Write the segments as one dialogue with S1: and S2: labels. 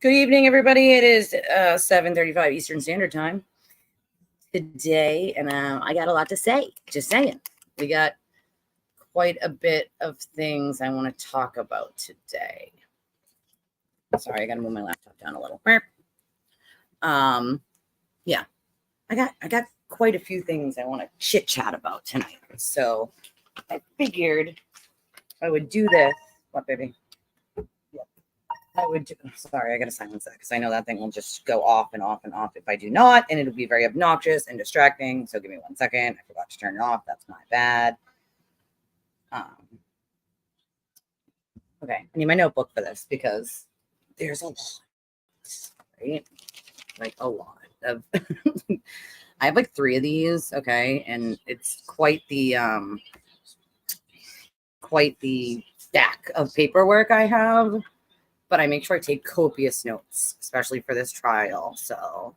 S1: Good evening, everybody. It is 7:35 Eastern Standard Time today, and I got a lot to say. Just saying. We got quite a bit of things I want to talk about today. Sorry, I got to move my laptop down a little. Yeah, I got quite a few things I want to chit chat about tonight. So I figured I would do this. What, baby? I would do, sorry, I gotta silence that because I know that thing will just go off and off and off if I do not, and it'll be very obnoxious and distracting. So give me 1 second. I forgot to turn it off. That's my bad. Okay, I need my notebook for this because there's a lot, right? Like a lot of. I have like 3 of these, okay, and it's quite the stack of paperwork I have. But I make sure I take copious notes, especially for this trial. So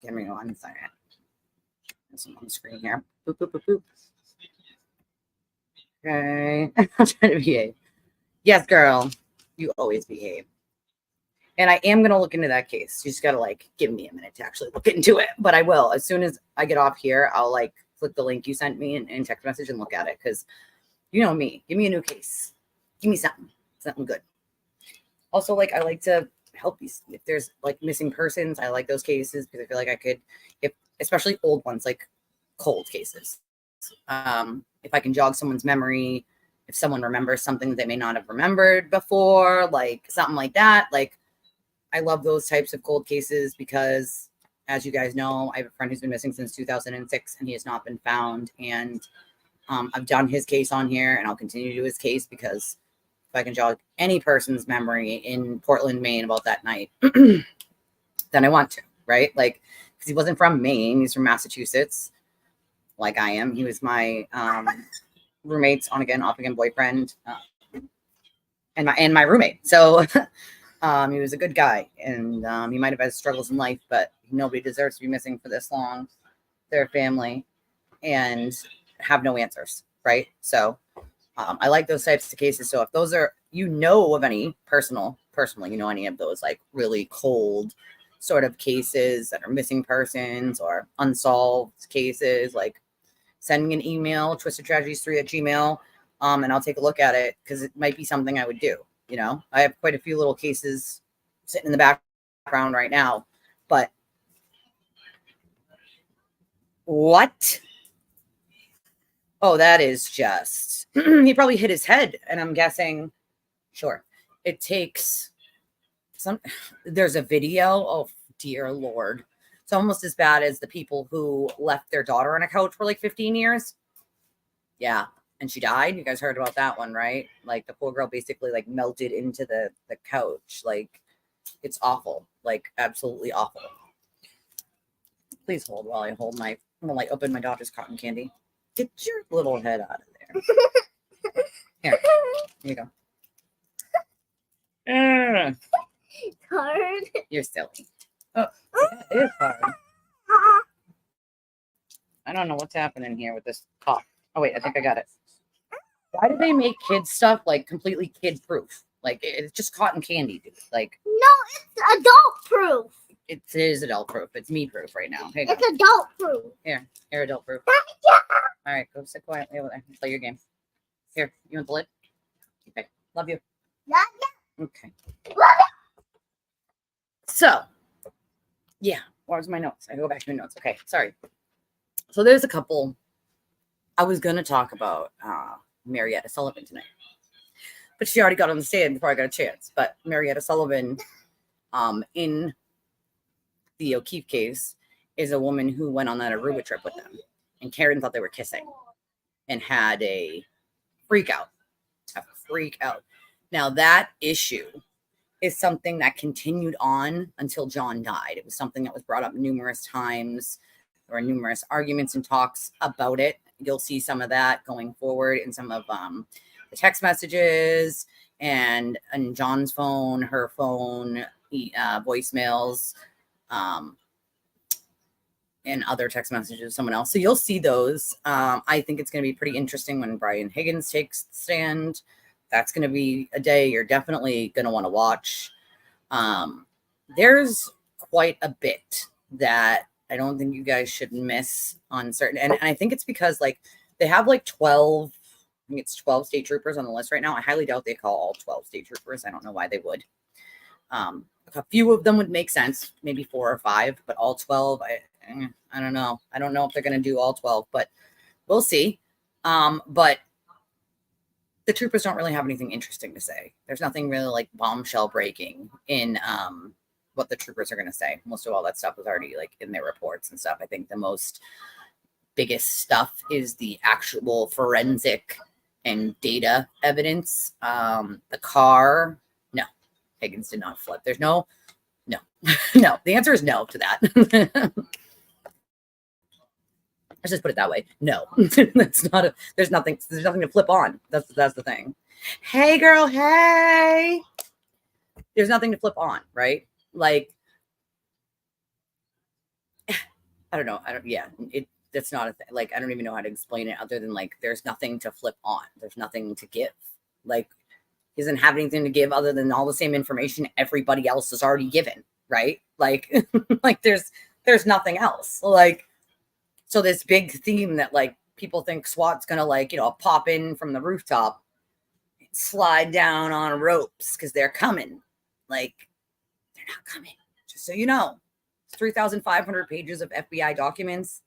S1: give me 1 second. There's some on the screen here. Boop, boop, boop, boop. Okay. I'm trying to behave. Yes, girl. You always behave. And I am going to look into that case. You just got to give me a minute to actually look into it. But I will. As soon as I get off here, I'll click the link you sent me in text message and look at it. Because you know me. Give me a new case. Give me something. Something good. Also, I like to help you if there's missing persons. I like those cases because I feel like I could, especially old ones, like cold cases. If I can jog someone's memory, if someone remembers something that they may not have remembered before, something like that. I love those types of cold cases because, as you guys know, I have a friend who's been missing since 2006 and he has not been found. And I've done his case on here and I'll continue to do his case because if I can jog any person's memory in Portland, Maine about that night, then I want to, right? Because he wasn't from Maine, he's from Massachusetts, like I am. He was my roommate's on again, off again boyfriend, and my roommate. So he was a good guy, and he might have had struggles in life, but nobody deserves to be missing for this long. Their family and have no answers, right? So. I like those types of cases. So if those are, of any personally, any of those really cold sort of cases that are missing persons or unsolved cases, send me an email, twistedtragedies3@gmail.com, and I'll take a look at it because it might be something I would do. I have quite a few little cases sitting in the background right now, but what? Oh, that is just, he probably hit his head. And I'm guessing, sure, it takes there's a video. Oh, dear Lord. It's almost as bad as the people who left their daughter on a couch for 15 years. Yeah. And she died. You guys heard about that one, right? The poor girl basically melted into the couch. It's awful. Absolutely awful. Please hold while I hold I'm gonna open my daughter's cotton candy. Get your little head out of there. Here you go.
S2: Hard.
S1: You're silly. Oh, that is hard. I don't know what's happening here with this cough. Oh, wait, I think I got it. Why do they make kids stuff completely kid-proof? It's just cotton candy, dude.
S2: No, it's adult-proof.
S1: It is adult-proof. It's me-proof right now. Hey,
S2: it's adult-proof.
S1: Here, adult-proof. All right, go sit quietly over there. Play your game. Here, you want the lid? Okay, love you.
S2: Love
S1: you. Okay. So, yeah, where's my notes? I go back to my notes. Okay, sorry. So there's a couple. I was going to talk about Marietta Sullivan tonight, but she already got on the stand before I got a chance. But Marietta Sullivan, in the O'Keefe case, is a woman who went on that Aruba trip with them. And Karen thought they were kissing and had a freak out. Now, that issue is something that continued on until John died. It was something that was brought up numerous times. There were numerous arguments and talks about it. You'll see some of that going forward in some of the text messages and John's phone, her phone, voicemails, and other text messages of someone else. So you'll see those. I think it's going to be pretty interesting when Brian Higgins takes the stand. That's going to be a day you're definitely going to want to watch. There's quite a bit that I don't think you guys should miss on certain, and I think it's because like they have like 12, I think it's 12 state troopers on the list right now. I highly doubt they call all 12 state troopers. I don't know why they would. A few of them would make sense, maybe 4 or 5, but all 12, I don't know. I don't know if they're going to do all 12, but we'll see. But the troopers don't really have anything interesting to say. There's nothing really like bombshell breaking in what the troopers are going to say. Most of all that stuff was already like in their reports and stuff. I think the most biggest stuff is the actual forensic and data evidence. The car, no, Higgins did not flip. There's no. No. The answer is no to that. Let's just put it that way. No, that's not there's nothing to flip on. That's the thing. Hey girl, hey. There's nothing to flip on, right? Like, I don't know. That's not a thing. Like, I don't even know how to explain it other than like, there's nothing to flip on. There's nothing to give. Like, he doesn't have anything to give other than all the same information everybody else has already given, right? Like, like there's nothing else. Like, so this big theme that like people think SWAT's gonna like, pop in from the rooftop, slide down on ropes because they're coming. Like, they're not coming. Just so you know, it's 3,500 pages of FBI documents.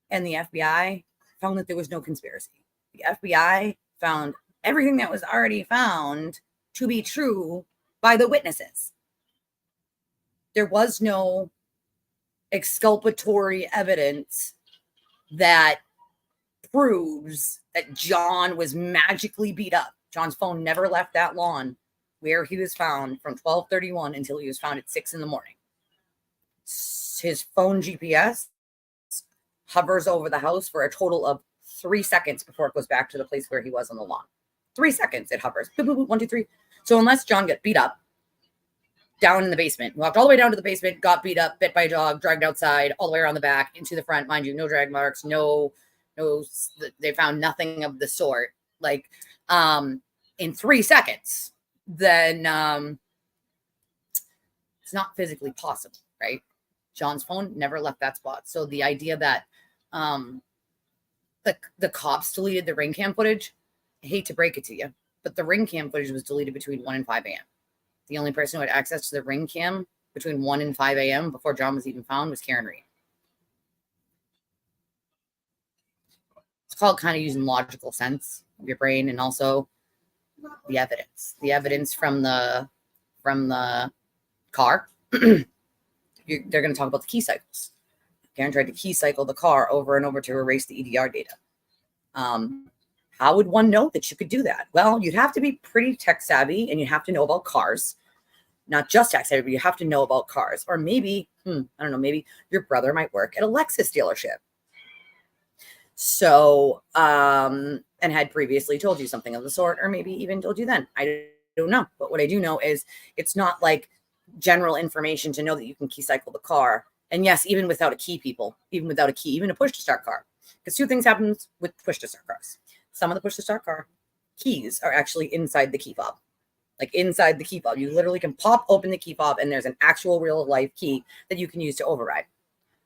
S1: And the FBI found that there was no conspiracy. The FBI found everything that was already found to be true by the witnesses. There was no exculpatory evidence that proves that John was magically beat up. John's phone never left that lawn where he was found from 12:31 until he was found at 6 a.m. His phone GPS hovers over the house for a total of 3 seconds before it goes back to the place where he was on the lawn. 3 seconds it hovers. Boop, boop, boop, 1, 2, 3. So unless John got beat up down in the basement, walked all the way down to the basement, got beat up, bit by a dog, dragged outside, all the way around the back, into the front, mind you, no drag marks, no, they found nothing of the sort. Like, in 3 seconds, then it's not physically possible, right? John's phone never left that spot. So the idea that the cops deleted the ring cam footage, I hate to break it to you, but the ring cam footage was deleted between 1 and 5 a.m. The only person who had access to the ring cam between 1 and 5 a.m. before John was even found was Karen Reed. It's called kind of using logical sense of your brain, and also the evidence from the car. They're going to talk about the key cycles. Karen tried to key cycle the car over and over to erase the EDR data. How would one know that you could do that? Well, you'd have to be pretty tech savvy, and you have to know about cars. Not just tech savvy, but you have to know about cars. Or maybe, I don't know, maybe your brother might work at a Lexus dealership. So, and had previously told you something of the sort, or maybe even told you then. I don't know. But what I do know is it's not like general information to know that you can key cycle the car. And yes, even without a key, even without a key, even a push to start car. Because 2 things happen with push to start cars. Some of the push to start car keys are actually inside the key fob. Like inside the key fob. You literally can pop open the key fob and there's an actual real life key that you can use to override.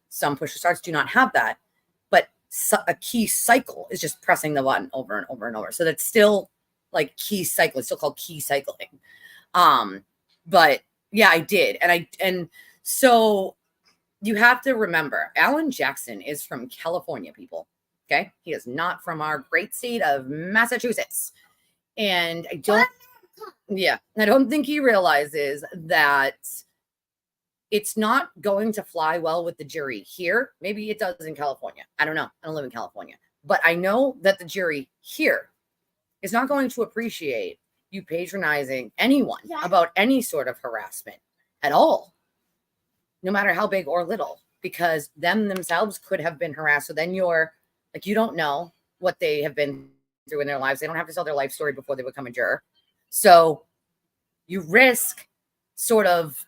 S1: Some push to starts do not have that, but a key cycle is just pressing the button over and over and over. So that's still like key cycle. It's still called key cycling. But yeah, I did. And so you have to remember, Alan Jackson is from California, people. Okay. He is not from our great state of Massachusetts. And I don't think he realizes that it's not going to fly well with the jury here. Maybe it does in California. I don't know. I don't live in California. But I know that the jury here is not going to appreciate you patronizing anyone about any sort of harassment at all, no matter how big or little, because them themselves could have been harassed. So then you're like, you don't know what they have been through in their lives. They don't have to tell their life story before they become a juror. So you risk sort of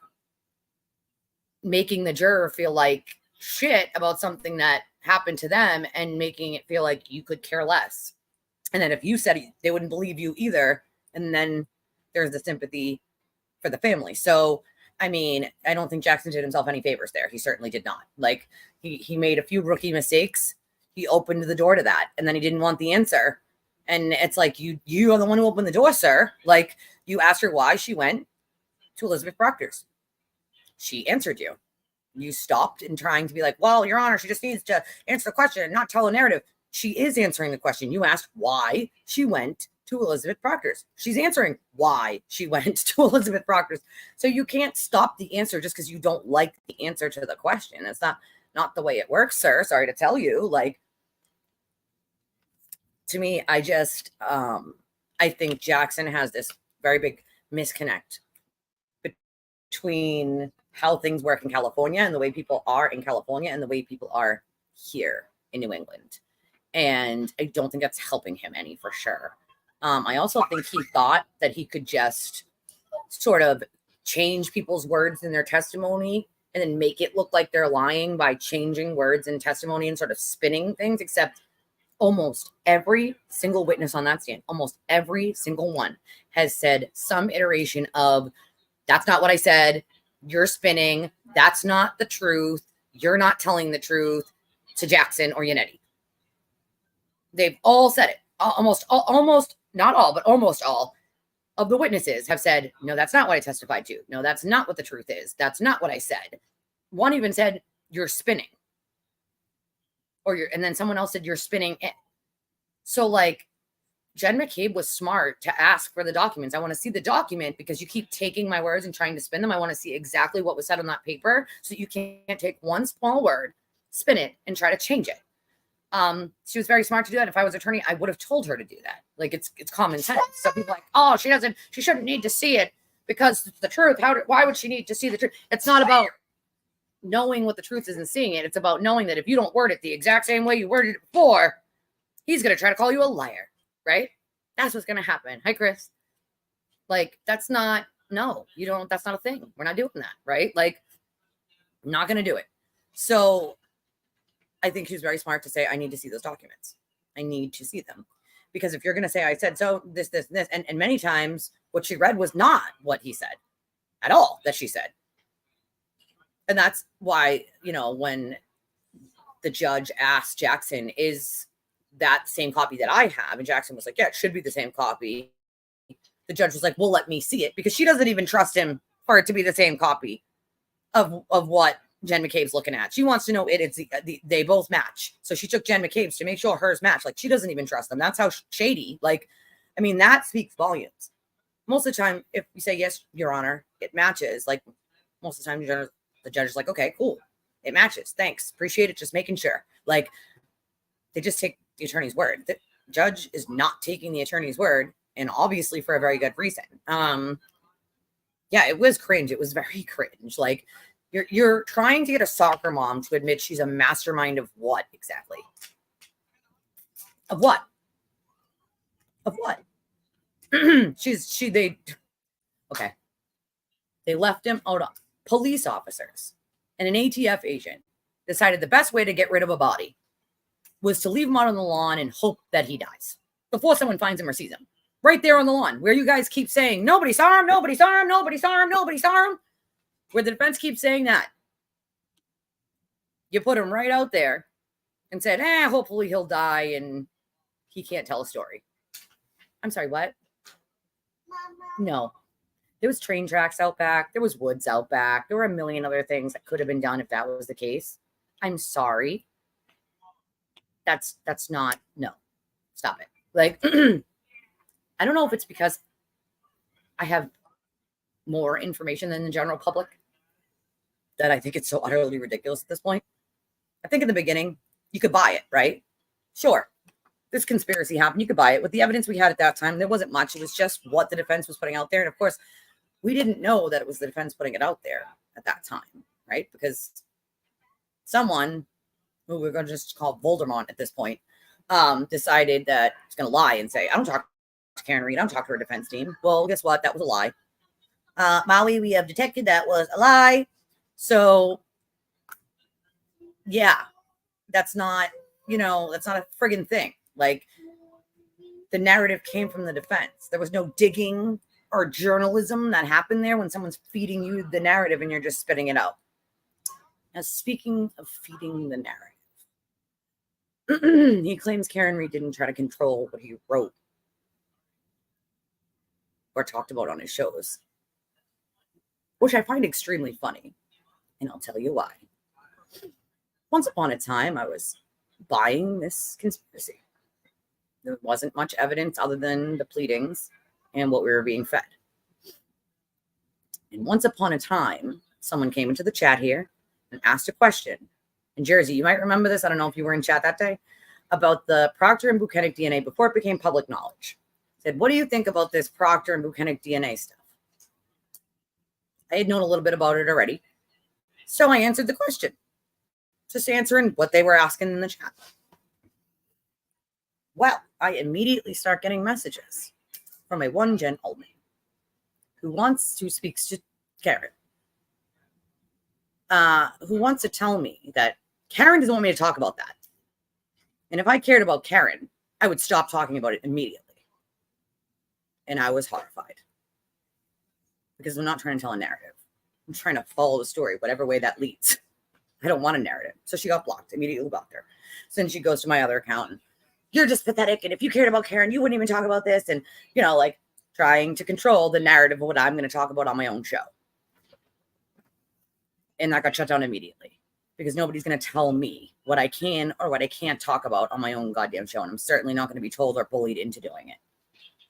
S1: making the juror feel like shit about something that happened to them and making it feel like you could care less. And then if you said it, they wouldn't believe you either. And then there's the sympathy for the family. So, I mean, I don't think Jackson did himself any favors there. He certainly did not. Like, he made a few rookie mistakes. He opened the door to that, and then he didn't want the answer. And it's like, you are the one who opened the door, sir. Like, you asked her why she went to Elizabeth Proctor's. She answered you. You stopped in trying to be like, well, Your Honor, she just needs to answer the question and not tell a narrative. She is answering the question. You asked why she went to Elizabeth Proctor's. She's answering why she went to Elizabeth Proctor's. So you can't stop the answer just because you don't like the answer to the question. It's not the way it works, sir. Sorry to tell you. Like, to me, I think Jackson has this very big misconnect between how things work in California and the way people are in California and the way people are here in New England. And I don't think that's helping him any, for sure. I also think he thought that he could just sort of change people's words in their testimony and then make it look like they're lying by changing words in testimony and sort of spinning things, except almost every single witness on that stand, almost every single one has said some iteration of, that's not what I said, you're spinning, that's not the truth, you're not telling the truth, to Jackson or Yannetti. They've all said it. Almost, not all, but almost all of the witnesses have said, no, that's not what I testified to. No, that's not what the truth is. That's not what I said. One even said, you're spinning. And then someone else said, you're spinning it. So, like, Jen McCabe was smart to ask for the documents. I want to see the document because you keep taking my words and trying to spin them. I want to see exactly what was said on that paper so you can't take one small word, spin it, and try to change it. She was very smart to do that. If I was attorney, I would have told her to do that. Like, it's common sense. So people are like, oh, she shouldn't need to see it because it's the truth. Why would she need to see the truth? It's not about knowing what the truth is and seeing it. It's about knowing that if you don't word it the exact same way you worded it before, he's going to try to call you a liar, right? That's what's going to happen. Hi, Chris. Like, that's not a thing. We're not doing that, right? Like, I'm not going to do it. So I think she's very smart to say, I need to see those documents. I need to see them. Because if you're going to say, I said so, this, and many times what she read was not what he said at all that she said. And that's why, when the judge asked Jackson, is that same copy that I have? And Jackson was like, yeah, it should be the same copy. The judge was like, well, let me see it, because she doesn't even trust him for it to be the same copy of what Jen McCabe's looking at. She wants to know they both match. So she took Jen McCabe's to make sure hers match. Like, she doesn't even trust them. That's how shady. Like, I mean, that speaks volumes. Most of the time, if you say, yes, Your Honor, it matches, like, most of the time the judge is like, okay, cool. It matches. Thanks. Appreciate it. Just making sure. Like, they just take the attorney's word. The judge is not taking the attorney's word, and obviously for a very good reason. Yeah, it was cringe. It was very cringe. Like, you're trying to get a soccer mom to admit she's a mastermind of what exactly? Of what? Of what? They left him out. Police officers and an ATF agent decided the best way to get rid of a body was to leave him out on the lawn and hope that he dies before someone finds him or sees him. Right there on the lawn, where you guys keep saying, nobody saw him, nobody saw him, nobody saw him, nobody saw him. Where the defense keeps saying that. You put him right out there and said, hopefully he'll die and he can't tell a story. I'm sorry, what? No. There was train tracks out back. There was woods out back. There were a million other things that could have been done if that was the case. I'm sorry. That's not, no. Stop it. Like, I don't know if it's because I have more information than the general public that I think it's so utterly ridiculous at this point. I think in the beginning, you could buy it, right? Sure. This conspiracy happened. You could buy it. With the evidence we had at that time, there wasn't much. It was just what the defense was putting out there. And of course, we didn't know that it was the defense putting it out there at that time, right? Because someone who we're going to just call Voldemort at this point decided that he's going to lie and say, I don't talk to Karen Reed. I don't talk to her defense team. Well, guess what? That was a lie. Molly, we have detected that was a lie. So, yeah, that's not a friggin' thing. Like, the narrative came from the defense. There was no digging or journalism that happened there when someone's feeding you the narrative and you're just spitting it out. Now, speaking of feeding the narrative, he claims Karen Reed didn't try to control what he wrote or talked about on his shows, which I find extremely funny, and I'll tell you why. Once upon a time, I was buying this conspiracy. There wasn't much evidence other than the pleadings and what we were being fed. And once upon a time, someone came into the chat here and asked a question. In Jersey, you might remember this. I don't know if you were in chat that day, about the Procter and Buchanan DNA before it became public knowledge. Said, what do you think about this Procter and Buchanan DNA stuff? I had known a little bit about it already. So I answered the question, just answering what they were asking in the chat. Well, I immediately start getting messages from a one Jen Oldman who speaks to Karen, who wants to tell me that Karen doesn't want me to talk about that. And if I cared about Karen, I would stop talking about it immediately. And I was horrified because I'm not trying to tell a narrative. I'm trying to follow the story, whatever way that leads. I don't want a narrative. So she got blocked, immediately blocked her. So then she goes to my other account and, you're just pathetic. And if you cared about Karen, you wouldn't even talk about this. And, like trying to control the narrative of what I'm going to talk about on my own show. And that got shut down immediately because nobody's going to tell me what I can or what I can't talk about on my own goddamn show. And I'm certainly not going to be told or bullied into doing it.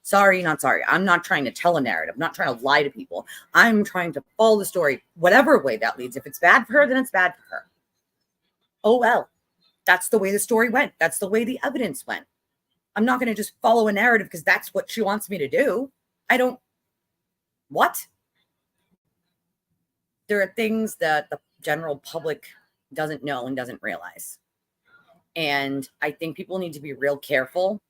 S1: Sorry, not sorry. I'm not trying to tell a narrative. I'm not trying to lie to people. I'm trying to follow the story, whatever way that leads. If it's bad for her, then it's bad for her. Oh, well. That's the way the story went. That's the way the evidence went. I'm not going to just follow a narrative because that's what she wants me to do. What? There are things that the general public doesn't know and doesn't realize. And I think people need to be real careful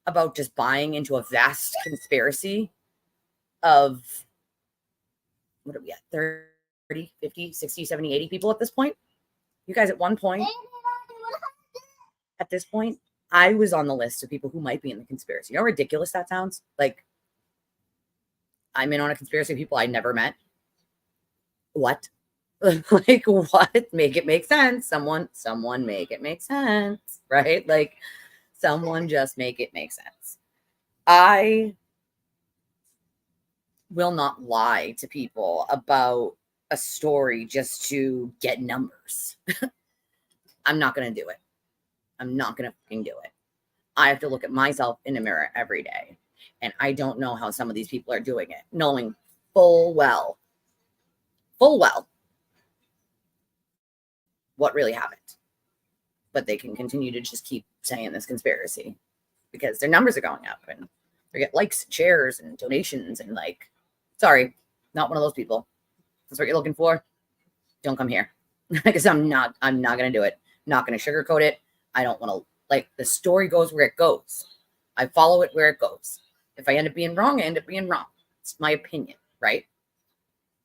S1: about just buying into a vast conspiracy of, what are we at, 30, 50, 60, 70, 80 people at this point? You guys at one point, at this point, I was on the list of people who might be in the conspiracy. You know how ridiculous that sounds? Like, I'm in on a conspiracy of people I never met. What? Like, what? Make it make sense. Someone make it make sense, right? Like, someone just make it make sense. I will not lie to people about a story just to get numbers. I'm not going to do it. I'm not going to fucking do it. I have to look at myself in the mirror every day. And I don't know how some of these people are doing it, knowing full well what really happened. But they can continue to just keep saying this conspiracy because their numbers are going up and they get likes, shares, and donations. And sorry, not one of those people. That's what you're looking for. Don't come here because I'm not going to do it. Not going to sugarcoat it. I don't want to, the story goes where it goes. I follow it where it goes. If I end up being wrong, I end up being wrong. It's my opinion, right?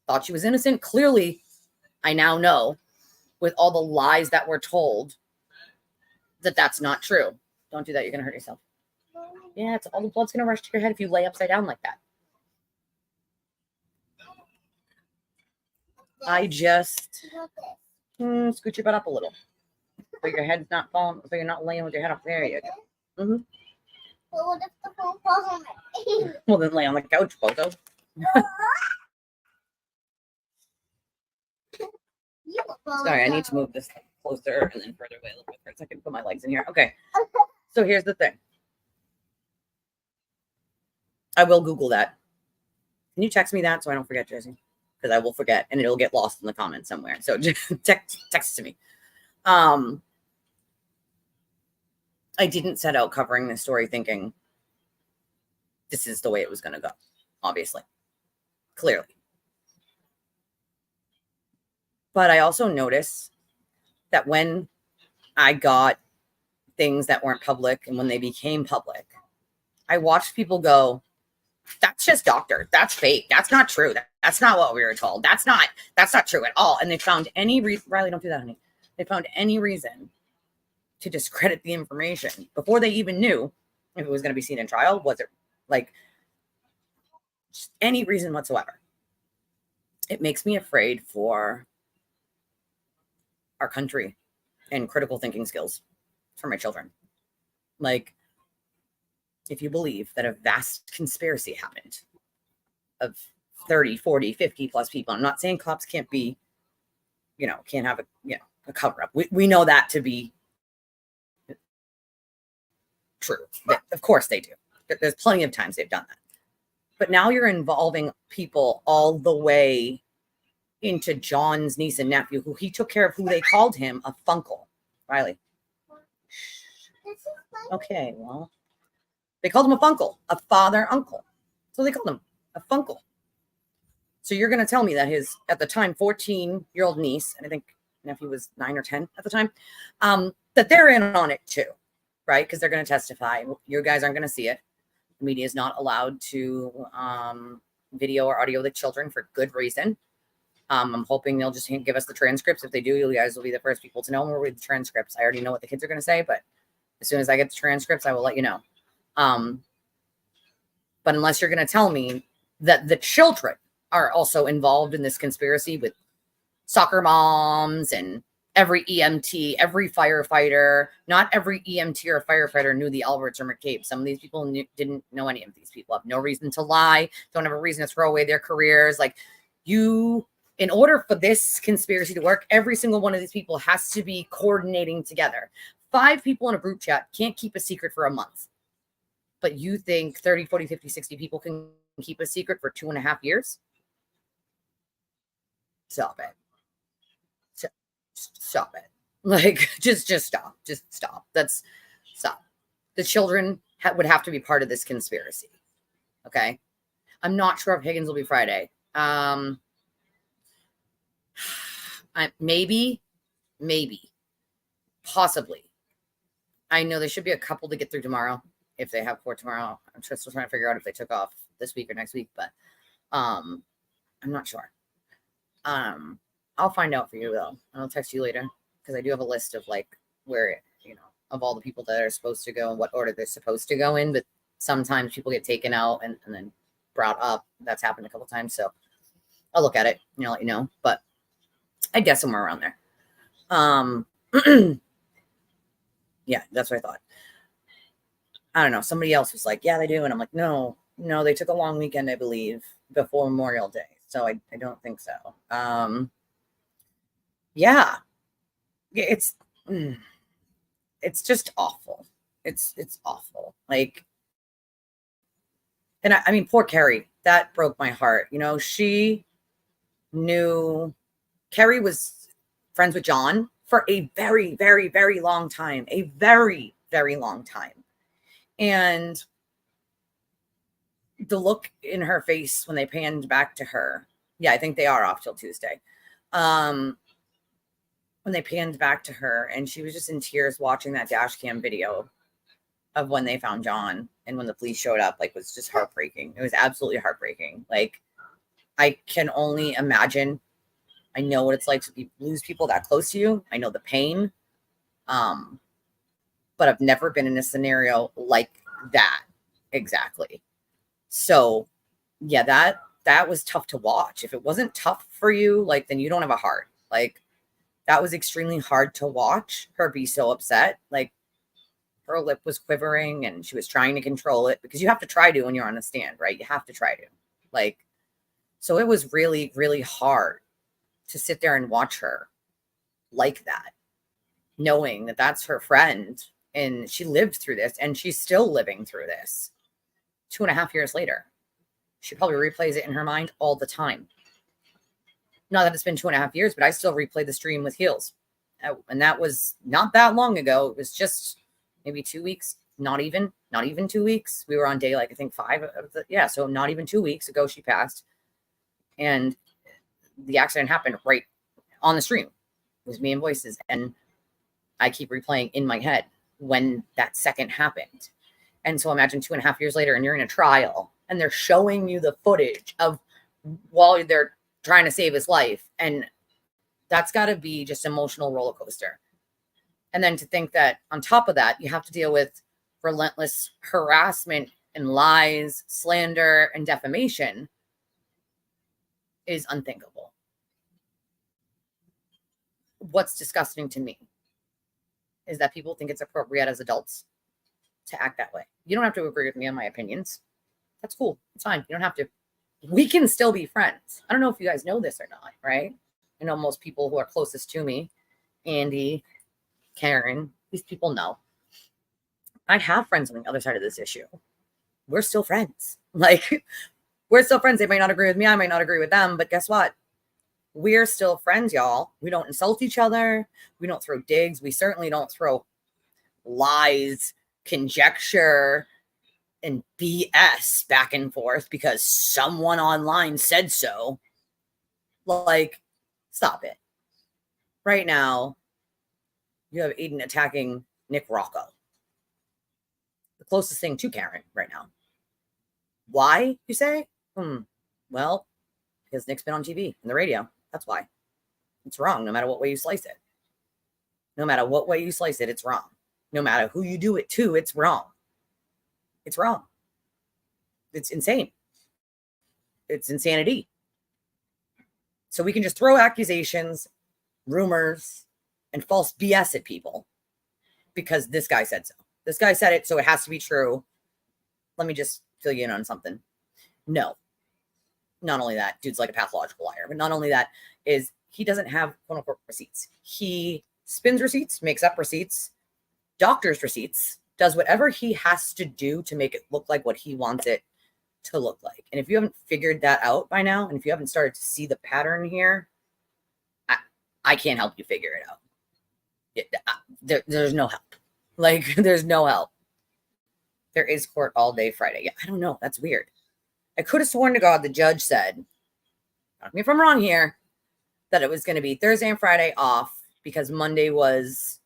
S1: Thought she was innocent. Clearly, I now know with all the lies that were told that that's not true. Don't do that. You're going to hurt yourself. Yeah, all the blood's going to rush to your head if you lay upside down like that. I just scoot your butt up a little. So your head's not falling, so you're not laying with your head up. There you go. Mm-hmm.
S2: Well, what if the phone falls on me?
S1: Well, then lay on the couch, Bozo. Sorry, I need to move this closer and then further away a little bit for a second. Put my legs in here. Okay. So here's the thing. I will Google that. Can you text me that so I don't forget, Jersey? Because I will forget and it'll get lost in the comments somewhere. So just text to me. I didn't set out covering this story thinking this is the way it was going to go, obviously, clearly. But I also noticed that when I got things that weren't public and when they became public, I watched people go, that's just doctored. That's fake. That's not true. That's not what we were told. That's not true at all. And they found any reason, Riley, don't do that, honey. They found any reason to discredit the information before they even knew if it was going to be seen in trial. Was it just any reason whatsoever. It makes me afraid for our country and critical thinking skills for my children. Like, if you believe that a vast conspiracy happened of 30, 40, 50 plus people, I'm not saying cops can't be, can't have a cover up. We know that to be true. Of course they do. There's plenty of times they've done that. But now you're involving people all the way into John's niece and nephew, who he took care of, who they called him a funkle. Riley. Okay, well, they called him a funkle, a father uncle. So they called him a funkle. So you're going to tell me that his, at the time, 14-year-old niece, and I think nephew was 9 or 10 at the time, that they're in on it too, right? Because they're going to testify. You guys aren't going to see it. The media is not allowed to video or audio the children for good reason. I'm hoping they'll just give us the transcripts. If they do, you guys will be the first people to know. We'll read the transcripts. I already know what the kids are going to say, but as soon as I get the transcripts, I will let you know. But unless you're going to tell me that the children are also involved in this conspiracy with soccer moms and every EMT, every firefighter, not every EMT or firefighter knew the Alberts or McCabe. Some of these people didn't know any of these people, have no reason to lie, don't have a reason to throw away their careers. Like, in order for this conspiracy to work, every single one of these people has to be coordinating together. 5 people in a group chat can't keep a secret for a month. But you think 30, 40, 50, 60 people can keep a secret for 2.5 years? Stop it. Stop it. Like, just stop. Just stop. Stop. The children would have to be part of this conspiracy. Okay? I'm not sure if Higgins will be Friday. Maybe, possibly. I know there should be a couple to get through tomorrow if they have court tomorrow. I'm just still trying to figure out if they took off this week or next week, but I'm not sure. I'll find out for you though. I'll text you later because I do have a list of like where, of all the people that are supposed to go and what order they're supposed to go in, but sometimes people get taken out and then brought up. That's happened a couple times. So I'll look at it and I'll let you know, but I guess somewhere around there. Yeah, that's what I thought. I don't know. Somebody else was like, yeah, they do. And I'm like, no, they took a long weekend, I believe, before Memorial Day. So I don't think so. Yeah, it's just awful. It's awful. Like, and I mean, poor Carrie, that broke my heart. She knew Carrie was friends with John for a very, very, very long time, a very, very long time. And the look in her face when they panned back to her. Yeah, I think they are off till Tuesday. When they panned back to her and she was just in tears watching that dash cam video of when they found John and when the police showed up, like, was just heartbreaking. It was absolutely heartbreaking. Like, I can only imagine. I know what it's like to lose people that close to you. I know the pain. But I've never been in a scenario like that. Exactly. So yeah, that was tough to watch. If it wasn't tough for you, like, then you don't have a heart. Like, that was extremely hard to watch her be so upset. Like, her lip was quivering and she was trying to control it because you have to try to when you're on a stand, right? You have to try to. Like, so it was really, really hard to sit there and watch her like that, knowing that that's her friend and she lived through this and she's still living through this 2.5 years later. She probably replays it in her mind all the time. Not that it's been 2.5 years, but I still replay the stream with heels. And that was not that long ago. It was just maybe 2 weeks, not even 2 weeks. We were on day, like, I think 5 of the, yeah. So not even 2 weeks ago, she passed. And the accident happened right on the stream. It was me and Voices. And I keep replaying in my head when that second happened. And so imagine 2.5 years later and you're in a trial and they're showing you the footage of while they're trying to save his life. And that's got to be just emotional roller coaster. And then to think that on top of that, you have to deal with relentless harassment and lies, slander, and defamation is unthinkable. What's disgusting to me is that people think it's appropriate as adults to act that way. You don't have to agree with me on my opinions. That's cool. It's fine. You don't have to. We can still be friends. I don't know if you guys know this or not, right? I know most people who are closest to me, Andy, Karen, these people know. I have friends on the other side of this issue. We're still friends. Like, we're still friends. They might not agree with me. I might not agree with them. But guess what? We're still friends, y'all. We don't insult each other. We don't throw digs. We certainly don't throw lies, conjecture, and BS back and forth because someone online said so. Like, stop it. Right now, you have Aiden attacking Nick Rocco. The closest thing to Karen right now. Why, you say? Well, because Nick's been on TV and the radio. That's why. It's wrong no matter what way you slice it. No matter what way you slice it, it's wrong. No matter who you do it to, it's wrong. It's wrong. It's insane. It's insanity. So we can just throw accusations, rumors, and false BS at people because this guy said so. This guy said it, so it has to be true. Let me just fill you in on something. No. Not only that, dude's like a pathological liar, but not only that is he doesn't have quote unquote receipts. He spins receipts, makes up receipts, doctors receipts, does whatever he has to do to make it look like what he wants it to look like. And if you haven't figured that out by now, and if you haven't started to see the pattern here, I can't help you figure it out. There's no help. Like, there's no help. There is court all day Friday. Yeah, I don't know. That's weird. I could have sworn to God the judge said, correct me if I'm wrong here, that it was going to be Thursday and Friday off because Monday was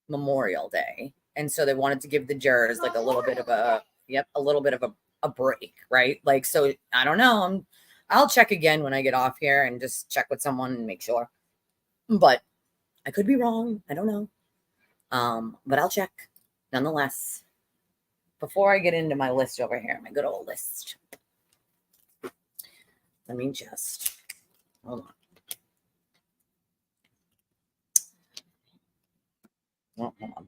S1: Memorial Day. And so they wanted to give the jurors like a little bit of a break, right? Like, so I don't know. I'll check again when I get off here and just check with someone and make sure. But I could be wrong. I don't know. But I'll check nonetheless. Before I get into my list over here, my good old list. Let me just hold on. Oh, hold on.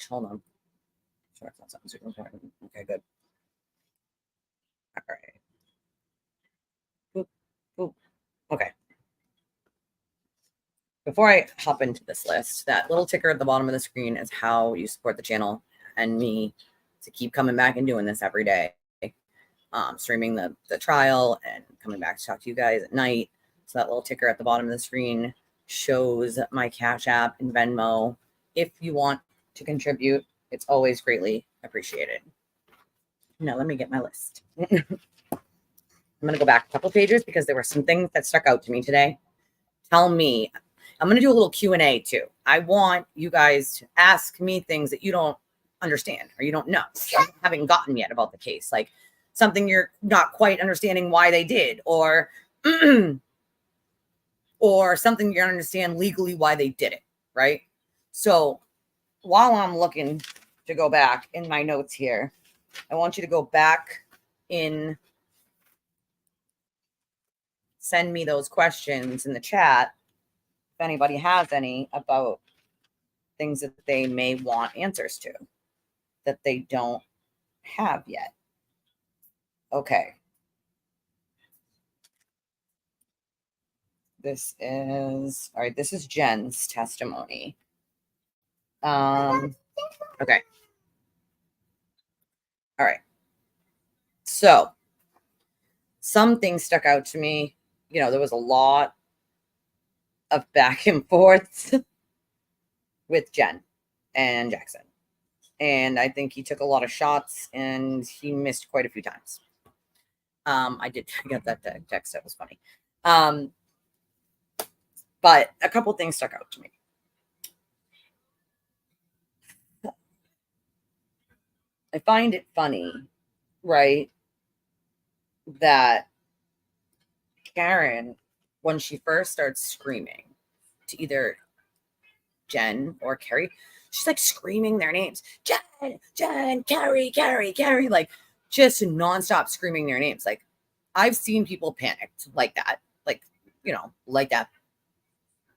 S1: Hold on. Sure, it's not something super important. Okay, good. All right. Boop, boop. Okay. Before I hop into this list, that little ticker at the bottom of the screen is how you support the channel and me to keep coming back and doing this every day. Streaming the trial and coming back to talk to you guys at night. So that little ticker at the bottom of the screen shows my Cash App and Venmo. If you want to contribute, it's always greatly appreciated. Now let me get my list. I'm going to go back a couple pages because there were some things that stuck out to me today. Tell me. I'm going to do a little Q&A too. I want you guys to ask me things that you don't understand or you don't know, you haven't gotten yet about the case. Like something you're not quite understanding why they did, or or something you don't understand legally why they did it, right? So while I'm looking to go back in my notes here, I want you to go back in, send me those questions in the chat if anybody has any about things that they may want answers to that they don't have yet. Okay. This is, all right, this is Jen's testimony. Okay. All right. So some things stuck out to me. You know, there was a lot of back and forth with Jen and Jackson. And I think he took a lot of shots and he missed quite a few times. I got that text. That was funny. But a couple things stuck out to me. I find it funny, right, that Karen, when she first starts screaming to either Jen or Carrie, She's like screaming their names. Jen, Jen, Carrie, Carrie, Carrie. Like just nonstop screaming their names. Like I've seen people panicked like that. Like, like that.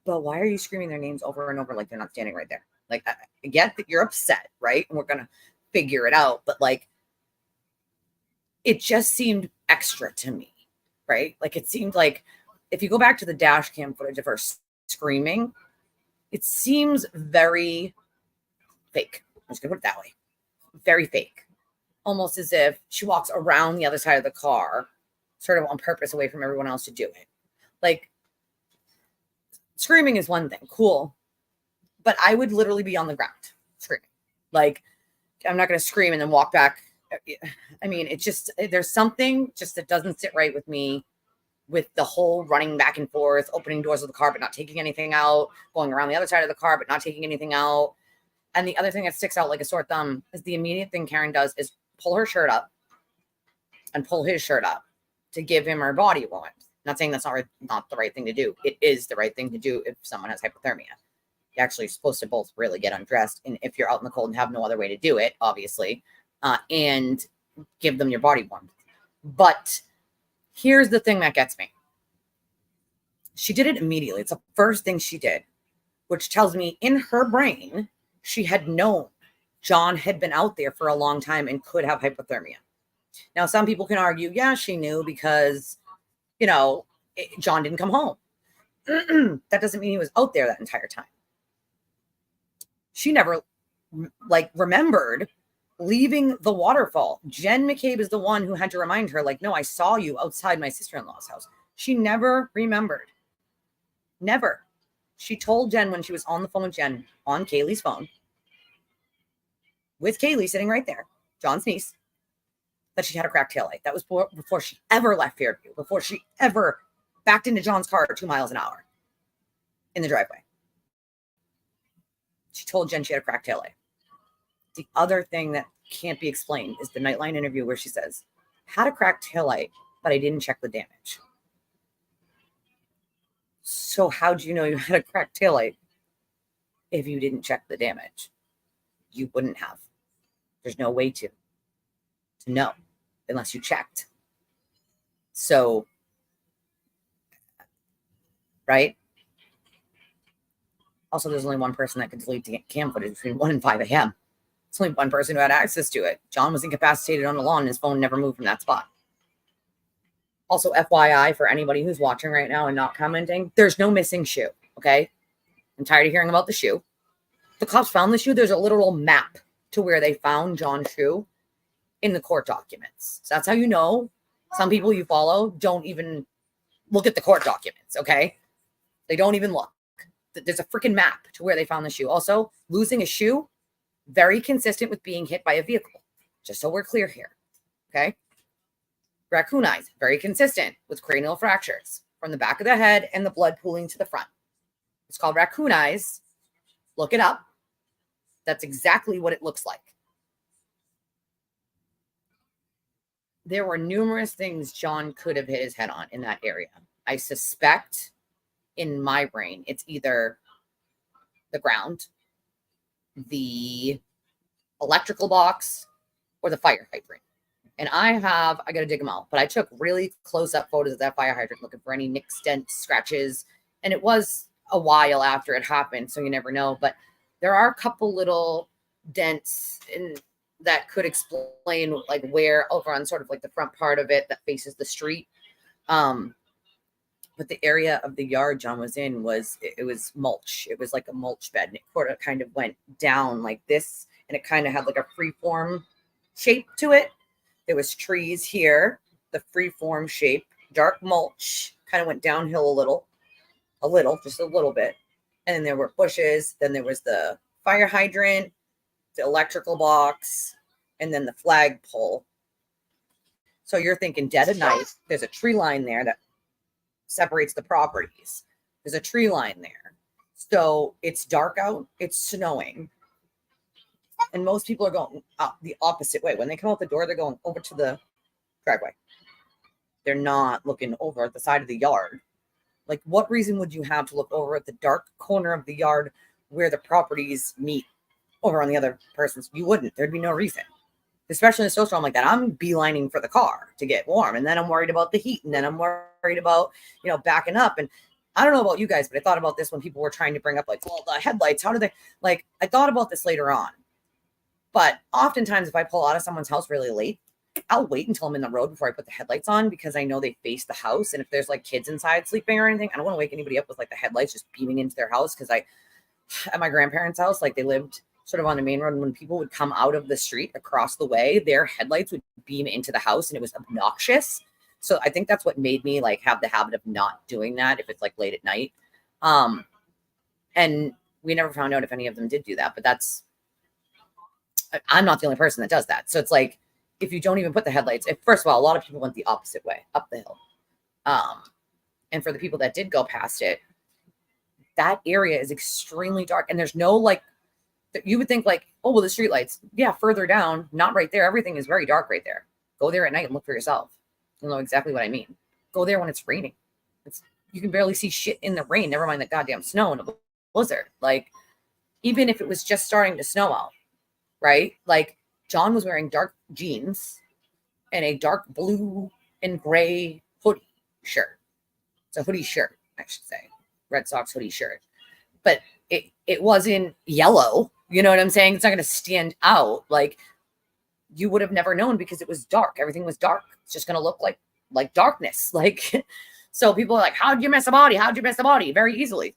S1: But why are you screaming their names over and over like they're not standing right there? Like, I get that you're upset, right? And we're going to figure it out. But like, it just seemed extra to me, right? Like, it seemed like if you go back to the dash cam footage of her screaming, it seems very fake. I'm just going to put it that way. Very fake. Almost as if she walks around the other side of the car, sort of on purpose away from everyone else to do it. Like, screaming is one thing. Cool. But I would literally be on the ground screaming. Like, I'm not going to scream and then walk back. I mean, it's just, there's something just that doesn't sit right with me with the whole running back and forth, opening doors of the car, but not taking anything out, going around the other side of the car, but not taking anything out. And the other thing that sticks out like a sore thumb is the immediate thing Karen does is pull her shirt up and pull his shirt up to give him her body warmth. Not saying that's not the right thing to do. It is the right thing to do if someone has hypothermia. You're actually supposed to both really get undressed. And if you're out in the cold and have no other way to do it, obviously, and give them your body warmth. But here's the thing that gets me. She did it immediately. It's the first thing she did, which tells me in her brain, she had known John had been out there for a long time and could have hypothermia. Now, some people can argue, yeah, she knew because, John didn't come home. That doesn't mean he was out there that entire time. She never remembered leaving the waterfall. Jen McCabe is the one who had to remind her, no, I saw you outside my sister-in-law's house. She never remembered. Never. She told Jen when she was on the phone with Jen, on Kaylee's phone, with Kaylee sitting right there, John's niece, that she had a cracked taillight. That was before she ever left Fairview, before she ever backed into John's car at 2 miles an hour in the driveway. She told Jen she had a cracked taillight. The other thing that can't be explained is the Nightline interview where she says, had a cracked taillight, but I didn't check the damage. So how'd you know you had a cracked taillight if you didn't check the damage? You wouldn't have. There's no way to know unless you checked. So, right? Also, there's only one person that could delete the cam footage between 1 and 5 a.m. It's only one person who had access to it. John was incapacitated on the lawn and his phone never moved from that spot. Also, FYI, for anybody who's watching right now and not commenting, there's no missing shoe, okay? I'm tired of hearing about the shoe. The cops found the shoe. There's a literal map to where they found John's shoe in the court documents. So that's how you know some people you follow don't even look at the court documents, okay? They don't even look. There's a freaking map to where they found the shoe. Also, losing a shoe, very consistent with being hit by a vehicle. Just so we're clear here, okay? Raccoon eyes, very consistent with cranial fractures from the back of the head and the blood pooling to the front. It's called raccoon eyes. Look it up. That's exactly what it looks like. There were numerous things John could have hit his head on in that area. I suspect in my brain, it's either the ground, the electrical box, or the fire hydrant. And I got to dig them out, but I took really close-up photos of that fire hydrant looking for any nicks, dents, scratches. And it was a while after it happened, so you never know. But there are a couple little dents that could explain where over on sort of the front part of it that faces the street. But the area of the yard John was in was mulch. It was like a mulch bed, and it kind of went down like this, and it kind of had a freeform shape to it. There was trees here, the freeform shape, dark mulch, kind of went downhill just a little bit. And then there were bushes. Then there was the fire hydrant, the electrical box, and then the flagpole. So you're thinking dead of night. There's a tree line there that separates the properties. There's a tree line there. So it's dark out. It's snowing. And most people are going the opposite way. When they come out the door, they're going over to the driveway. They're not looking over at the side of the yard. What reason would you have to look over at the dark corner of the yard where the properties meet over on the other person's. You wouldn't. There'd be no reason. Especially in a snowstorm like that, I'm beelining for the car to get warm. And then I'm worried about the heat. And then I'm worried about, backing up. And I don't know about you guys, but I thought about this when people were trying to bring up like, well, the headlights, how do they, like, I thought about this later on. But oftentimes if I pull out of someone's house really late, I'll wait until I'm in the road before I put the headlights on because I know they face the house. And if there's like kids inside sleeping or anything, I don't want to wake anybody up with like the headlights just beaming into their house. Cause at my grandparents' house, like they lived sort of on the main road. And when people would come out of the street across the way, their headlights would beam into the house and it was obnoxious. So I think that's what made me like have the habit of not doing that if it's like late at night. And we never found out if any of them did do that, but I'm not the only person that does that. So it's like, if you don't even put the headlights, first of all, a lot of people went the opposite way up the hill. And for the people that did go past it, that area is extremely dark and there's no like, you would think like, oh, well, the streetlights, yeah, further down, not right there. Everything is very dark right there. Go there at night and look for yourself. You'll know exactly what I mean. Go there when it's raining. You can barely see shit in the rain. Never mind the goddamn snow and a blizzard. Like, even if it was just starting to snow out, right? Like, John was wearing dark jeans and a dark blue and gray hoodie shirt. It's a hoodie shirt, I should say. Red Sox hoodie shirt. But it wasn't yellow. You know what I'm saying? It's not going to stand out. Like, you would have never known because it was dark. Everything was dark. It's just going to look like darkness. Like, so people are like, how'd you miss a body? How'd you miss a body? Very easily.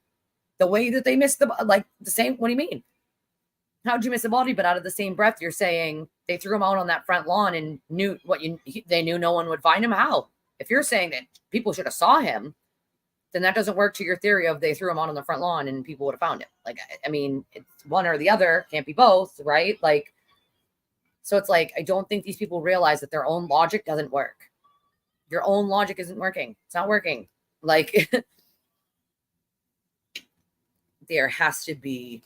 S1: The way that they missed the same, what do you mean? How'd you miss a body? But out of the same breath, you're saying they threw him out on that front lawn and they knew no one would find him. How? If you're saying that people should have saw him, then that doesn't work to your theory of they threw him out on the front lawn and people would have found him. Like, I mean, it's one or the other, can't be both, right? Like, so it's like, I don't think these people realize that their own logic doesn't work. Your own logic isn't working. It's not working. Like, there has to be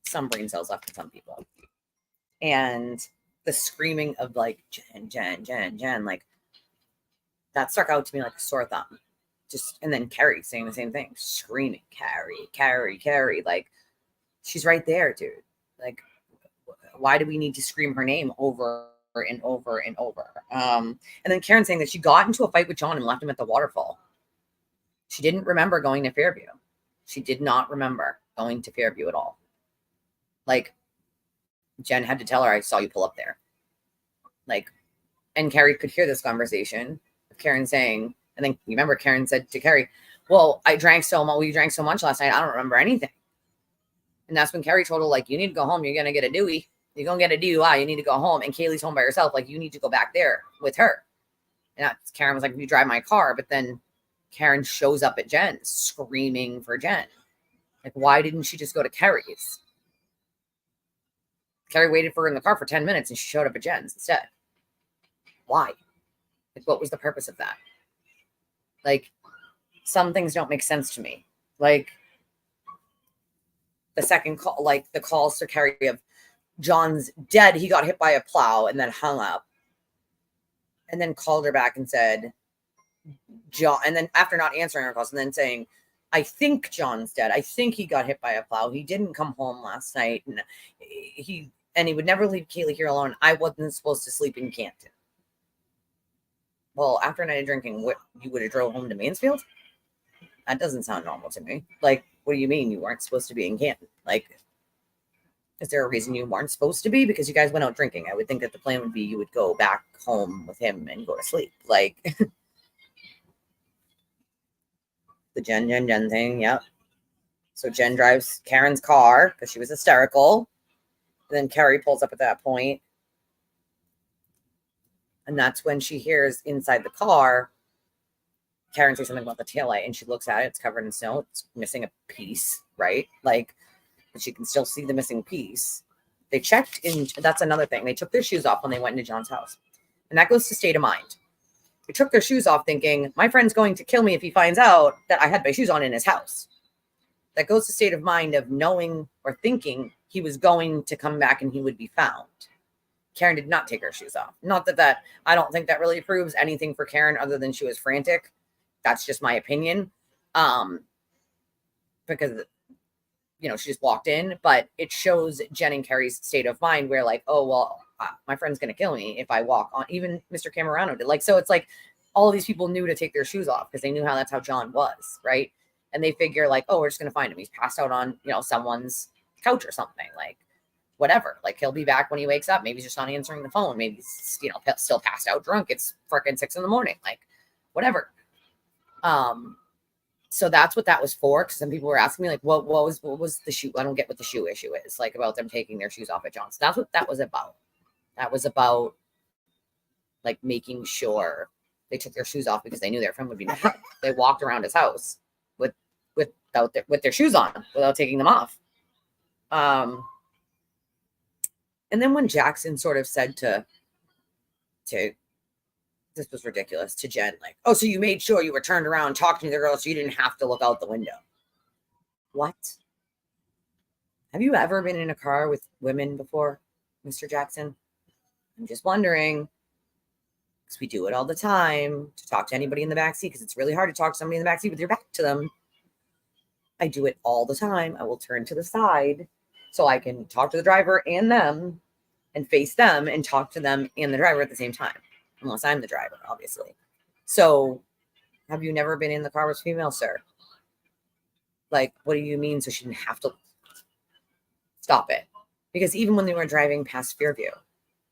S1: some brain cells left in some people. And the screaming of like, Jen, like, that stuck out to me like a sore thumb. And then Carrie saying the same thing, screaming, Carrie. Like, she's right there, dude. Like, why do we need to scream her name over and over and over? And then Karen saying that she got into a fight with John and left him at the waterfall. She didn't remember going to Fairview. She did not remember going to Fairview at all. Like, Jen had to tell her, I saw you pull up there. Like, and Carrie could hear this conversation of Karen saying, and then you remember Karen said to Carrie, well, you drank so much last night. I don't remember anything. And that's when Carrie told her, like, you need to go home. You're going to get a DUI. You're going to get a DUI. You need to go home. And Kaylee's home by herself. Like, you need to go back there with her. And Karen was like, if you drive my car. But then Karen shows up at Jen's screaming for Jen. Like, why didn't she just go to Carrie's? Carrie waited for her in the car for 10 minutes and she showed up at Jen's instead. Why? Like, what was the purpose of that? Like, some things don't make sense to me. Like, the second call, like the calls to Carrie of John's dead. He got hit by a plow and then hung up. And then called her back and said, John, and then after not answering her calls and then saying, I think John's dead. I think he got hit by a plow. He didn't come home last night. And he would never leave Kaylee here alone. I wasn't supposed to sleep in Canton. Well, after a night of drinking, you would have drove home to Mansfield? That doesn't sound normal to me. Like, what do you mean you weren't supposed to be in Canton? Like, is there a reason you weren't supposed to be? Because you guys went out drinking. I would think that the plan would be you would go back home with him and go to sleep. Like, the Jen thing, yep. So Jen drives Karen's car because she was hysterical. And then Carrie pulls up at that point. And that's when she hears inside the car, Karen says something about the taillight, and she looks at it. It's covered in snow. It's missing a piece, right? Like, but she can still see the missing piece. They checked in. That's another thing. They took their shoes off when they went into John's house. And that goes to state of mind. They took their shoes off thinking, my friend's going to kill me if he finds out that I had my shoes on in his house. That goes to state of mind of knowing or thinking he was going to come back and he would be found. Karen did not take her shoes off. Not that I don't think that really proves anything for Karen other than she was frantic. That's just my opinion. Because, she just walked in, but it shows Jen and Carrie's state of mind where like, oh, well, my friend's going to kill me if I walk on. Even Mr. Camerano did. Like, so it's like all of these people knew to take their shoes off because they knew that's how John was, right? And they figure like, oh, we're just going to find him. He's passed out on, someone's couch or something, like whatever. Like he'll be back when he wakes up. Maybe he's just not answering the phone. Maybe he's, still passed out drunk. It's freaking 6 a.m. Like whatever. So that's what that was for. Because some people were asking me like, what was the shoe? I don't get what the shoe issue is like about them taking their shoes off at John's. That's what that was about. That was about like making sure they took their shoes off because they knew their friend would be mad. They walked around his house with their shoes on without taking them off. And then when Jackson sort of said to this was ridiculous to Jen, like, oh, so you made sure you were turned around talking to the girl so you didn't have to look out the window. What? Have you ever been in a car with women before, Mr. Jackson? I'm just wondering, because we do it all the time to talk to anybody in the backseat, because it's really hard to talk to somebody in the backseat with your back to them. I do it all the time. I will turn to the side so I can talk to the driver and them and face them and talk to them and the driver at the same time, unless I'm the driver, obviously. So have you never been in the car with female, sir? Like, what do you mean? So she didn't have to stop it? Because even when they were driving past Fairview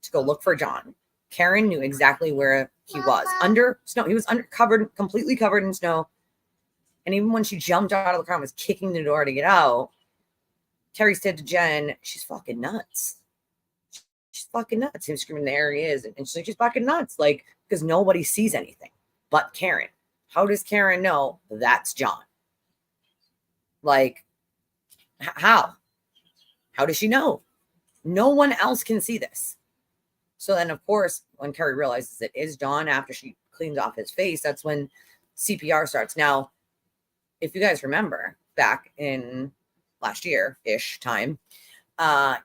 S1: to go look for John, Karen knew exactly where he was. Under snow. He was completely covered in snow. And even when she jumped out of the car and was kicking the door to get out, Carrie said to Jen, she's fucking nuts. She's fucking nuts. Him screaming, there he is. And she's like, she's fucking nuts. Like, because nobody sees anything but Karen. How does Karen know that's John? Like, how? How does she know? No one else can see this. So then, of course, when Carrie realizes it is John after she cleans off his face, that's when CPR starts. Now, if you guys remember, back in last year-ish time,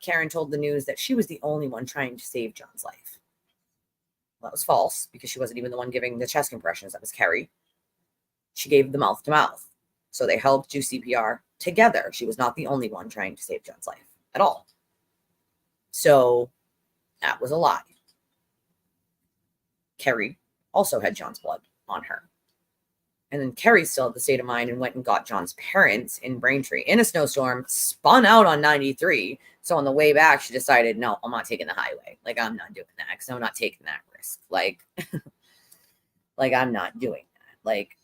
S1: Karen told the news that she was the only one trying to save John's life. Well, that was false because she wasn't even the one giving the chest compressions. That was Carrie. She gave the mouth to mouth. So they helped do CPR together. She was not the only one trying to save John's life at all. So that was a lie. Carrie also had John's blood on her. And then Carrie still had the state of mind and went and got John's parents in Braintree in a snowstorm, spun out on 93. So on the way back, she decided, no, I'm not taking the highway. Like, I'm not doing that because I'm not taking that risk. Like, like, I'm not doing that. Like,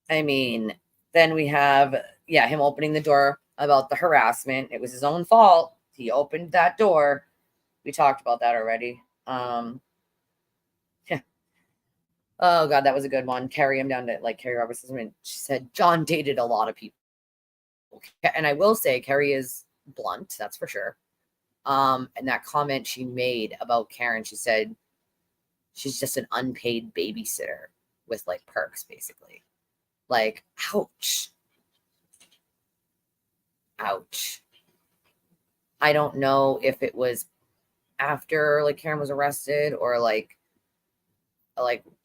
S1: I mean, then we have, him opening the door about the harassment. It was his own fault. He opened that door. We talked about that already. Oh God, that was a good one. Carry him down to like Carrie Robertson. She said John dated a lot of people. And I will say Carrie is blunt, that's for sure. And that comment she made about Karen, she said she's just an unpaid babysitter with like perks, basically. Like, ouch. Ouch. I don't know if it was after like Karen was arrested or like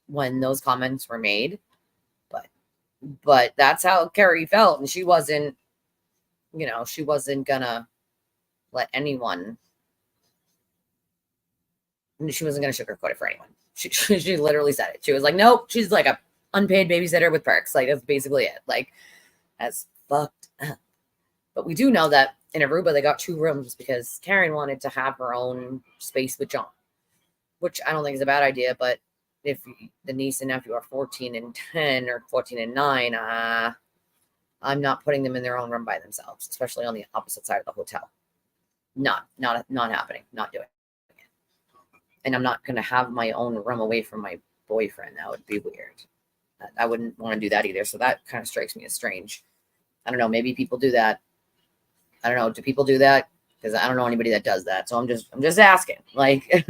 S1: when those comments were made, but that's how Carrie felt. And she wasn't, she wasn't gonna let anyone, she wasn't gonna sugarcoat it for anyone. She literally said it. She was like, nope, she's like a unpaid babysitter with perks. Like, that's basically it. Like, that's fucked up. But we do know that in Aruba, they got 2 rooms because Karen wanted to have her own space with John, which I don't think is a bad idea. But if the niece and nephew are 14 and 10 or 14 and 9, I'm not putting them in their own room by themselves, especially on the opposite side of the hotel. Not happening. Not doing it. And I'm not going to have my own room away from my boyfriend. That would be weird. I wouldn't want to do that either. So that kind of strikes me as strange. I don't know. Maybe people do that. I don't know. Do people do that? Because I don't know anybody that does that. So I'm just asking. Like,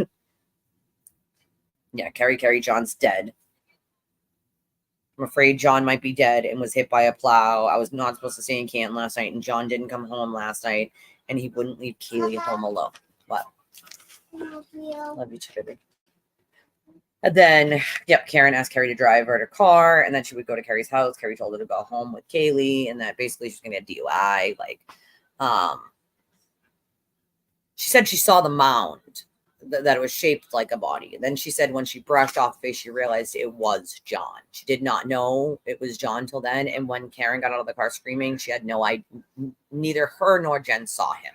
S1: yeah, Carrie, John's dead. I'm afraid John might be dead and was hit by a plow. I was not supposed to stay in Canton last night, and John didn't come home last night, and he wouldn't leave Kaylee home alone. What? Love you too, baby. And then, yep, Karen asked Carrie to drive her to car, and then she would go to Carrie's house. Carrie told her to go home with Kaylee, and that basically she's gonna get DUI. Like, she said she saw the mound, that it was shaped like a body. And then she said when she brushed off the face, she realized it was John. She did not know it was John till then. And when Karen got out of the car screaming, she had no idea. Neither her nor Jen saw him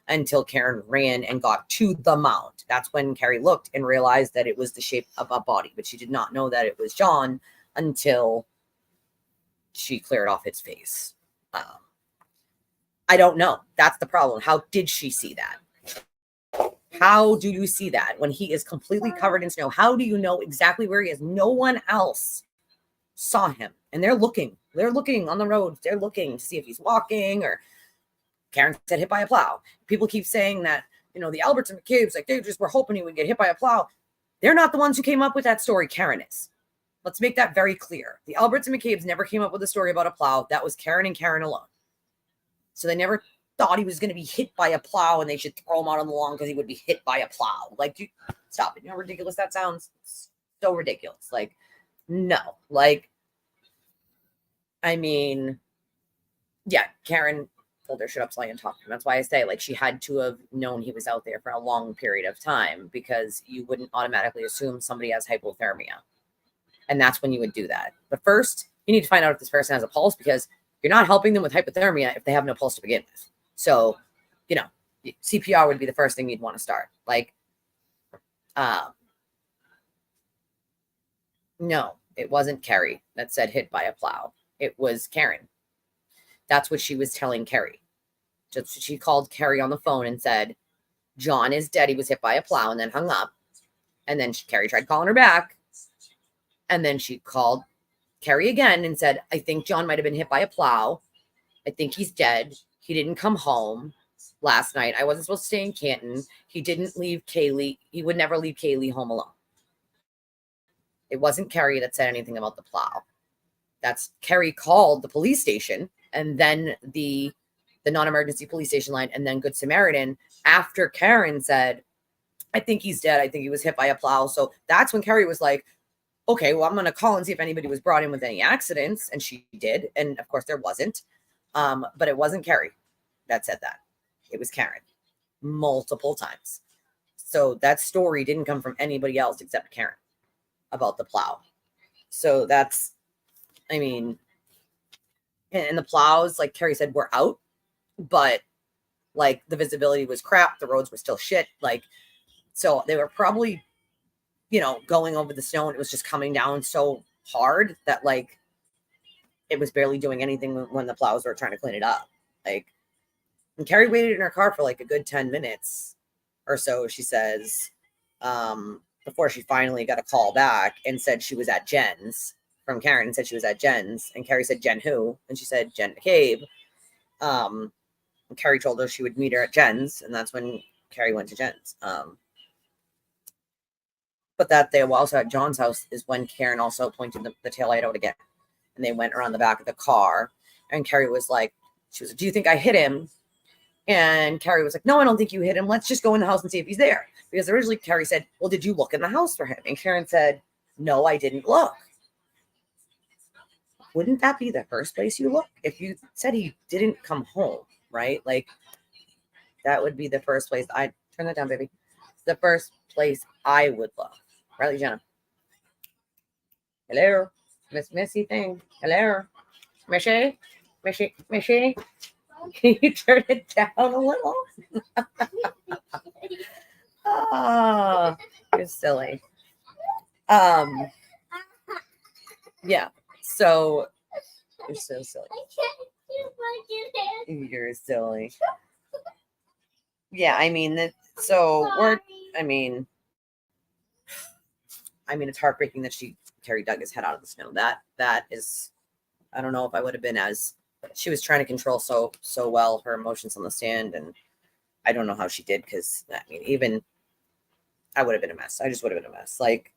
S1: until Karen ran and got to the mound. That's when Carrie looked and realized that it was the shape of a body, but she did not know that it was John until she cleared off his face. I don't know. That's the problem. How did she see that? How do you see that when he is completely covered in snow? How do you know exactly where he is? No one else saw him, and they're looking on the road. They're looking to see if he's walking, or Karen said hit by a plow. People keep saying that, the Alberts and McCabe's, like, they just were hoping he would get hit by a plow. They're not the ones who came up with that story. Karen is. Let's make that very clear. The Alberts and McCabe's never came up with a story about a plow. That was Karen and Karen alone. So they never thought he was going to be hit by a plow and they should throw him out on the lawn because he would be hit by a plow. Like, stop it. You know how ridiculous that sounds? It's so ridiculous. Like, no. Like, I mean, yeah, Karen pulled her shit up slightly and talked to him. That's why I say, like, she had to have known he was out there for a long period of time, because you wouldn't automatically assume somebody has hypothermia. And that's when you would do that. But first, you need to find out if this person has a pulse, because you're not helping them with hypothermia if they have no pulse to begin with. So, CPR would be the first thing you'd want to start. Like, no, it wasn't Carrie that said hit by a plow. It was Karen. That's what she was telling Carrie. Just she called Carrie on the phone and said, John is dead. He was hit by a plow, and then hung up. And then Carrie tried calling her back. And then she called Carrie again and said, I think John might have been hit by a plow. I think he's dead. He didn't come home last night. I wasn't supposed to stay in Canton. He didn't leave Kaylee. He would never leave Kaylee home alone. It wasn't Carrie that said anything about the plow. That's Carrie called the police station, and then the non-emergency police station line, and then Good Samaritan, after Karen said, I think he's dead. I think he was hit by a plow. So that's when Carrie was like, okay, well, I'm going to call and see if anybody was brought in with any accidents. And she did. And of course there wasn't. But it wasn't Carrie that said that. It was Karen multiple times. So that story didn't come from anybody else except Karen about the plow. So that's, I mean, and the plows, like Carrie said, were out, but like the visibility was crap. The roads were still shit. Like, so they were probably, going over the snow, and it was just coming down so hard that like it was barely doing anything when the plows were trying to clean it up. Like, and Carrie waited in her car for like a good 10 minutes or so, she says, before she finally got a call back and said she was at Jen's from Karen, and said she was at Jen's. And Carrie said, Jen who? And she said, Jen McCabe. And Carrie told her she would meet her at Jen's, and that's when Carrie went to Jen's. But that they were also at John's house is when Karen also pointed the taillight out again. And they went around the back of the car. And Carrie was like, do you think I hit him? And Carrie was like, no, I don't think you hit him. Let's just go in the house and see if he's there. Because originally Carrie said, well, did you look in the house for him? And Karen said, no, I didn't look. Wouldn't that be the first place you look? If you said he didn't come home, right? Like, that would be the first place. I'd turn that down, baby. The first place I would look. Riley Jenna. Hello. Miss Missy thing. Hello. Missy? Missy? Can you turn it down a little? Oh, you're silly. Yeah. So you're so silly. You're silly. Yeah, I mean it's heartbreaking that Carrie dug his head out of the snow. That is, I don't know if I would have been as, she was trying to control so well her emotions on the stand, and I don't know how she did, because even I would have been a mess. I just would have been a mess. Like,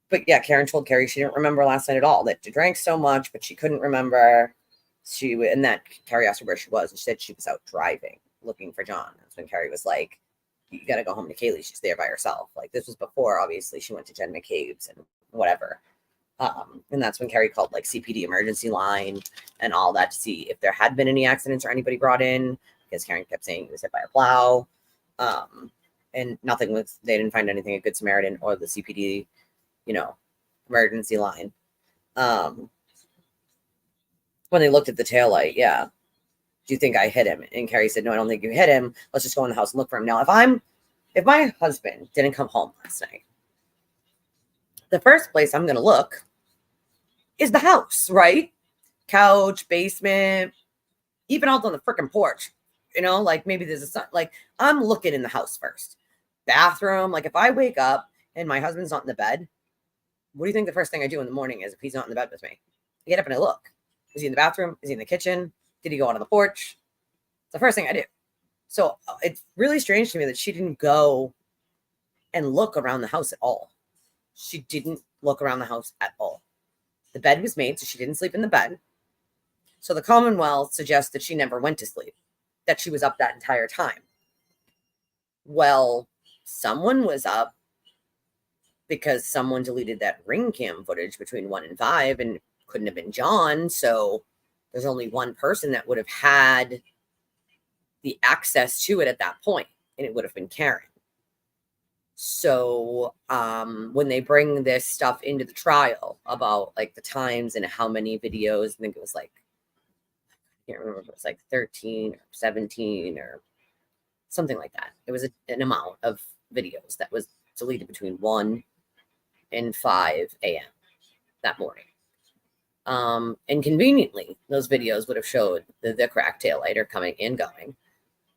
S1: but yeah, Karen told Carrie she didn't remember last night at all, that she drank so much, but she couldn't remember. And that Carrie asked her where she was, and she said she was out driving looking for John. That's when Carrie was like, you got to go home to Kaylee. She's there by herself. Like, this was before, obviously, she went to Jen McCabe's and whatever. And that's when Carrie called like CPD emergency line and all that to see if there had been any accidents or anybody brought in, because Karen kept saying he was hit by a plow. And nothing was, they didn't find anything at Good Samaritan or the CPD, emergency line. When they looked at the taillight, yeah. Do you think I hit him? And Carrie said, no, I don't think you hit him. Let's just go in the house and look for him. Now, if my husband didn't come home last night, the first place I'm going to look is the house, right? Couch, basement, even out on the freaking porch, like maybe there's a sun, like I'm looking in the house first. Bathroom, like if I wake up and my husband's not in the bed, what do you think the first thing I do in the morning is if he's not in the bed with me? I get up and I look. Is he in the bathroom? Is he in the kitchen? Did he go out on the porch? It's the first thing I do. So it's really strange to me that she didn't go and look around the house at all. She didn't look around the house at all. The bed was made, so she didn't sleep in the bed. So the Commonwealth suggests that she never went to sleep, that she was up that entire time. Well, someone was up because someone deleted that ring cam footage between 1 and 5 and couldn't have been John. So there's only one person that would have had the access to it at that point, and it would have been Karen. So when they bring this stuff into the trial about like the times and how many videos, I think it was like, I can't remember if it was like 13 or 17 or something like that. It was an amount of videos that was deleted between 1 and 5 a.m. that morning. And conveniently, those videos would have showed the cracked taillighter coming and going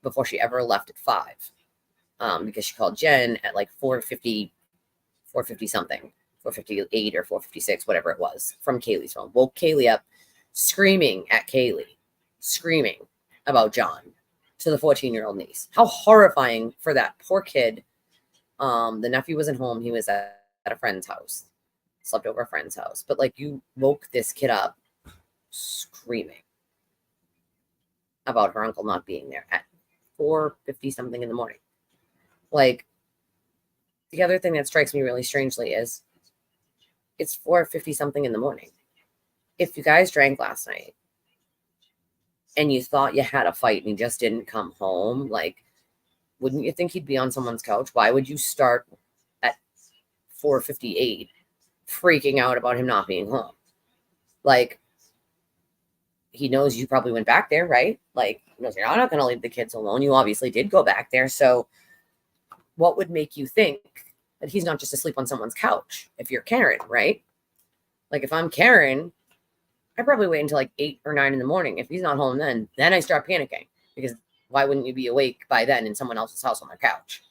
S1: before she ever left at 5. Because she called Jen at like 4:50 something, 4:58 or 4:56, whatever it was, from Kaylee's phone. Woke Kaylee up screaming at Kaylee, screaming about John to the 14-year-old niece. How horrifying for that poor kid. The nephew wasn't home. He was at a friend's house, slept over a friend's house. But like, you woke this kid up screaming about her uncle not being there at 4:50 something in the morning. Like, the other thing that strikes me really strangely is it's 4:50 something in the morning. If you guys drank last night and you thought you had a fight and he just didn't come home, like, wouldn't you think he'd be on someone's couch? Why would you start at 4:58 freaking out about him not being home? Like, he knows you probably went back there, right? Like, he knows you're not going to leave the kids alone. You obviously did go back there. So what would make you think that he's not just asleep on someone's couch if you're Karen, right? Like, if I'm Karen, I probably wait until like 8 or 9 in the morning. If he's not home then I start panicking, because why wouldn't you be awake by then in someone else's house on their couch?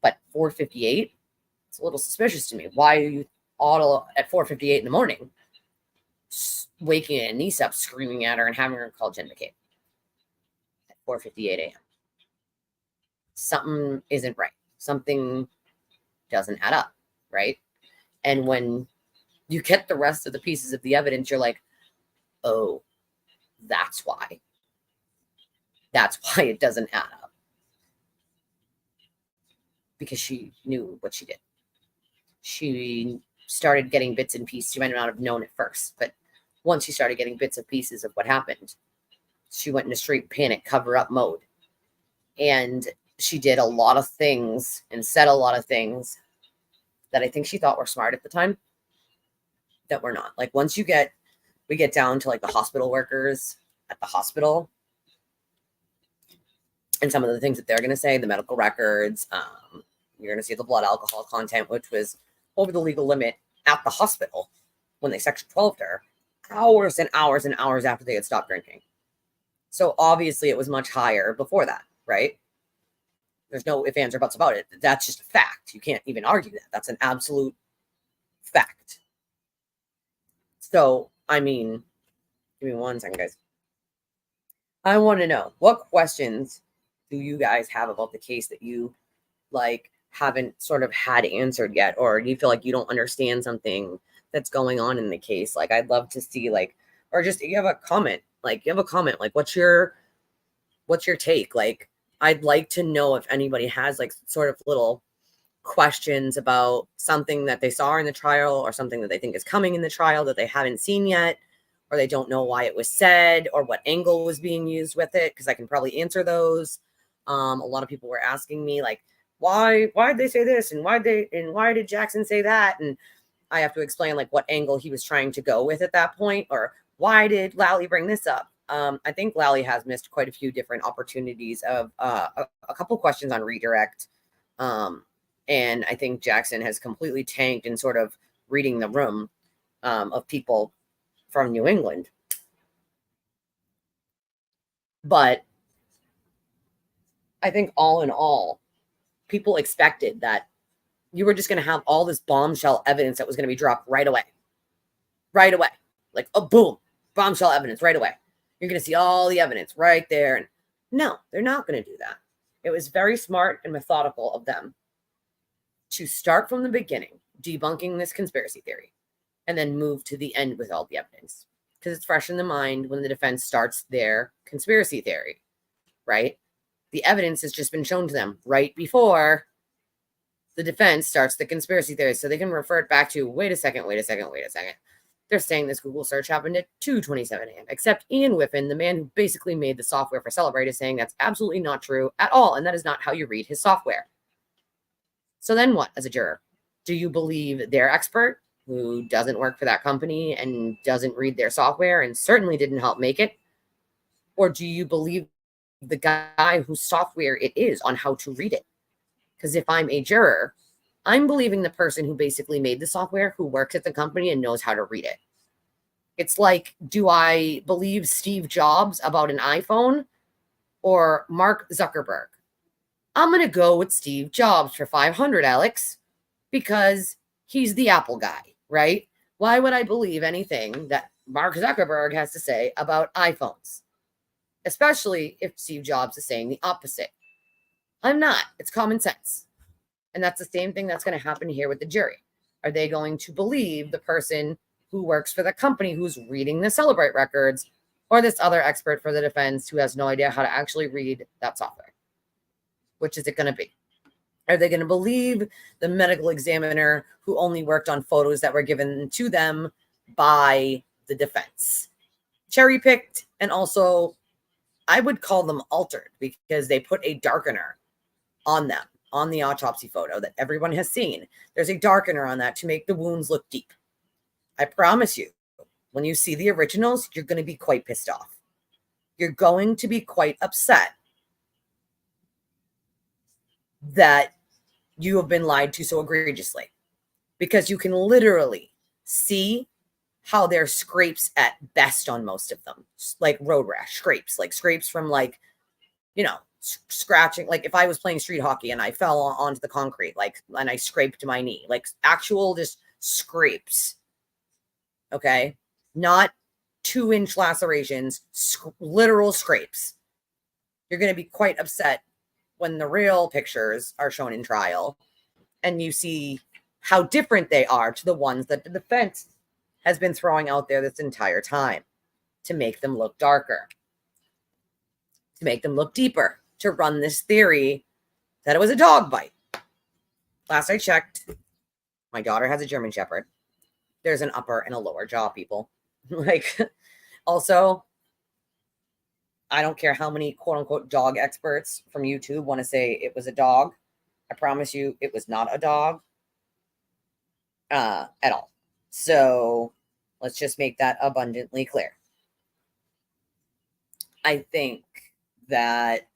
S1: But 4:58, it's a little suspicious to me. Why are you all at 4:58 in the morning waking a niece up, screaming at her and having her call Jen McCabe at 4:58 a.m.? Something isn't right. Something doesn't add up, right? And when you get the rest of the pieces of the evidence, you're like, oh, that's why. That's why it doesn't add up. Because she knew what she did. She started getting bits and pieces. She might not have known at first, but once she started getting bits and pieces of what happened, she went into straight panic, cover-up mode. And she did a lot of things and said a lot of things that I think she thought were smart at the time that were not. Like, once we get down to like the hospital workers at the hospital and some of the things that they're going to say, the medical records, you're going to see the blood alcohol content, which was over the legal limit at the hospital when they section 12'd her, hours and hours and hours after they had stopped drinking. So obviously it was much higher before that, right? There's no ifs, ands, or buts about it. That's just a fact. You can't even argue that. That's an absolute fact. So, I mean, give me 1 second, guys. I want to know, what questions do you guys have about the case that you like haven't sort of had answered yet, or do you feel like you don't understand something that's going on in the case? Like, I'd love to see, like, or just you have a comment, like, what's your take? Like, I'd like to know if anybody has like sort of little questions about something that they saw in the trial or something that they think is coming in the trial that they haven't seen yet, or they don't know why it was said or what angle was being used with it, because I can probably answer those. A lot of people were asking me like, why did they say this, and why did Jackson say that? And I have to explain like what angle he was trying to go with at that point, or why did Lally bring this up? I think Lally has missed quite a few different opportunities of a couple questions on redirect. And I think Jackson has completely tanked in sort of reading the room of people from New England. But I think all in all, people expected that you were just going to have all this bombshell evidence that was going to be dropped right away. Right away. Like, oh, boom, bombshell evidence right away. You're going to see all the evidence right there. And no, they're not going to do that. It was very smart and methodical of them to start from the beginning, debunking this conspiracy theory, and then move to the end with all the evidence. Because it's fresh in the mind when the defense starts their conspiracy theory, right? The evidence has just been shown to them right before the defense starts the conspiracy theory. So they can refer it back to, wait a second. They're saying this Google search happened at 2:27 a.m. Except Ian Whiffen, the man who basically made the software for Celebrate, is saying that's absolutely not true at all. And that is not how you read his software. So then what, as a juror? Do you believe their expert, who doesn't work for that company and doesn't read their software and certainly didn't help make it? Or do you believe the guy whose software it is on how to read it? Because if I'm a juror, I'm believing the person who basically made the software, who works at the company and knows how to read it. It's like, do I believe Steve Jobs about an iPhone or Mark Zuckerberg? I'm going to go with Steve Jobs for 500, Alex, because he's the Apple guy, right? Why would I believe anything that Mark Zuckerberg has to say about iPhones? Especially if Steve Jobs is saying the opposite. I'm not. It's common sense. And that's the same thing that's going to happen here with the jury. Are they going to believe the person who works for the company who's reading the Celebrate records, or this other expert for the defense who has no idea how to actually read that software? Which is it going to be? Are they going to believe the medical examiner who only worked on photos that were given to them by the defense? Cherry picked, and also I would call them altered, because they put a darkener on them on the autopsy photo that everyone has seen. There's a darkener on that to make the wounds look deep. I promise you, when you see the originals, you're going to be quite pissed off. You're going to be quite upset that you have been lied to so egregiously, because you can literally see how there's scrapes at best on most of them, like road rash scrapes, like scrapes from like, you know, scratching. Like if I was playing street hockey and I fell onto the concrete, like, and I scraped my knee, like actual just scrapes. Okay. Not 2-inch lacerations, literal scrapes. You're going to be quite upset when the real pictures are shown in trial and you see how different they are to the ones that the defense has been throwing out there this entire time, to make them look darker, to make them look deeper, to run this theory that it was a dog bite. Last I checked, my daughter has a German Shepherd. There's an upper and a lower jaw, people. Like, also, I don't care how many quote unquote dog experts from YouTube want to say it was a dog. I promise you it was not a dog at all. So let's just make that abundantly clear. I think that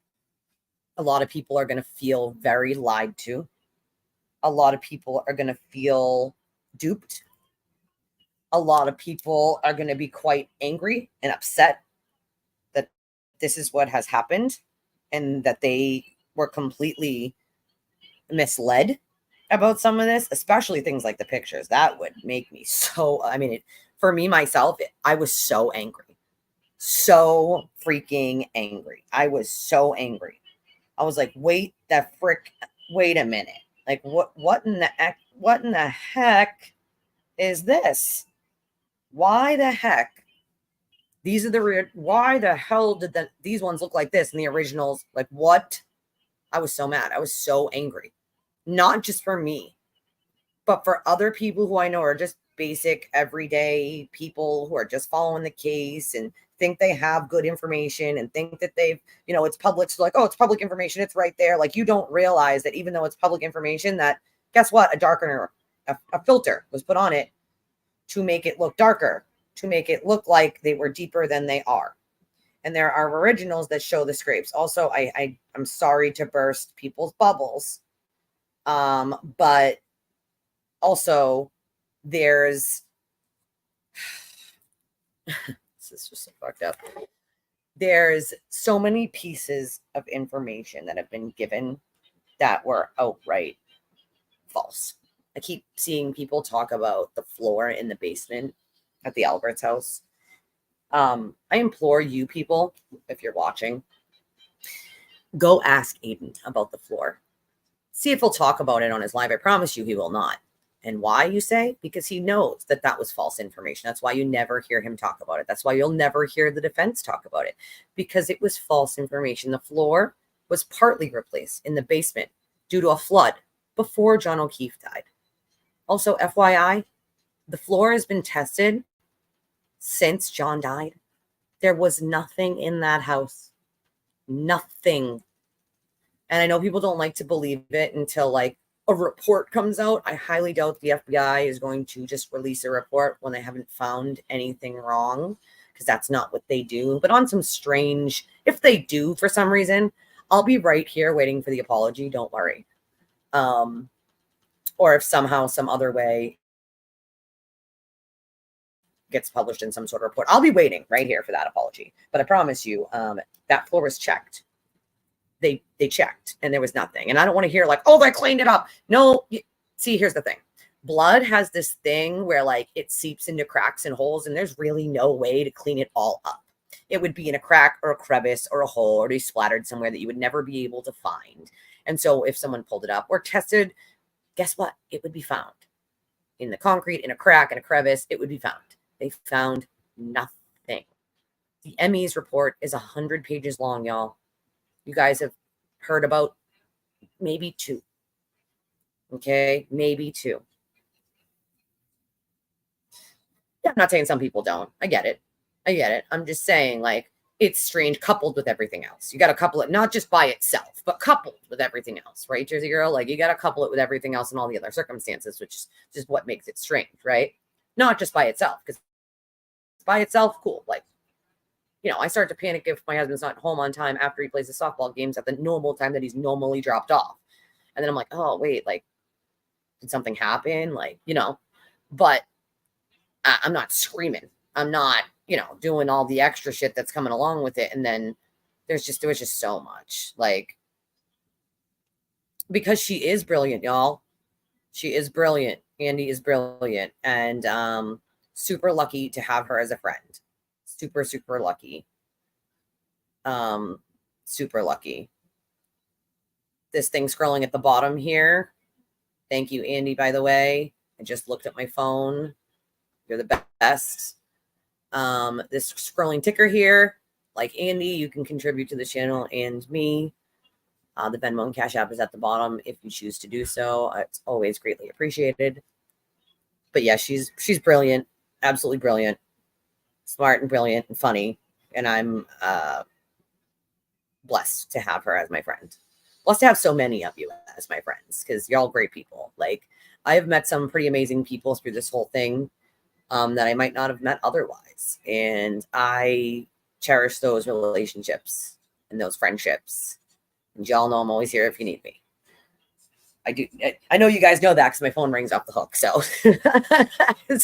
S1: a lot of people are going to feel very lied to. A lot of people are going to feel duped. A lot of people are going to be quite angry and upset that this is what has happened and that they were completely misled about some of this, especially things like the pictures. That would make me so, I mean, for me, myself, I was so angry. So freaking angry. I was so angry. I was like, wait a minute. Like, what in the heck is this? Why the heck? These are the why the hell did these ones look like this in the originals? Like, what I was so mad. I was so angry. Not just for me, but for other people who I know are just basic everyday people who are just following the case and think they have good information and think that they've, it's public. So like, oh, it's public information. It's right there. Like, you don't realize that even though it's public information, that guess what? A darkener, a filter was put on it to make it look darker, to make it look like they were deeper than they are. And there are originals that show the scrapes. Also, I'm sorry to burst people's bubbles. But also there's this is just so fucked up. There's so many pieces of information that have been given that were outright false. I keep seeing people talk about the floor in the basement at the Albert's house. I implore you people, if you're watching, go ask Aiden about the floor. See if he'll talk about it on his live. I promise you he will not. And why, you say? Because he knows that that was false information. That's why you never hear him talk about it. That's why you'll never hear the defense talk about it, because it was false information. The floor was partly replaced in the basement due to a flood before John O'Keefe died. Also, FYI, the floor has been tested since John died. There was nothing in that house. Nothing. And I know people don't like to believe it until like a report comes out. I highly doubt the FBI is going to just release a report when they haven't found anything wrong, because that's not what they do. But on some strange, if they do for some reason, I'll be right here waiting for the apology. Don't worry. Or if somehow, some other way gets published in some sort of report, I'll be waiting right here for that apology. But I promise you, that floor was checked. They checked and there was nothing. And I don't want to hear like, oh, they cleaned it up. No, see, here's the thing. Blood has this thing where like it seeps into cracks and holes, and there's really no way to clean it all up. It would be in a crack or a crevice or a hole, or be splattered somewhere that you would never be able to find. And so if someone pulled it up or tested, guess what? It would be found in the concrete, in a crack, in a crevice. It would be found. They found nothing. The ME's report is 100 pages long, y'all. You guys have heard about maybe 2. Okay, maybe 2. Yeah, I'm not saying some people don't. I get it. I'm just saying, like, it's strange coupled with everything else. You got to couple it not just by itself, but coupled with everything else, right, Jersey girl? Like, you got to couple it with everything else and all the other circumstances, which is just what makes it strange, right? Not just by itself, because by itself, cool. Like, I start to panic if my husband's not home on time after he plays the softball games at the normal time that he's normally dropped off. And then I'm like, oh, wait, like, did something happen? Like, but I'm not screaming. I'm not, doing all the extra shit that's coming along with it. And then there was just so much, like, because she is brilliant, y'all. She is brilliant. Andy is brilliant. And super lucky to have her as a friend. Super, super lucky. Super lucky. This thing scrolling at the bottom here. Thank you, Andy, by the way. I just looked at my phone. You're the best. This scrolling ticker here, like Andy, you can contribute to the channel and me. The Venmo and Cash App is at the bottom if you choose to do so. It's always greatly appreciated. But yeah, she's brilliant. Absolutely brilliant. Smart and brilliant and funny. And I'm blessed to have her as my friend. Blessed to have so many of you as my friends, because you're all great people. Like, I have met some pretty amazing people through this whole thing that I might not have met otherwise. And I cherish those relationships and those friendships. And y'all know I'm always here if you need me. I do. I know you guys know that because my phone rings off the hook. So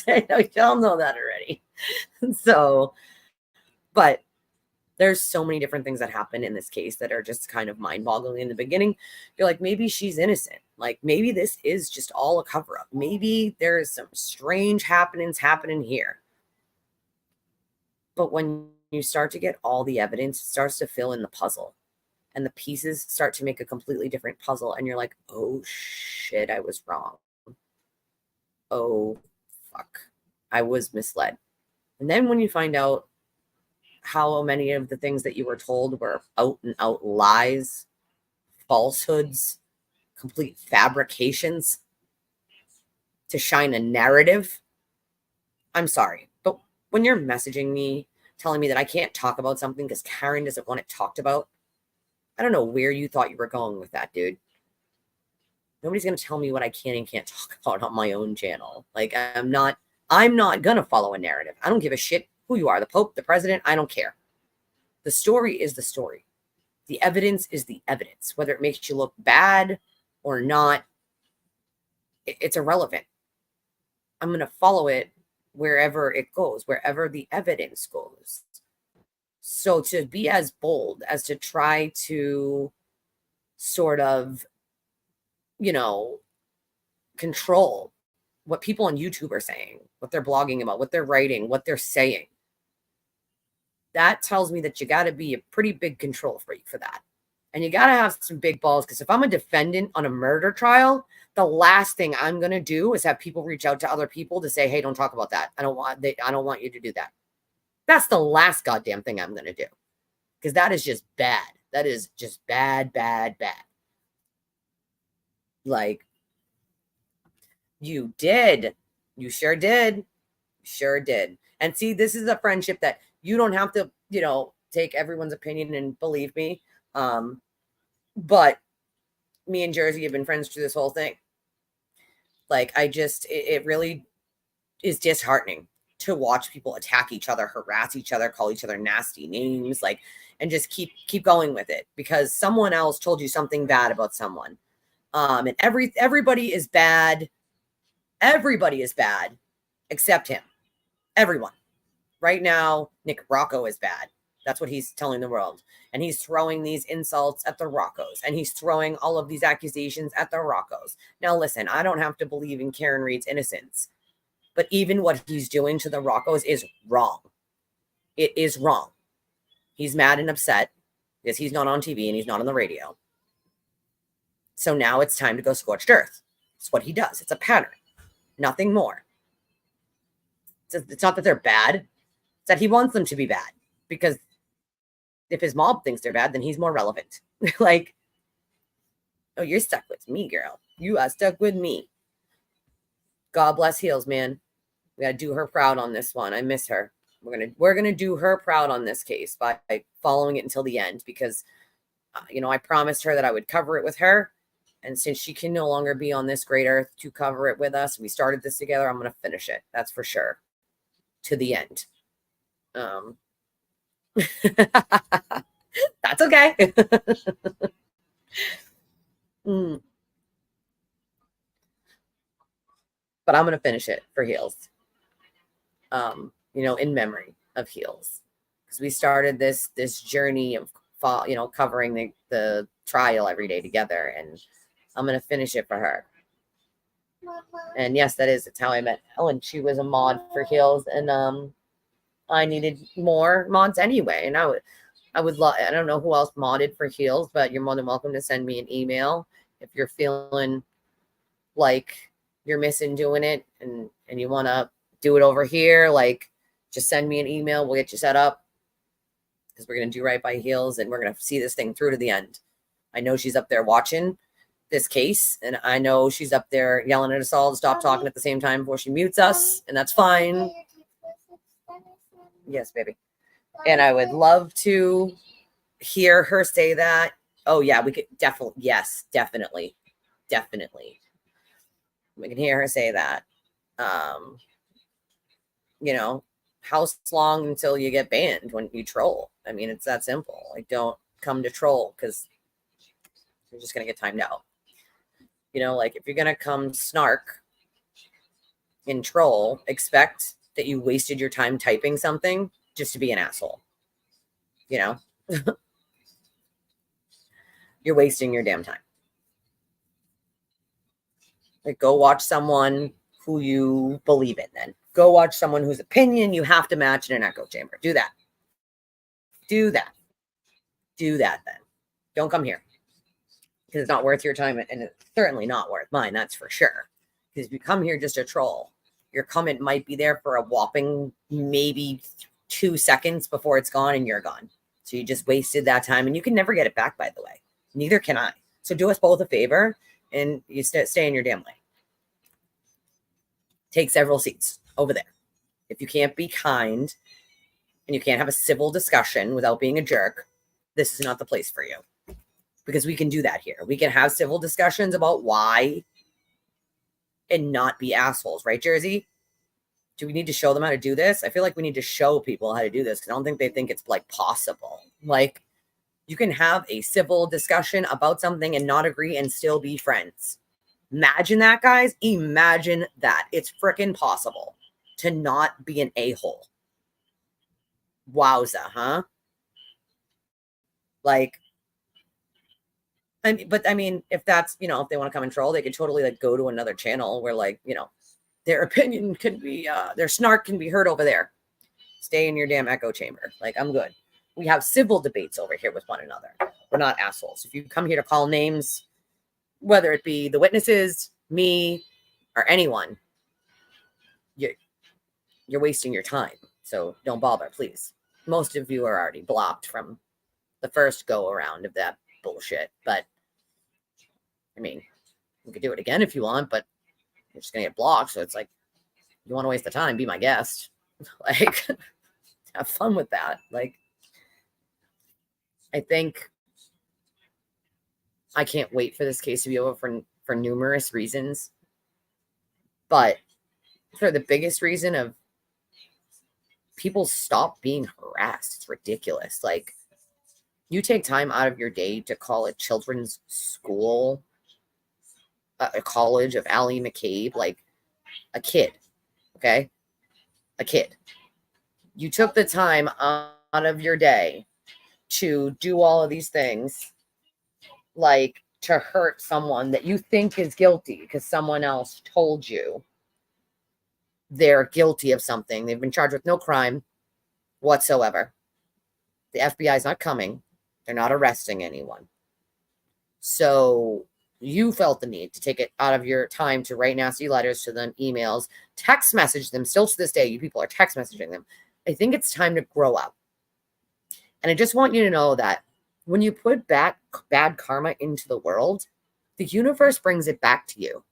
S1: I know y'all know that already. So, but there's so many different things that happen in this case that are just kind of mind-boggling in the beginning. You're like, maybe she's innocent. Like, maybe this is just all a cover-up. Maybe there is some strange happenings happening here. But when you start to get all the evidence, it starts to fill in the puzzle. And the pieces start to make a completely different puzzle. And you're like, oh, shit, I was wrong. Oh, fuck. I was misled. And then when you find out how many of the things that you were told were out and out lies, falsehoods, complete fabrications to shine a narrative. I'm sorry, but when you're messaging me, telling me that I can't talk about something because Karen doesn't want it talked about, I don't know where you thought you were going with that, dude. Nobody's going to tell me what I can and can't talk about on my own channel. Like, I'm not going to follow a narrative. I don't give a shit who you are, the Pope, the president. I don't care. The story is the story. The evidence is the evidence. Whether it makes you look bad or not, it's irrelevant. I'm going to follow it wherever it goes, wherever the evidence goes. So to be as bold as to try to sort of, control what people on YouTube are saying, what they're blogging about, what they're writing, what they're saying, that tells me that you got to be a pretty big control freak for that. And you got to have some big balls, because if I'm a defendant on a murder trial, the last thing I'm going to do is have people reach out to other people to say, hey, don't talk about that. I don't want you to do that. That's the last goddamn thing I'm going to do, because that is just bad. That is just bad, bad, bad. Like, you did. You sure did. Sure did. And see, this is a friendship that you don't have to, take everyone's opinion and believe me. But me and Jersey have been friends through this whole thing. Like, it really is disheartening to watch people attack each other, harass each other, call each other nasty names, like, and just keep going with it because someone else told you something bad about someone. And everybody is bad. Everybody is bad except him. Everyone. Right now, Nick Rocco is bad. That's what he's telling the world. And he's throwing these insults at the Roccos. And he's throwing all of these accusations at the Roccos. Now, listen, I don't have to believe in Karen Reed's innocence. But even what he's doing to the Roccos is wrong. It is wrong. He's mad and upset because he's not on TV and he's not on the radio. So now it's time to go scorched earth. It's what he does. It's a pattern. Nothing more. It's not that they're bad. It's that he wants them to be bad. Because if his mob thinks they're bad, then he's more relevant. Like, oh, you're stuck with me, girl. You are stuck with me. God bless Heels, man. We got to do her proud on this one. I miss her. We're gonna do her proud on this case by following it until the end because, I promised her that I would cover it with her. And since she can no longer be on this great earth to cover it with us, we started this together. I'm going to finish it. That's for sure. To the end. That's okay. But I'm going to finish it for Heels. In memory of Heels. Because we started this journey of, covering the trial every day together. And I'm going to finish it for her. And yes, it's how I met Ellen. She was a mod for Heels. And I needed more mods anyway. And I would love, I don't know who else modded for Heels, but you're more than welcome to send me an email if you're feeling like you're missing doing it and you want to do it over here. Like, just send me an email. We'll get you set up because we're going to do right by Heels and we're going to see this thing through to the end. I know she's up there watching this case and I know she's up there yelling at us all to stop talking at the same time before she mutes us, and that's fine. Yes, baby. And I would love to hear her say that. Oh, yeah, we could definitely. Yes, definitely. Definitely. We can hear her say that. How long until you get banned when you troll? I mean, it's that simple. Like, don't come to troll because you're just going to get timed out. Like, if you're going to come snark and troll, expect that you wasted your time typing something just to be an asshole. You're wasting your damn time. Like, go watch someone who you believe in then. Go watch someone whose opinion you have to match in an echo chamber. Do that. Do that. Do that then. Don't come here. Because it's not worth your time, and it's certainly not worth mine, that's for sure. Because if you come here just to troll, your comment might be there for a whopping maybe 2 seconds before it's gone and you're gone. So you just wasted that time, and you can never get it back, by the way. Neither can I. So do us both a favor and you stay in your damn lane. Take several seats over there. If you can't be kind and you can't have a civil discussion without being a jerk, this is not the place for you. Because we can do that here. We can have civil discussions about why and not be assholes, right, Jersey? Do we need to show them how to do this? I feel like we need to show people how to do this because I don't think they think it's like possible. Like, you can have a civil discussion about something and not agree and still be friends. Imagine that, guys. Imagine that. It's freaking possible to not be an a-hole. Wowza, huh? Like, I mean, if that's, if they want to come and troll, they could totally like go to another channel where like, their opinion can be, their snark can be heard over there. Stay in your damn echo chamber. Like, I'm good. We have civil debates over here with one another. We're not assholes. If you come here to call names, whether it be the witnesses, me, or anyone, you're wasting your time. So don't bother, please. Most of you are already blocked from the first go around of that bullshit. But I mean, you could do it again if you want, but you're just gonna get blocked. So it's like, you want to waste the time, be my guest. Like, have fun with that. Like, I think I can't wait for this case to be over for numerous reasons. But for the biggest reason of people stop being harassed. It's ridiculous. Like, you take time out of your day to call a children's school, a college of Allie McCabe, like a kid, okay? A kid. You took the time out of your day to do all of these things, like to hurt someone that you think is guilty because someone else told you they're guilty of something. They've been charged with no crime whatsoever. The FBI is not coming. They're not arresting anyone. So you felt the need to take it out of your time to write nasty letters to them, emails, text message them. Still to this day, you people are text messaging them. I think it's time to grow up. And I just want you to know that when you put bad karma into the world, the universe brings it back to you.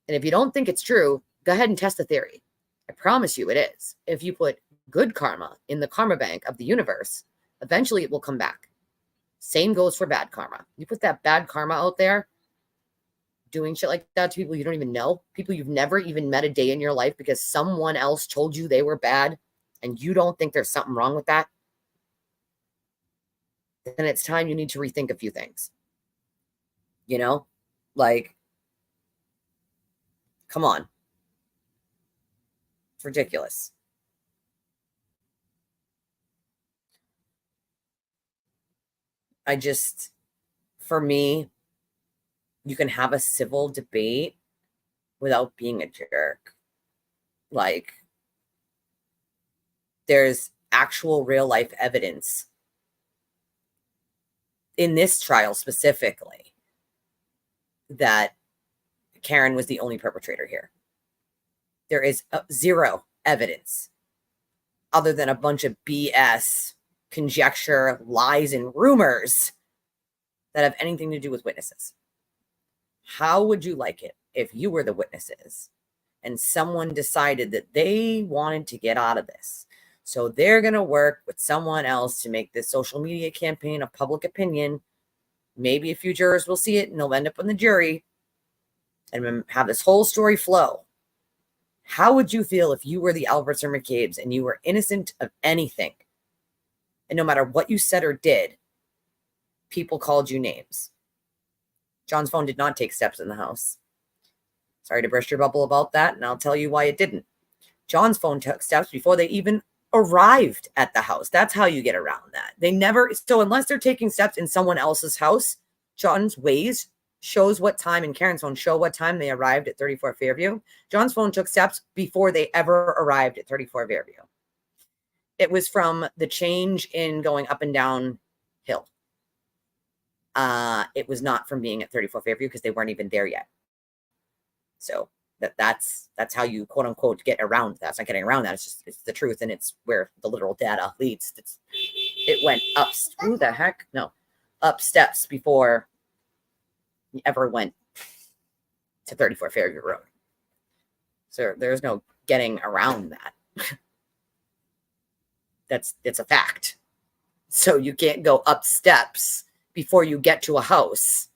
S1: And if you don't think it's true, go ahead and test the theory. I promise you it is. If you put good karma in the karma bank of the universe, eventually it will come back. Same goes for bad karma. You put that bad karma out there, doing shit like that to people you don't even know, people you've never even met a day in your life because someone else told you they were bad and you don't think there's something wrong with that, then it's time you need to rethink a few things. Like, come on. It's ridiculous. For me, you can have a civil debate without being a jerk. Like, there's actual real life evidence in this trial specifically that Karen was the only perpetrator here. There is zero evidence other than a bunch of BS, conjecture, lies, and rumors that have anything to do with witnesses. How would you like it if you were the witnesses and someone decided that they wanted to get out of this? So they're going to work with someone else to make this social media campaign of public opinion. Maybe a few jurors will see it and they'll end up on the jury and have this whole story flow. How would you feel if you were the Alberts or McCabe's and you were innocent of anything? And no matter what you said or did, people called you names. John's phone did not take steps in the house. Sorry to burst your bubble about that, and I'll tell you why it didn't. John's phone took steps before they even arrived at the house. That's how you get around that. They never, so unless they're taking steps in someone else's house, John's Waze shows what time, and Karen's phone show what time they arrived at 34 Fairview. John's phone took steps before they ever arrived at 34 Fairview. It was from the change in going up and down hill. It was not from being at 34 Fairview because they weren't even there yet. So that's how you quote unquote get around that. It's not getting around that. It's the truth, and it's where the literal data leads. It went up. Who the heck? No. up steps before you ever went to 34 Fairview Road. So there's no getting around that. It's a fact. So you can't go up steps before you get to a house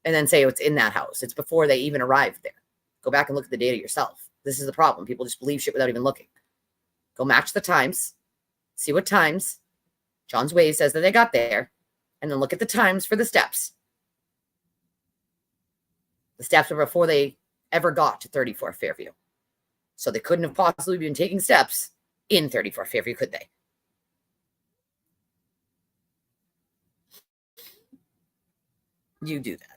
S1: and then say it's in that house. It's before they even arrived there. Go back and look at the data yourself. This is the problem. People just believe shit without even looking. Go match the times, see what times John's Way says that they got there, and then look at the times for the steps. The steps were before they ever got to 34 Fairview. So they couldn't have possibly been taking steps in 34 Fairview, could they? You do that.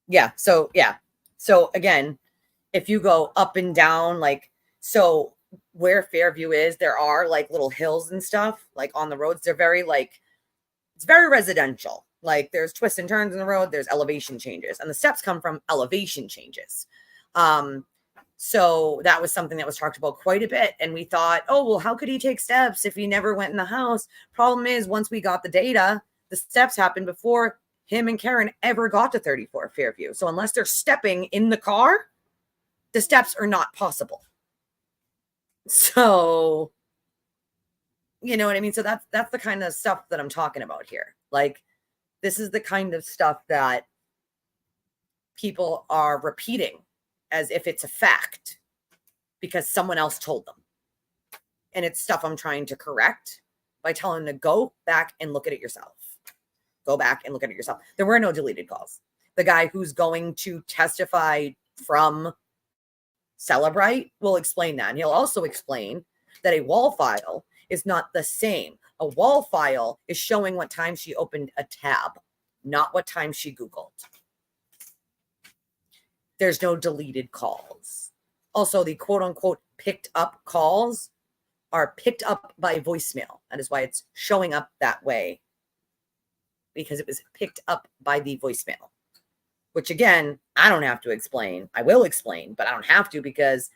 S1: Yeah. So again, if you go up and down, like, so where Fairview is, there are like little hills and stuff like on the roads. They're very like, it's very residential. Like there's twists and turns in the road. There's elevation changes, and the steps come from elevation changes. So that was something that was talked about quite a bit. And we thought, oh, well, how could he take steps if he never went in the house? Problem is, once we got the data, the steps happened before him and Karen ever got to 34 Fairview. So unless they're stepping in the car, the steps are not possible. So, you know what I mean? So that's the kind of stuff that I'm talking about here. Like, this is the kind of stuff that people are repeating as if it's a fact because someone else told them. And it's stuff I'm trying to correct by telling them to go back and look at it yourself. Go back and look at it yourself. There were no deleted calls. The guy who's going to testify from Celebrite will explain that. And he'll also explain that a wall file is not the same. A wall file is showing what time she opened a tab, not what time she Googled. There's no deleted calls. Also, the quote unquote picked up calls are picked up by voicemail. That is why it's showing up that way, because it was picked up by the voicemail, which again, I don't have to explain. I will explain, but I don't have to because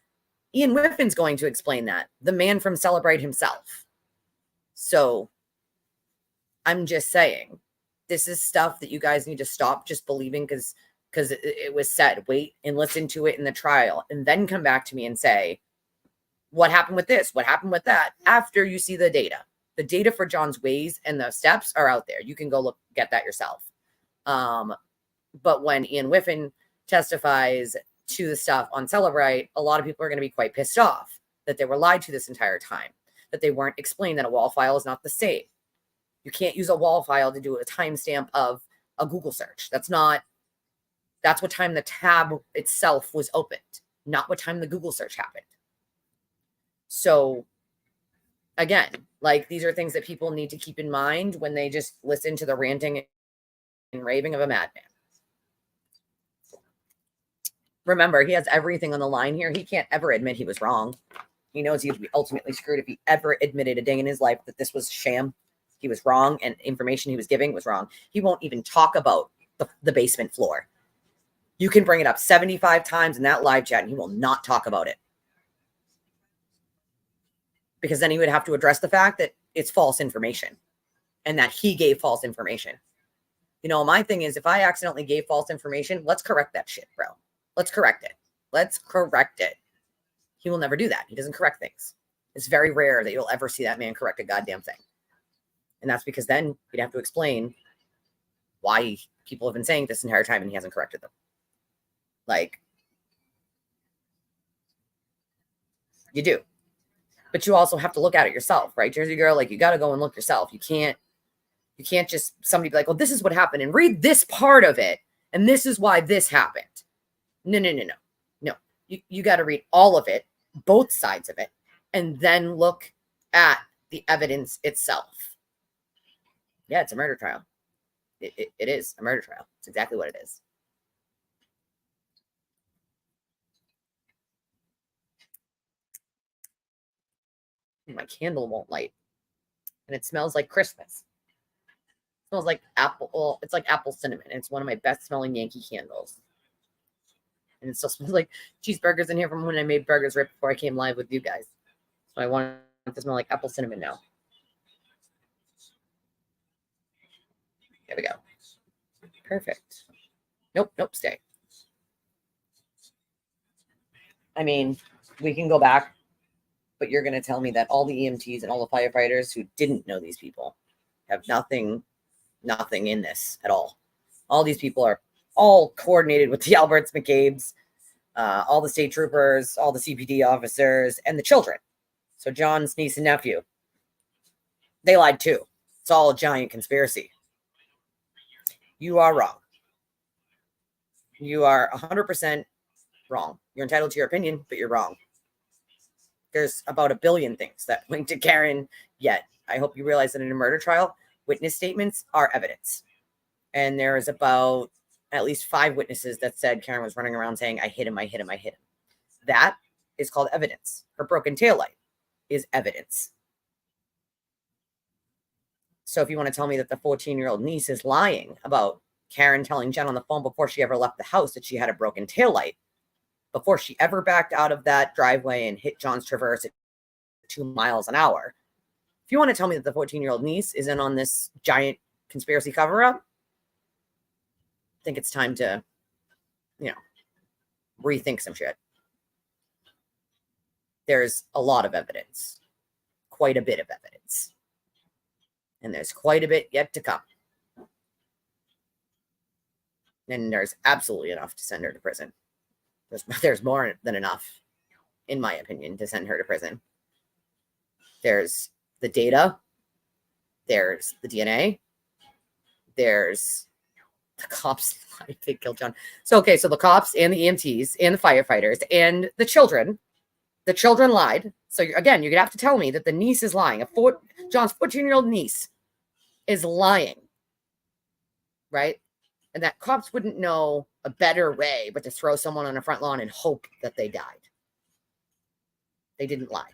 S1: Ian Whiffin's going to explain that, the man from Celebrate himself. So I'm just saying, this is stuff that you guys need to stop just believing because it was said. Wait and listen to it in the trial and then come back to me and say, what happened with this? What happened with that? After you see the data. The data for John's Ways and the steps are out there. You can go look, get that yourself. But when Ian Whiffin testifies to the stuff on Celebrite, a lot of people are going to be quite pissed off that they were lied to this entire time, that they weren't explained that a wall file is not the same. You can't use a wall file to do a timestamp of a Google search. That's what time the tab itself was opened, not what time the Google search happened. So again, like, these are things that people need to keep in mind when they just listen to the ranting and raving of a madman. Remember, he has everything on the line here. He can't ever admit he was wrong. He knows he would be ultimately screwed if he ever admitted a day in his life that this was sham. He was wrong and information he was giving was wrong. He won't even talk about the basement floor. You can bring it up 75 times in that live chat and he will not talk about it. Because then he would have to address the fact that it's false information and that he gave false information. You know, my thing is, if I accidentally gave false information, let's correct that shit, bro. Let's correct it. Let's correct it. He will never do that. He doesn't correct things. It's very rare that you'll ever see that man correct a goddamn thing. And that's because then he'd have to explain why people have been saying this entire time and he hasn't corrected them. Like, you do. But you also have to look at it yourself, right, Jersey girl? Like, you got to go and look yourself. You can't just, somebody be like, well, this is what happened and read this part of it. And this is why this happened. No. You got to read all of it, both sides of it, and then look at the evidence itself. Yeah, it's a murder trial. It is a murder trial. It's exactly what it is. My candle won't light. And it smells like Christmas. It smells like apple. Well, it's like apple cinnamon. It's one of my best smelling Yankee candles. And it still smells like cheeseburgers in here from when I made burgers right before I came live with you guys. So I want it to smell like apple cinnamon now. There we go. Perfect. Nope, stay. I mean, we can go back, but you're going to tell me that all the EMTs and all the firefighters who didn't know these people have nothing in this at all. All these people are all coordinated with the Alberts McCabe's, all the state troopers, all the CPD officers, and the children. So John's niece and nephew, they lied too. It's all a giant conspiracy. You are wrong. You are 100% wrong. You're entitled to your opinion, but you're wrong. There's about 1 billion things that point to Karen yet. I hope you realize that in a murder trial, witness statements are evidence. And there is about at least 5 witnesses that said Karen was running around saying, I hit him. That is called evidence. Her broken taillight is evidence. So if you want to tell me that the 14-year-old niece is lying about Karen telling Jen on the phone before she ever left the house that she had a broken taillight, before she ever backed out of that driveway and hit John's Traverse at 2 miles an hour, if you want to tell me that the 14-year-old niece is in on this giant conspiracy cover-up, I think it's time to, rethink some shit. There's a lot of evidence, quite a bit of evidence. And there's quite a bit yet to come. And there's absolutely enough to send her to prison. There's more than enough, in my opinion, to send her to prison. There's the data. There's the DNA. There's the cops. They killed John. So the cops and the EMTs and the firefighters and the children lied. So you're going to have to tell me that the niece is lying. John's 14-year-old niece is lying, right? And that cops wouldn't know a better way but to throw someone on a front lawn and hope that they died. They didn't lie.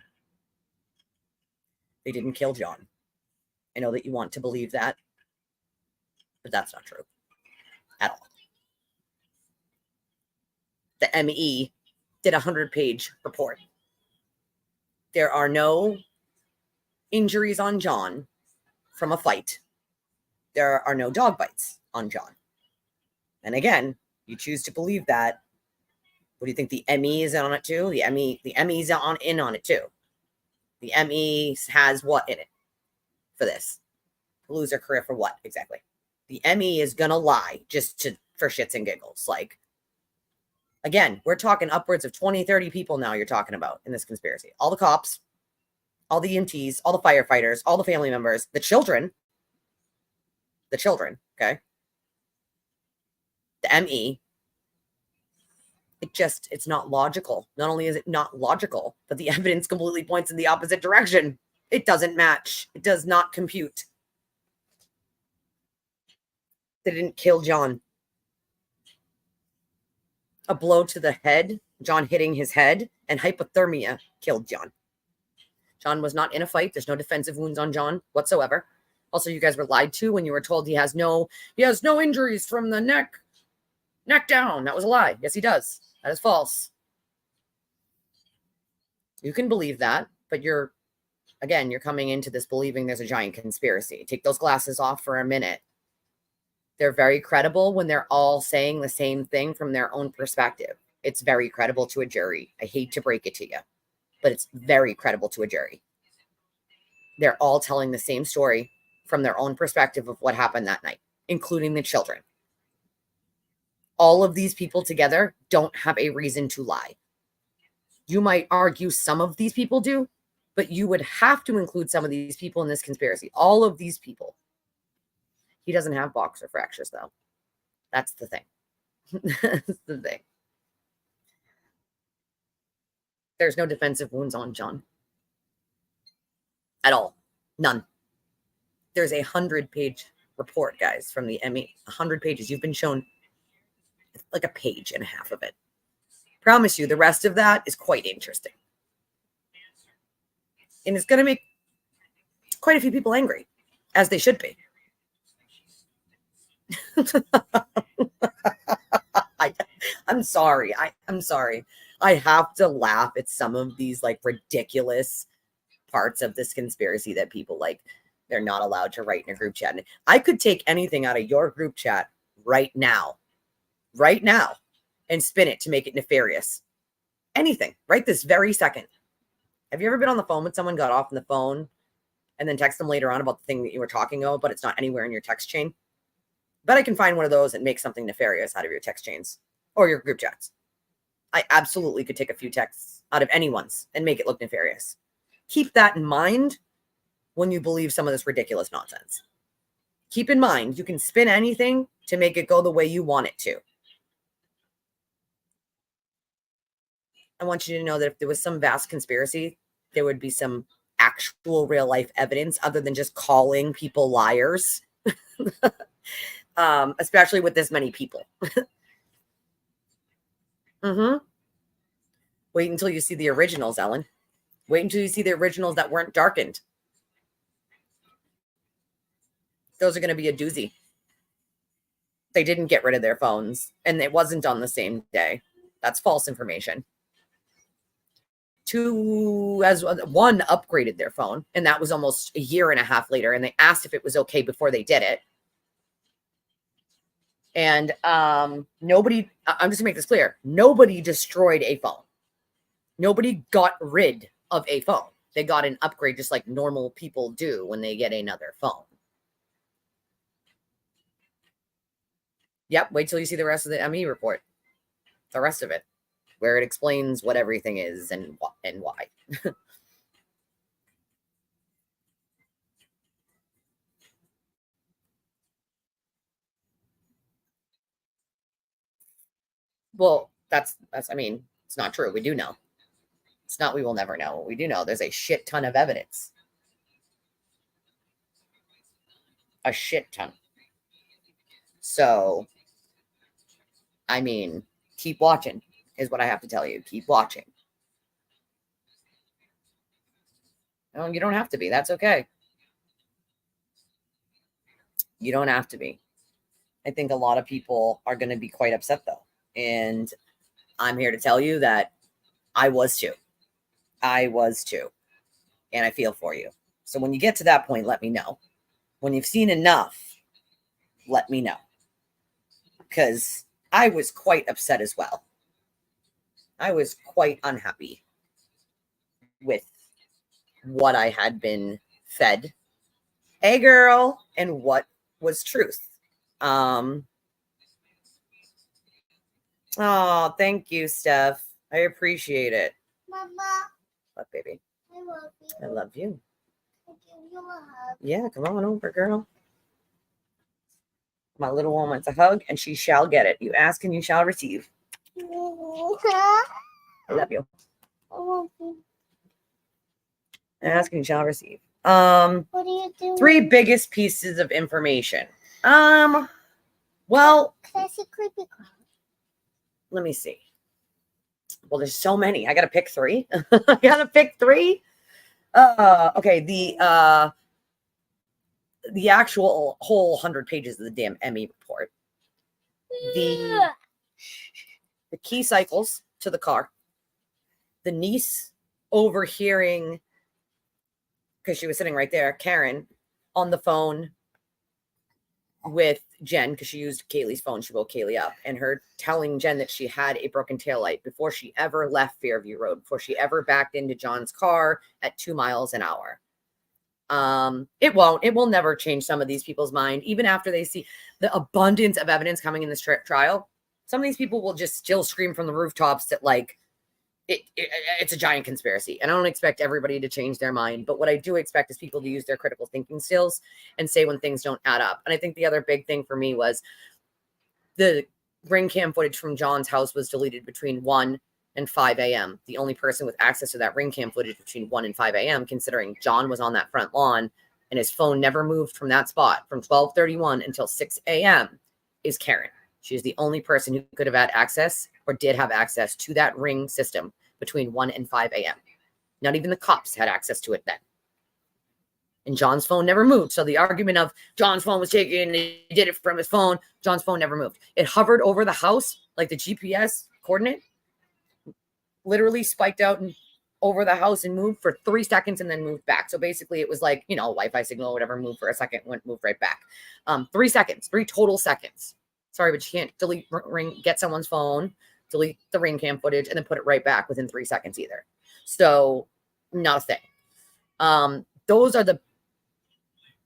S1: They didn't kill John. I know that you want to believe that, but that's not true at all. The ME did a 100-page report. There are no injuries on John from a fight. There are no dog bites on John. And again, you choose to believe that. What do you think? The ME is on it too? The ME's in on it too. The ME has what in it for this? To lose her career for what exactly? The ME is gonna lie just for shits and giggles. Like, again, we're talking upwards of 20, 30 people now you're talking about in this conspiracy. All the cops, all the EMTs, all the firefighters, all the family members, the children, okay? The ME, it's not logical. Not only is it not logical, but the evidence completely points in the opposite direction. It doesn't match. It does not compute. They didn't kill John. A blow to the head, John hitting his head, and hypothermia killed John. John was not in a fight. There's no defensive wounds on John whatsoever. Also, you guys were lied to when you were told he has no injuries from the neck down. That was a lie. Yes, he does. That is false. You can believe that, but you're coming into this believing there's a giant conspiracy. Take those glasses off for a minute. They're very credible when they're all saying the same thing from their own perspective. It's very credible to a jury. I hate to break it to you, but it's very credible to a jury. They're all telling the same story from their own perspective of what happened that night, including the children. All of these people together don't have a reason to lie. You might argue some of these people do, but you would have to include some of these people in this conspiracy. All of these people. He doesn't have boxer fractures, though. That's the thing. That's the thing. There's no defensive wounds on John. At all. None. There's a 100-page report, guys, from the ME. 100 pages. You've been shown like a page and a half of it. Promise you, the rest of that is quite interesting. And it's going to make quite a few people angry, as they should be. I'm sorry. I'm sorry. I have to laugh at some of these like ridiculous parts of this conspiracy that people like They're not allowed to write in a group chat. I could take anything out of your group chat right now, and spin it to make it nefarious. Anything, right this very second. Have you ever been on the phone with someone, got off on the phone, and then text them later on about the thing that you were talking about, but it's not anywhere in your text chain? But I can find one of those and make something nefarious out of your text chains or your group chats. I absolutely could take a few texts out of anyone's and make it look nefarious. Keep that in mind when you believe some of this ridiculous nonsense. Keep in mind, you can spin anything to make it go the way you want it to. I want you to know that if there was some vast conspiracy, there would be some actual real life evidence other than just calling people liars, especially with this many people. Wait until you see the originals, Ellen. Wait until you see the originals that weren't darkened. Those are going to be a doozy. They didn't get rid of their phones, and it wasn't on the same day. That's false information. One upgraded their phone, and that was almost a year and a half later, and they asked if it was okay before they did it. And nobody, I'm just gonna make this clear, nobody destroyed a phone. Nobody got rid of a phone. They got an upgrade just like normal people do when they get another phone. Yep, wait till you see the rest of the ME report. The rest of it, where it explains what everything is and why. Well, that's, I mean, it's not true. We do know. It's not, we will never know. We do know there's a shit ton of evidence. A shit ton. So, I mean, keep watching is what I have to tell you. Keep watching. No, you don't have to be. That's okay. You don't have to be. I think a lot of people are going to be quite upset, though. And I'm here to tell you that I was too. I was too. And I feel for you. So when you get to that point, let me know. When you've seen enough, let me know. Because I was quite upset as well. I was quite unhappy with what I had been fed. Hey, girl. And what was truth. Oh, thank you, Steph. I appreciate it.
S2: Mama,
S1: What, baby?
S2: I love you.
S1: I love you.
S2: I give you a hug.
S1: Yeah, come on over, girl. My little one wants a hug, and she shall get it. You ask and you shall receive. I love you.
S2: I love you.
S1: Ask and you shall receive.
S2: What do you do?
S1: 3 biggest pieces of information. Well,
S2: Classic creepy clown.
S1: let me see. Well, there's so many. I gotta pick 3. I gotta pick 3. Okay. The actual whole 100 pages of the damn ME report. The key cycles to the car. The niece overhearing, because she was sitting right there, Karen, on the phone with Jen, because she used Kaylee's phone. She woke Kaylee up, and her telling Jen that she had a broken taillight before she ever left Fairview Road, before she ever backed into John's car at 2 miles an hour. It will never change some of these people's mind, even after they see the abundance of evidence coming in this trial. Some of these people will just still scream from the rooftops that like it's a giant conspiracy. And I don't expect everybody to change their mind, but what I do expect is people to use their critical thinking skills and say when things don't add up. And I think the other big thing for me was the ring cam footage from John's house was deleted between 1 and 5 a.m. The only person with access to that ring cam footage between 1 and 5 a.m., considering John was on that front lawn and his phone never moved from that spot from 12:31 until 6 a.m., is Karen. She's the only person who could have had access or did have access to that ring system between 1 and 5 a.m. Not even the cops had access to it then. And John's phone never moved. So the argument of John's phone was taken, he did it from his phone, John's phone never moved. It hovered over the house like the GPS coordinate, literally spiked out and over the house and moved for 3 seconds and then moved back. So basically it was like, you know, Wi-Fi signal or whatever, moved for a second, moved right back. 3 seconds, 3 total seconds. Sorry, but you can't delete ring, get someone's phone, delete the ring cam footage, and then put it right back within 3 seconds either. So not a thing. Those are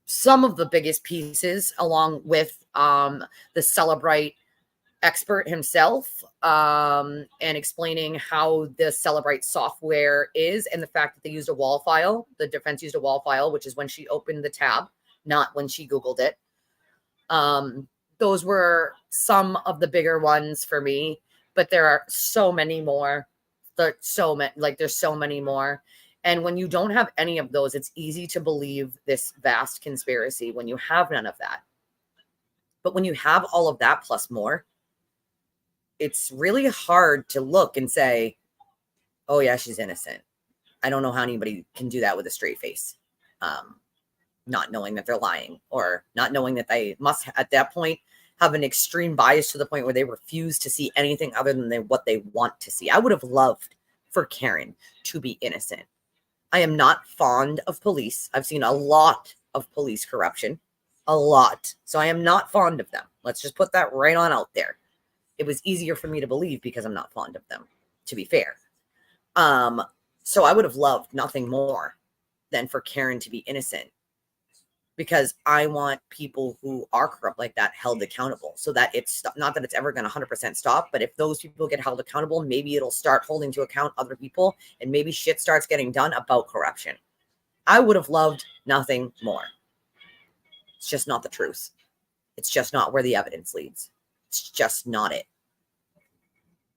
S1: some of the biggest pieces, along with the Celebrite expert himself, and explaining how the Celebrite software is, and the fact that they used a wall file. The defense used a wall file, which is when she opened the tab, not when she Googled it. Those were some of the bigger ones for me, but there are so many more. There's so many more. And when you don't have any of those, it's easy to believe this vast conspiracy when you have none of that. But when you have all of that plus more, it's really hard to look and say, oh yeah, she's innocent. I don't know how anybody can do that with a straight face. Not knowing that they're lying, or not knowing that they must at that point have an extreme bias to the point where they refuse to see anything other than what they want to see. I would have loved for Karen to be innocent. I am not fond of police. I've seen a lot of police corruption, a lot. So I am not fond of them. Let's just put that right on out there. It was easier for me to believe because I'm not fond of them, to be fair. So I would have loved nothing more than for Karen to be innocent, because I want people who are corrupt like that held accountable, so that it's not that it's ever going to 100% stop, but if those people get held accountable, maybe it'll start holding to account other people, and maybe shit starts getting done about corruption. I would have loved nothing more. It's just not the truth. It's just not where the evidence leads. It's just not it.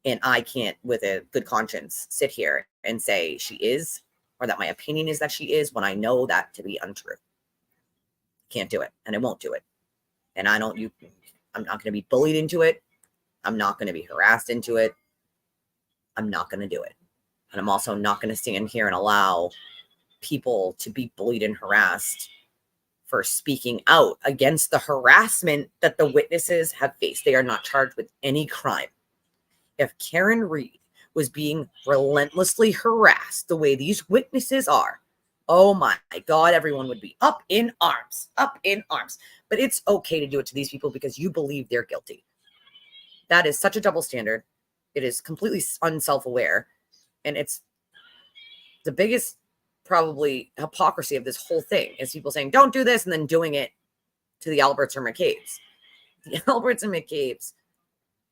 S1: And I can't, with a good conscience, sit here and say she is, or that my opinion is that she is, when I know that to be untrue. Can't do it, and I won't do it. And I'm not going to be bullied into it. I'm not going to be harassed into it. I'm not going to do it. And I'm also not going to stand here and allow people to be bullied and harassed for speaking out against the harassment that the witnesses have faced. They are not charged with any crime. If Karen Reed was being relentlessly harassed the way these witnesses are, oh my God, everyone would be up in arms, up in arms. But it's okay to do it to these people because you believe they're guilty. That is such a double standard. It is completely unself-aware. And it's the biggest probably hypocrisy of this whole thing is people saying, don't do this, and then doing it to the Alberts or McCabe's. The Alberts and McCabe's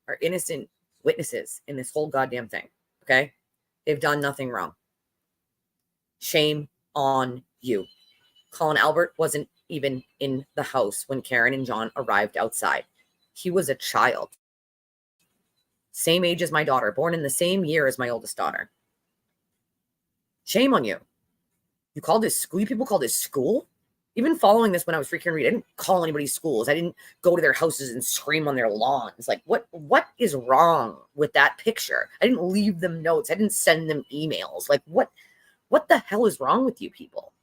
S1: are innocent witnesses in this whole goddamn thing. Okay? They've done nothing wrong. Shame on you. Colin Albert wasn't even in the house when Karen and John arrived outside. He was a child. Same age as my daughter, born in the same year as my oldest daughter. Shame on you. You called this school? You people called this school? Even following this when I was freaking reading, I didn't call anybody's schools. I didn't go to their houses and scream on their lawns. Like, what is wrong with that picture? I didn't leave them notes. I didn't send them emails. Like, what the hell is wrong with you people?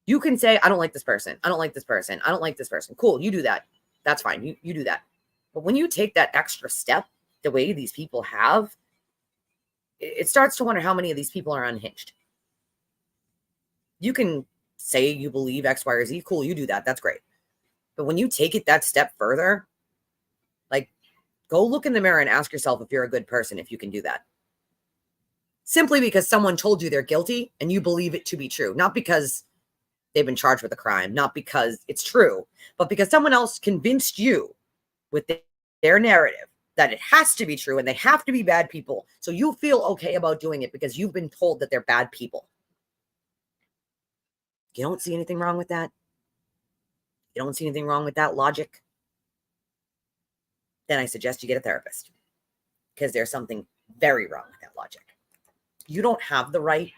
S1: You can say, I don't like this person. I don't like this person. I don't like this person. Cool, you do that. That's fine. You do that. But when you take that extra step, the way these people have, it starts to wonder how many of these people are unhinged. You can say you believe X, Y, or Z. Cool, you do that. That's great. But when you take it that step further, like, go look in the mirror and ask yourself if you're a good person, if you can do that. Simply because someone told you they're guilty and you believe it to be true. Not because they've been charged with a crime, not because it's true, but because someone else convinced you with their narrative that it has to be true and they have to be bad people. So you feel okay about doing it because you've been told that they're bad people. You don't see anything wrong with that? You don't see anything wrong with that logic? Then I suggest you get a therapist, because there's something very wrong with that logic. You don't have the right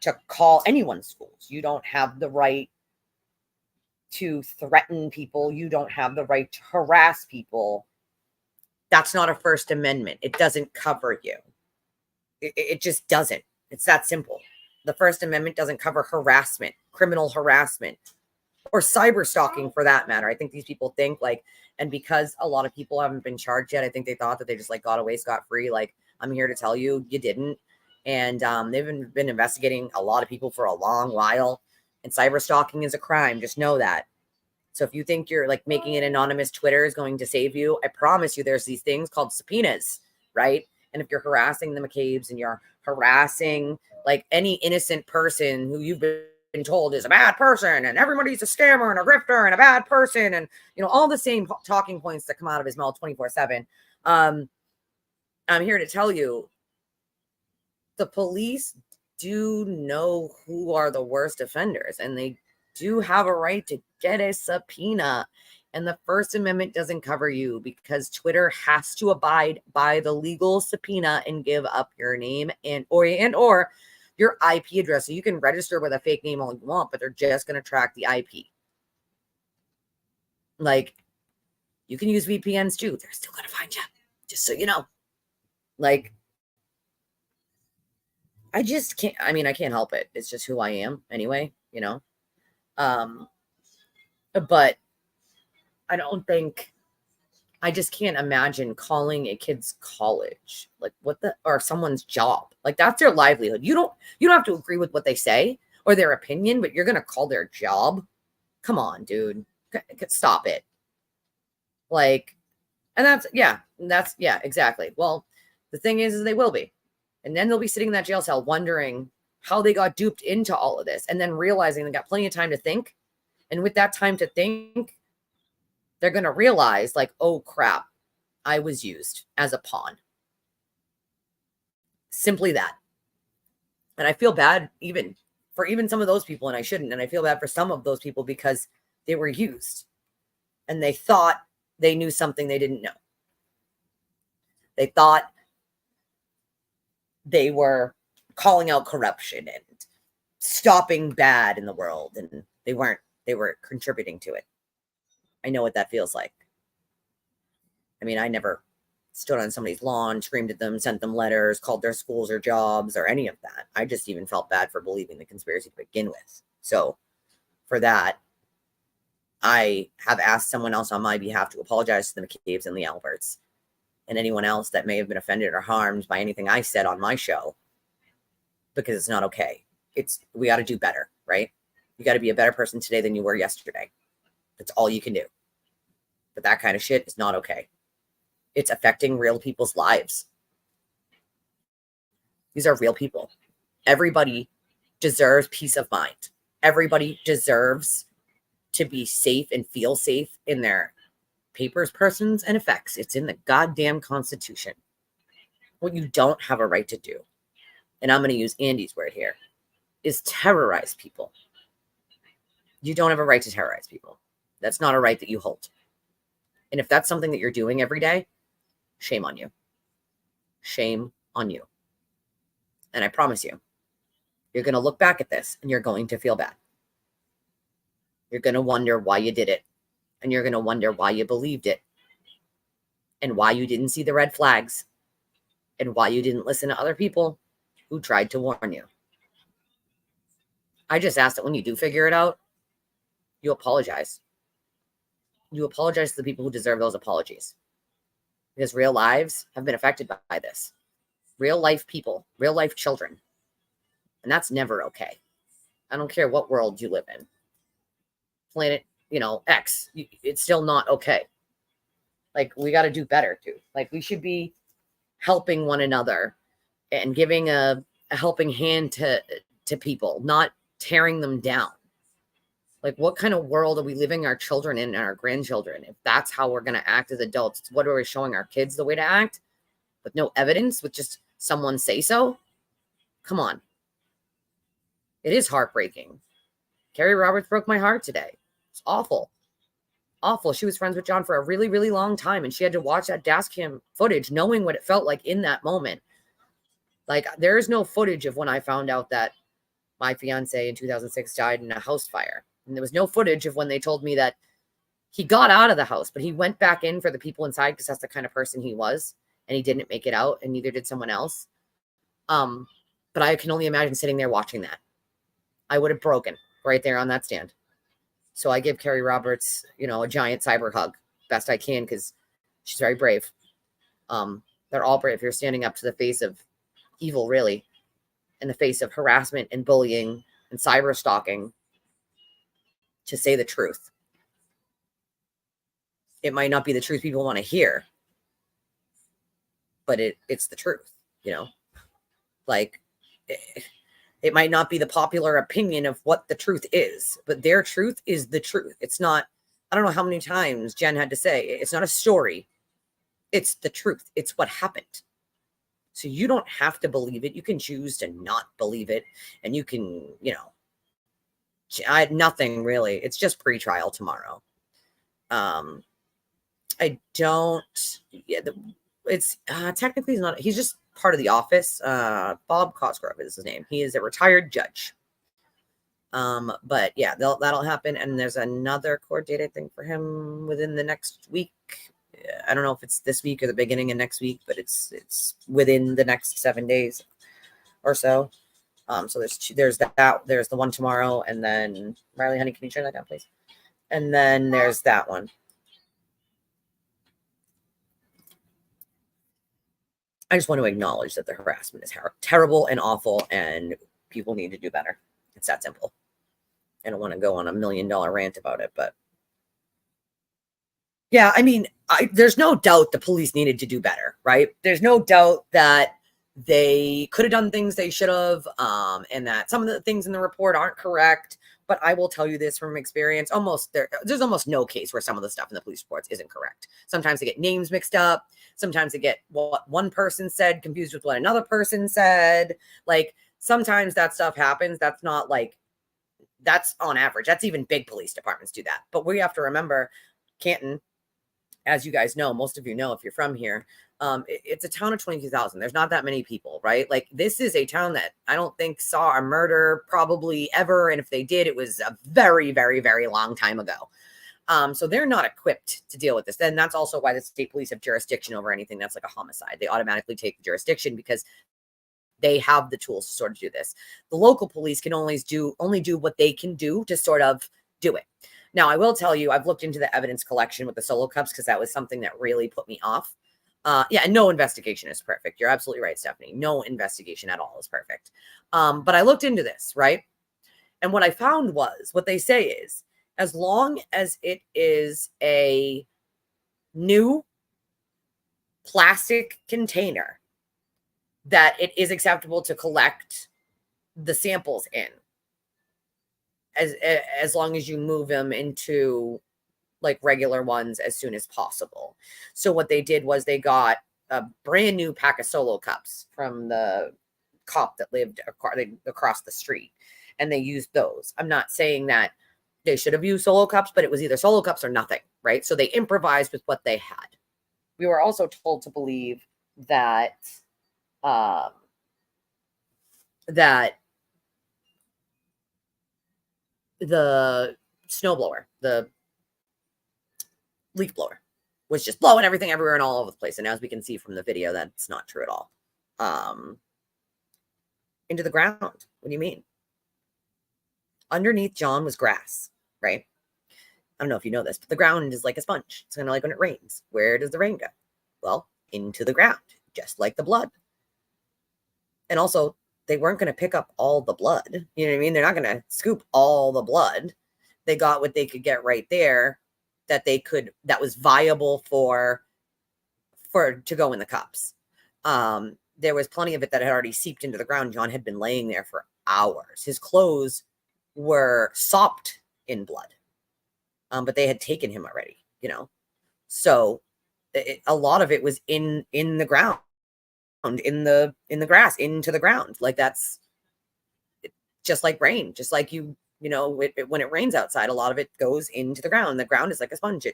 S1: to call anyone's schools. You don't have the right to threaten people. You don't have the right to harass people. That's not a First Amendment. It doesn't cover you. It just doesn't. It's that simple. The First Amendment doesn't cover harassment, criminal harassment, or cyber stalking for that matter. I think these people think like, and because a lot of people haven't been charged yet, I think they thought that they just like got away scot-free. Like, I'm here to tell you, you didn't. And they've been investigating a lot of people for a long while. And cyber stalking is a crime. Just know that. So if you think you're like making an anonymous Twitter is going to save you, I promise you there's these things called subpoenas, right? And if you're harassing the McCabe's and you're harassing like any innocent person who you've been told is a bad person and everybody's a scammer and a grifter and a bad person and, you know, all the same talking points that come out of his mouth 24/7. I'm here to tell you the police do know who are the worst offenders, and they do have a right to get a subpoena. And the First Amendment doesn't cover you because Twitter has to abide by the legal subpoena and give up your name or your IP address. So you can register with a fake name all you want, but they're just going to track the IP. Like, you can use VPNs too. They're still going to find you, just so you know. Like, I just can't, I mean, I can't help it. It's just who I am anyway, you know? But I don't think, I just can't imagine calling a kid's college, like or someone's job. Like that's their livelihood. You don't have to agree with what they say or their opinion, but you're going to call their job. Come on, dude. Stop it. Like, and that's, exactly. Well, the thing is they will be. And then they'll be sitting in that jail cell wondering how they got duped into all of this and then realizing they got plenty of time to think. And with that time to think, they're going to realize like, oh crap, I was used as a pawn. Simply that. And I feel bad for some of those people, and I shouldn't. And I feel bad for some of those people because they were used and they thought they knew something they didn't know. They thought they were calling out corruption and stopping bad in the world, and they weren't. They were contributing to it. I know what that feels like. I mean, I never stood on somebody's lawn, screamed at them, sent them letters, called their schools or jobs or any of that. I just even felt bad for believing the conspiracy to begin with. So for that, I have asked someone else on my behalf to apologize to the McCabe's and the Alberts and anyone else that may have been offended or harmed by anything I said on my show, because it's not okay. We got to do better, right? You got to be a better person today than you were yesterday. That's all you can do. But that kind of shit is not okay. It's affecting real people's lives. These are real people. Everybody deserves peace of mind. Everybody deserves to be safe and feel safe in their papers, persons, and effects. It's in the goddamn Constitution. What you don't have a right to do, and I'm going to use Andy's word here, is terrorize people. You don't have a right to terrorize people. That's not a right that you hold. And if that's something that you're doing every day, shame on you. Shame on you. And I promise you, you're going to look back at this and you're going to feel bad. You're going to wonder why you did it. And you're going to wonder why you believed it. And why you didn't see the red flags. And why you didn't listen to other people who tried to warn you. I just ask that when you do figure it out, you apologize. You apologize to the people who deserve those apologies. Because real lives have been affected by this. Real life people, real life children. And that's never okay. I don't care what world you live in. Planet, X, it's still not okay. Like, we got to do better, too. Like, we should be helping one another and giving a helping hand to people, not tearing them down. Like, what kind of world are we living our children in and our grandchildren? If that's how we're going to act as adults, what are we showing our kids the way to act? With no evidence, with just someone say so? Come on. It is heartbreaking. Carrie Roberts broke my heart today. It's awful. Awful. She was friends with John for a really, really long time, and she had to watch that dash cam footage knowing what it felt like in that moment. Like, there is no footage of when I found out that my fiance in 2006 died in a house fire. And there was no footage of when they told me that he got out of the house, but he went back in for the people inside because that's the kind of person he was. And he didn't make it out, and neither did someone else. But I can only imagine sitting there watching that. I would have broken right there on that stand. So I give Carrie Roberts, a giant cyber hug, best I can, because she's very brave. They're all brave. You're standing up to the face of evil, really. in the face of harassment and bullying and cyber stalking to say the truth. It might not be the truth people want to hear, but it's the truth, you know? Like, it might not be the popular opinion of what the truth is, but their truth is the truth. It's not, I don't know how many times Jen had to say, it's not a story. It's the truth. It's what happened. So you don't have to believe it. You can choose to not believe it. And you can, you know, I had nothing really. It's just pre-trial tomorrow. I don't, yeah, it's technically he's not, he's just part of the office. Bob Cosgrove is his name. He is a retired judge. But yeah, that'll happen. And there's another court date, I think, for him within the next week. I don't know if it's this week or the beginning of next week, but it's within the next 7 days or so. So there's the one tomorrow, and then Riley, honey, can you turn that down, please? And then there's that one. I just want to acknowledge that the harassment is terrible and awful, and people need to do better. It's that simple. I don't want to go on $1 million rant about it, but yeah, I mean, there's no doubt the police needed to do better, right? There's no doubt that they could have done things they should have, and that some of the things in the report aren't correct. But I will tell you this from experience: there's almost no case where some of the stuff in the police reports isn't correct. Sometimes they get names mixed up. Sometimes they get what one person said confused with what another person said. Like, sometimes that stuff happens. That's not like, that's on average. That's even big police departments do that. But we have to remember, Canton, as you guys know, most of you know if you're from here, it's a town of 22,000. There's not that many people, right? Like, this is a town that I don't think saw a murder probably ever. And if they did, it was a very, very, very long time ago. So they're not equipped to deal with this. And that's also why the state police have jurisdiction over anything that's like a homicide. They automatically take the jurisdiction because they have the tools to sort of do this. The local police can only do what they can do to sort of do it. Now, I will tell you, I've looked into the evidence collection with the solo cups because that was something that really put me off. Yeah, and no investigation is perfect. You're absolutely right, Stephanie. No investigation at all is perfect. But I looked into this, right? And what I found was, what they say is, as long as it is a new plastic container, that it is acceptable to collect the samples in, as long as you move them into like regular ones as soon as possible. So what they did was they got a brand new pack of solo cups from the cop that lived across the street, and they used those. I'm not saying that they should have used solo cups, but it was either solo cups or nothing, right? So they improvised with what they had. We were also told to believe that that the snowblower, the leaf blower, was just blowing everything everywhere and all over the place. And as we can see from the video, that's not true at all. Into the ground. What do you mean? Underneath John was grass, right? I don't know if you know this, but the ground is like a sponge. It's kind of like when it rains. Where does the rain go? Well, into the ground, just like the blood. And also, they weren't going to pick up all the blood. You know what I mean? They're not going to scoop all the blood. They got what they could get right there that was viable to go in the cups. There was plenty of it that had already seeped into the ground. John had been laying there for hours. His clothes were sopped in blood. But they had taken him already, you know? So a lot of it was in the ground, in the grass, into the ground. Like, that's just like rain, just like when it rains outside, a lot of it goes into the ground. The ground is like a sponge.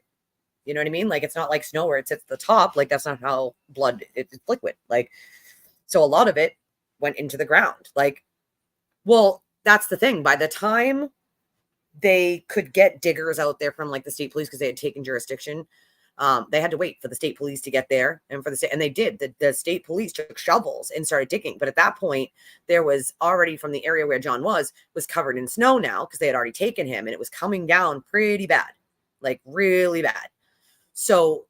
S1: You know what I mean? Like, it's not like snow where it sits at the top. Like, that's not how blood, it's liquid. Like, so a lot of it went into the ground. Like, well, that's the thing. By the time they could get diggers out there from like the state police, because they had taken jurisdiction, they had to wait for the state police to get there, and they did. The state police took shovels and started digging. But at that point, there was already, from the area where John was covered in snow now, because they had already taken him, and it was coming down pretty bad, like really bad. So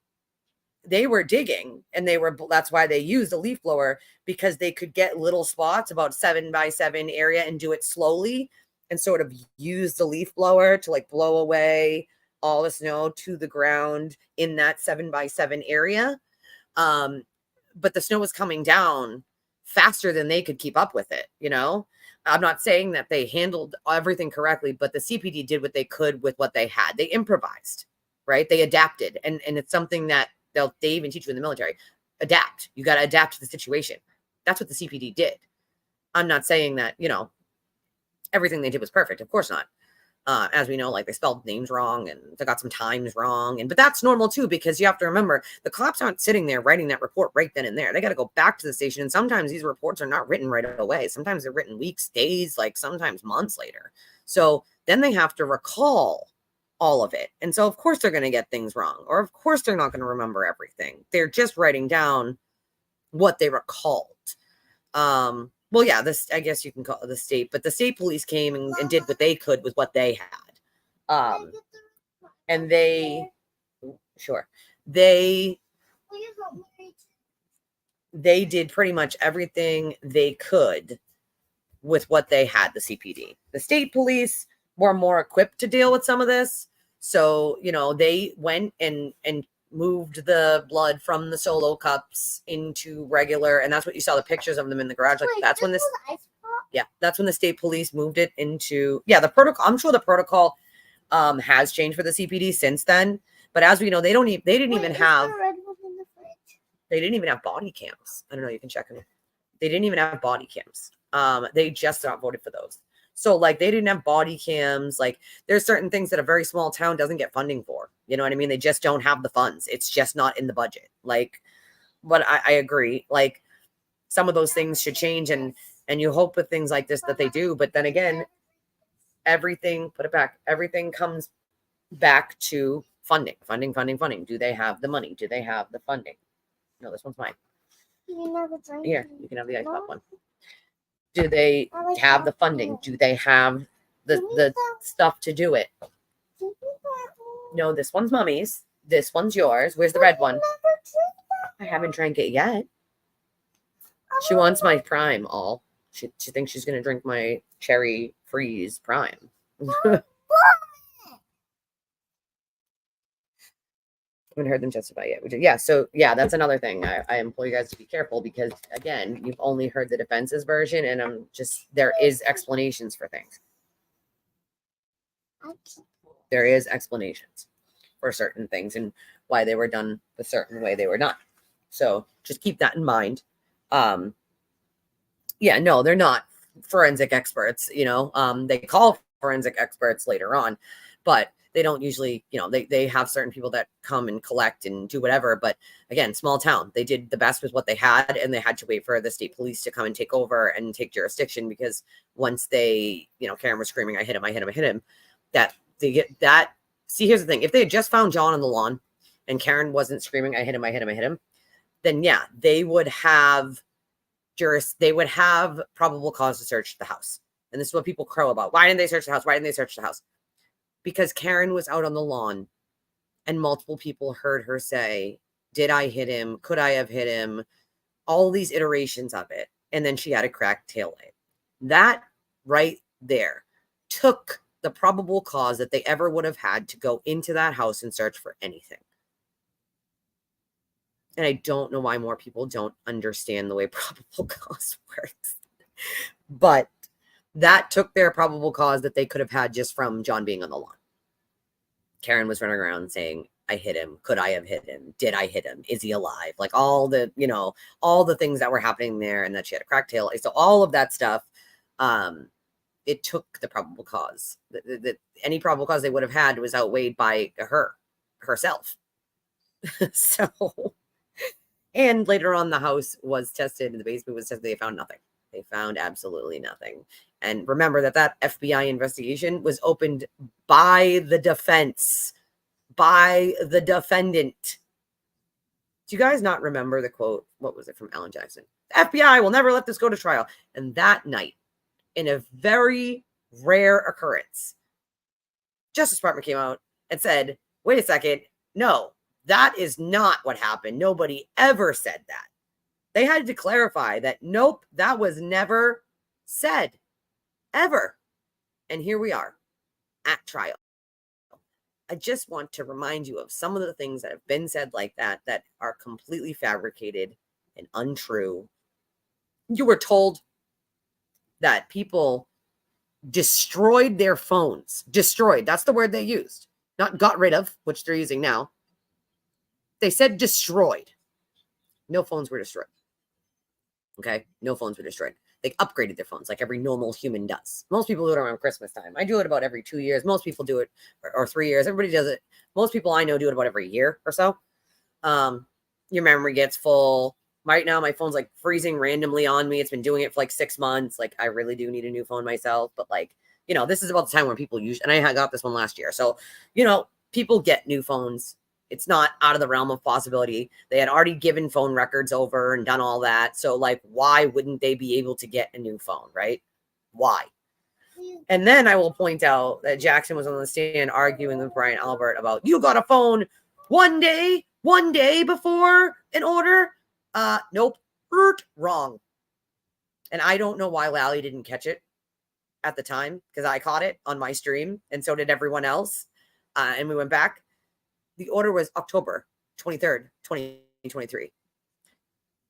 S1: they were digging, and that's why they used a leaf blower, because they could get little spots about 7x7 area and do it slowly, and sort of use the leaf blower to like blow away all the snow to the ground in that 7x7 area. But the snow was coming down faster than they could keep up with it. I'm not saying that they handled everything correctly, but the CPD did what they could with what they had. They improvised, right? They adapted. And it's something that they even teach you in the military. Adapt. You got to adapt to the situation. That's what the CPD did. I'm not saying that, everything they did was perfect. Of course not. As we know, like they spelled names wrong and they got some times wrong. But that's normal too, because you have to remember the cops aren't sitting there writing that report right then and there. They got to go back to the station. And sometimes these reports are not written right away. Sometimes they're written weeks, days, like sometimes months later. So then they have to recall all of it. And so of course they're going to get things wrong, or of course they're not going to remember everything. They're just writing down what they recalled. Well, yeah, I guess you can call it the state, but the state police came and did what they could with what they had. And sure, they did pretty much everything they could with what they had, the CPD. The state police were more equipped to deal with some of this. So, they went and moved the blood from the solo cups into regular, and that's what you saw the pictures of them in the garage. Like that's when that's when the state police moved it into the protocol. I'm sure the protocol has changed for the CPD since then, but as we know, they didn't even have body cams. I don't know, you can check them. They didn't even have body cams. They just not voted for those. So like they didn't have body cams. Like there's certain things that a very small town doesn't get funding for. You know what I mean? They just don't have the funds. It's just not in the budget. Like, but I agree. Like some of those things should change, and you hope with things like this that they do. But then again, everything comes back to funding. Do they have the money? Do they have the funding? No, this one's mine. Here, you can have the ice pop one. Do they have the funding? Do they have the stuff to do it? No, this one's mommy's. This one's yours. Where's the red one? I haven't drank it yet. She wants my prime all. She thinks she's going to drink my cherry freeze prime. Haven't heard them justify yet. Yeah, so yeah, that's another thing. I implore you guys to be careful, because again, you've only heard the defense's version, and there is explanations for things. There is explanations for certain things and why they were done the certain way they were done. So just keep that in mind. Yeah, no, they're not forensic experts. They call forensic experts later on, but they don't usually, they have certain people that come and collect and do whatever. But again, small town, they did the best with what they had, and they had to wait for the state police to come and take over and take jurisdiction, because once they, Karen was screaming, I hit him, that they get that. See, here's the thing. If they had just found John on the lawn and Karen wasn't screaming, I hit him, then yeah, they would have probable cause to search the house. And this is what people crow about. Why didn't they search the house? Because Karen was out on the lawn and multiple people heard her say, did I hit him? Could I have hit him? All these iterations of it. And then she had a cracked taillight. That right there took the probable cause that they ever would have had to go into that house and search for anything. And I don't know why more people don't understand the way probable cause works. But that took their probable cause that they could have had just from John being on the lawn. Karen was running around saying, I hit him. Could I have hit him? Did I hit him? Is he alive? Like all the things that were happening there, and that she had a cracked tail. So all of that stuff, it took the probable cause. Any probable cause they would have had was outweighed by herself. So, and later on, the house was tested, the basement was tested. They found nothing. They found absolutely nothing. And remember that FBI investigation was opened by the defense, by the defendant. Do you guys not remember the quote? What was it from Alan Jackson? The FBI will never let this go to trial. And that night, in a very rare occurrence, Justice Department came out and said, wait a second, no, That is not what happened. Nobody ever said that. They had to clarify that, nope, that was never said, ever. And here we are at trial. I just want to remind you of some of the things that have been said like that are completely fabricated and untrue. You were told that people destroyed their phones. Destroyed. That's the word they used. Not got rid of, which they're using now. They said destroyed. No phones were destroyed. Okay? No phones were destroyed. They upgraded their phones like every normal human does. Most people do it around Christmas time. I do it about every 2 years. Most people do it, or 3 years. Everybody does it. Most people I know do it about every year or so. Your memory gets full. Right now, my phone's like freezing randomly on me. It's been doing it for like 6 months. Like, I really do need a new phone myself. But like, you know, this is about the time when people use, and I got this one last year. So, you know, people get new phones. It's not out of the realm of possibility. They had already given phone records over and done all that. So like, why wouldn't they be able to get a new phone, right? Why? And then I will point out that Jackson was on the stand arguing with Brian Albert about, you got a phone one day before an order. Nope. Wrong. And I don't know why Lally didn't catch it at the time, because I caught it on my stream and so did everyone else. And we went back. The order was October 23rd, 2023.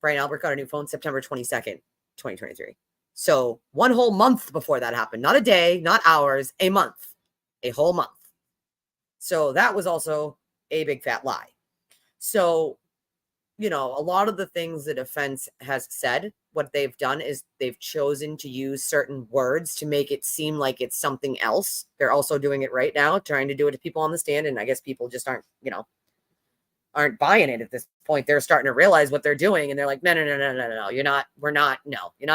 S1: Brian Albert got a new phone September 22nd, 2023. So 1 whole month before that happened. Not a day, not hours, a month. A whole month. So that was also a big fat lie. So, you know, a lot of the things the defense has said, what they've done is they've chosen to use certain words to make it seem like it's something else. They're also doing it right now, trying to do it to people on the stand. And I guess people just aren't, you know, aren't buying it at this point. They're starting to realize what they're doing. And they're like, no, you're not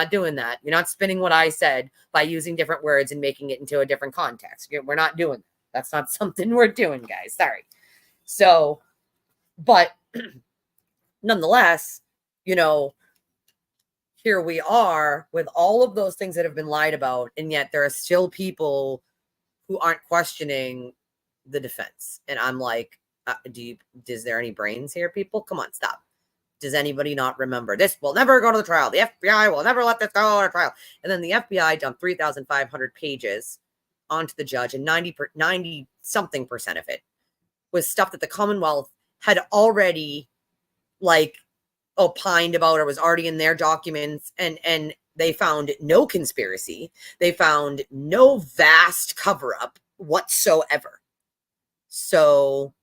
S1: doing that. You're not spinning what I said by using different words and making it into a different context. We're not doing that. That's not something we're doing, guys. Sorry. So, but nonetheless, you know, here we are with all of those things that have been lied about, and yet there are still people who aren't questioning the defense. And I'm like, is there any brains here, people? Come on, stop. Does anybody not remember? This will never go to the trial. The FBI will never let this go to trial. And then the FBI dumped 3,500 pages onto the judge, and 90 something percent of it was stuff that the Commonwealth had already like opined about or was already in their documents, and they found no conspiracy. They found no vast cover-up whatsoever. So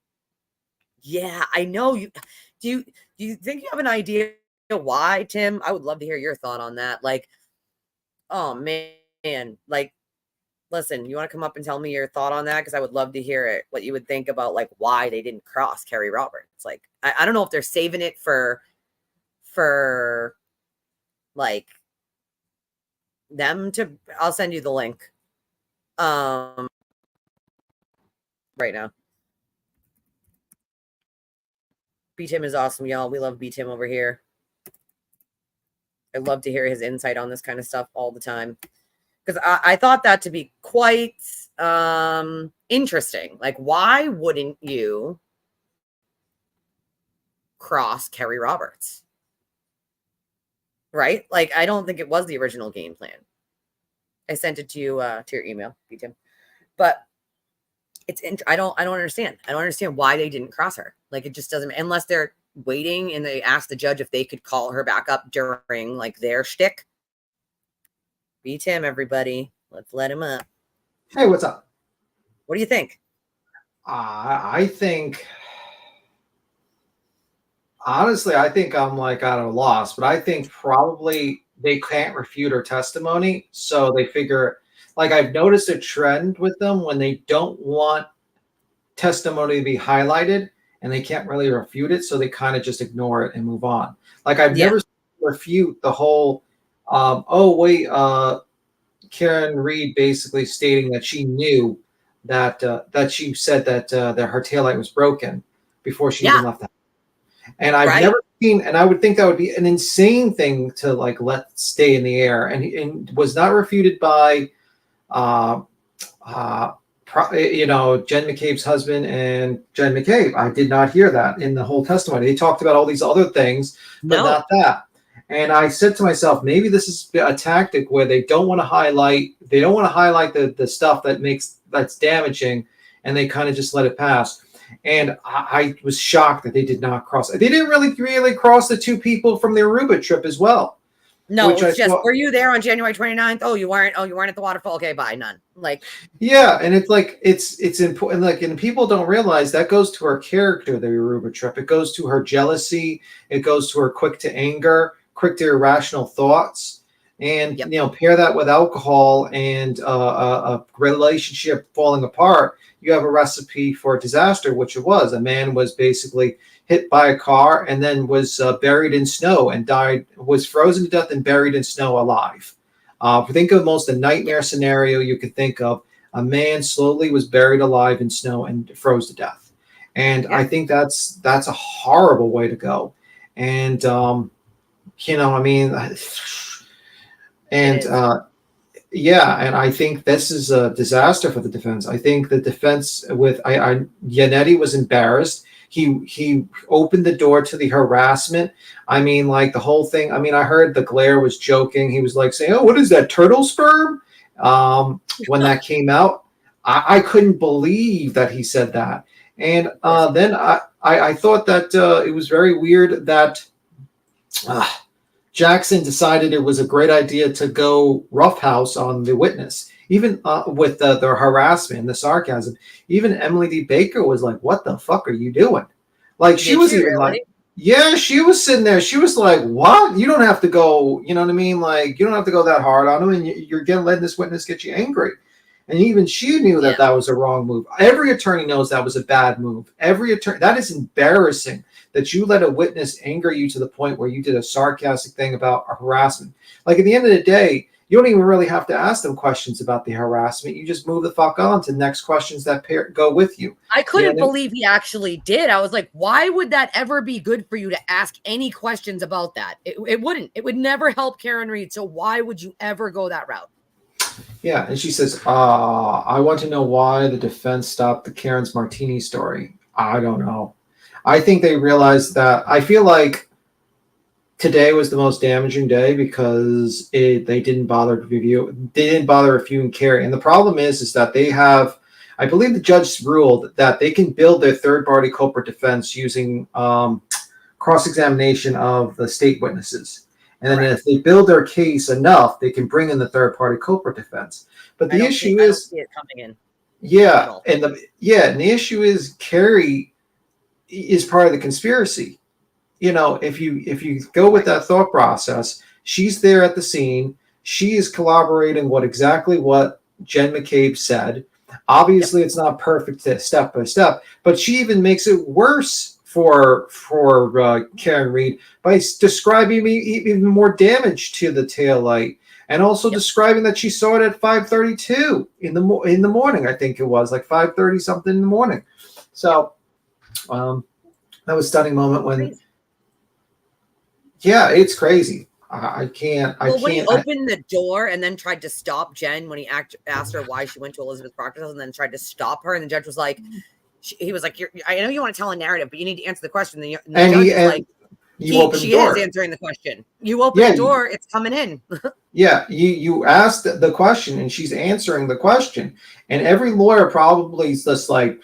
S1: yeah, I know you. Do you think you have an idea why, Tim? I would love to hear your thought on that. Like, oh man, like, listen, you want to come up and tell me your thought on that? Because I would love to hear it, what you would think about like why they didn't cross Kerry Roberts. Like, I don't know if they're saving it for like them to. I'll send you the link right now. B-Tim is awesome, y'all. We love B-Tim over here. I love to hear his insight on this kind of stuff all the time, because I thought that to be quite interesting. Like, why wouldn't you cross Kerry Roberts? Right? Like, I don't think it was the original game plan. I sent it to you to your email, B-Tim. But it's I don't understand. I don't understand why they didn't cross her. Like, it just doesn't, unless they're waiting and they asked the judge if they could call her back up during like their shtick. B-Tim, everybody, let's let him up.
S3: Hey, what's up?
S1: What do you think?
S3: I think, honestly, I think I'm like at a loss, but I think probably they can't refute her testimony. So they figure, like, I've noticed a trend with them when they don't want testimony to be highlighted and they can't really refute it. So they kind of just ignore it and move on. Like, I've never refute the whole, Karen Reed basically stating that she knew that that she said that her taillight was broken before she even left that. And I've never seen, and I would think that would be an insane thing to like let stay in the air, and was not refuted by Jen McCabe's husband and Jen McCabe. I did not hear that in the whole testimony. They talked about all these other things, but not that. And I said to myself, maybe this is a tactic where they don't want to highlight the stuff that's damaging, and they kind of just let it pass. And I was shocked that they did not cross. They didn't really cross the two people from the Aruba trip as well.
S1: No, it's just, were you there on January 29th? Oh, you weren't. Oh, you weren't at the waterfall. Okay, bye. None. Like,
S3: yeah, and it's like it's important. Like, and people don't realize that goes to her character, the Aruba trip. It goes to her jealousy. It goes to her quick to anger, quick to irrational thoughts, and pair that with alcohol and a relationship falling apart. You have a recipe for disaster, which it was. A man was basically hit by a car and then was buried in snow and was frozen to death and buried in snow alive. Think of most a nightmare scenario you could think of. A man slowly was buried alive in snow and froze to death. And I think that's a horrible way to go. And, and I think this is a disaster for the defense. I think the defense with Yannetti was embarrassed. He opened the door to the harassment. I mean, like the whole thing. I mean, I heard the Glare was joking. He was like saying, "Oh, what is that, turtle sperm?" When that came out, I couldn't believe that he said that. And then I thought that it was very weird that Jackson decided it was a great idea to go roughhouse on the witness, even with the harassment and the sarcasm. Even Emily D. Baker was like, "What the fuck are you doing?" Like, she was even like, yeah, she was sitting there. She was like, "What? You don't have to go, you know what I mean? Like, you don't have to go that hard on him, and you're letting this witness get you angry." And even she knew that that was a wrong move. Every attorney knows that was a bad move. Every attorney, that is embarrassing that you let a witness anger you to the point where you did a sarcastic thing about a harassment. Like, at the end of the day, you don't even really have to ask them questions about the harassment. You just move the fuck on to the next questions that go with you.
S1: I couldn't believe he actually did. I was like, why would that ever be good for you to ask any questions about that? It wouldn't. It would never help Karen Read. So why would you ever go that route?
S3: Yeah, and she says, I want to know why the defense stopped the Karen's Martini story. I don't know. I think they realized that. I feel like today was the most damaging day because they didn't bother to review. They didn't bother reviewing Carrie. And the problem is that they have, I believe the judge ruled that they can build their third-party culprit defense using cross-examination of the state witnesses. And then if they build their case enough, they can bring in the third-party culprit defense. But the issue is,
S1: I don't see it coming in.
S3: Yeah, and the issue is Carrie is part of the conspiracy. You know, if you go with that thought process, she's there at the scene. She is corroborating exactly what Jen McCabe said. Obviously, it's not perfect step by step, but she even makes it worse for Karen Read by describing even more damage to the taillight, and also describing that she saw it at 5:32 in the morning. I think it was like 5:30 something in the morning. So that was a stunning moment when. Yeah, it's crazy. I can't.
S1: When he opened the door and then tried to stop Jen when he asked her why she went to Elizabeth Proctor's house and then tried to stop her, and the judge was like, he was like, I know you want to tell a narrative, but you need to answer the question. And the judge is like, she is answering the question. You open the door, it's coming in.
S3: Yeah, you asked the question and she's answering the question. And every lawyer probably is just like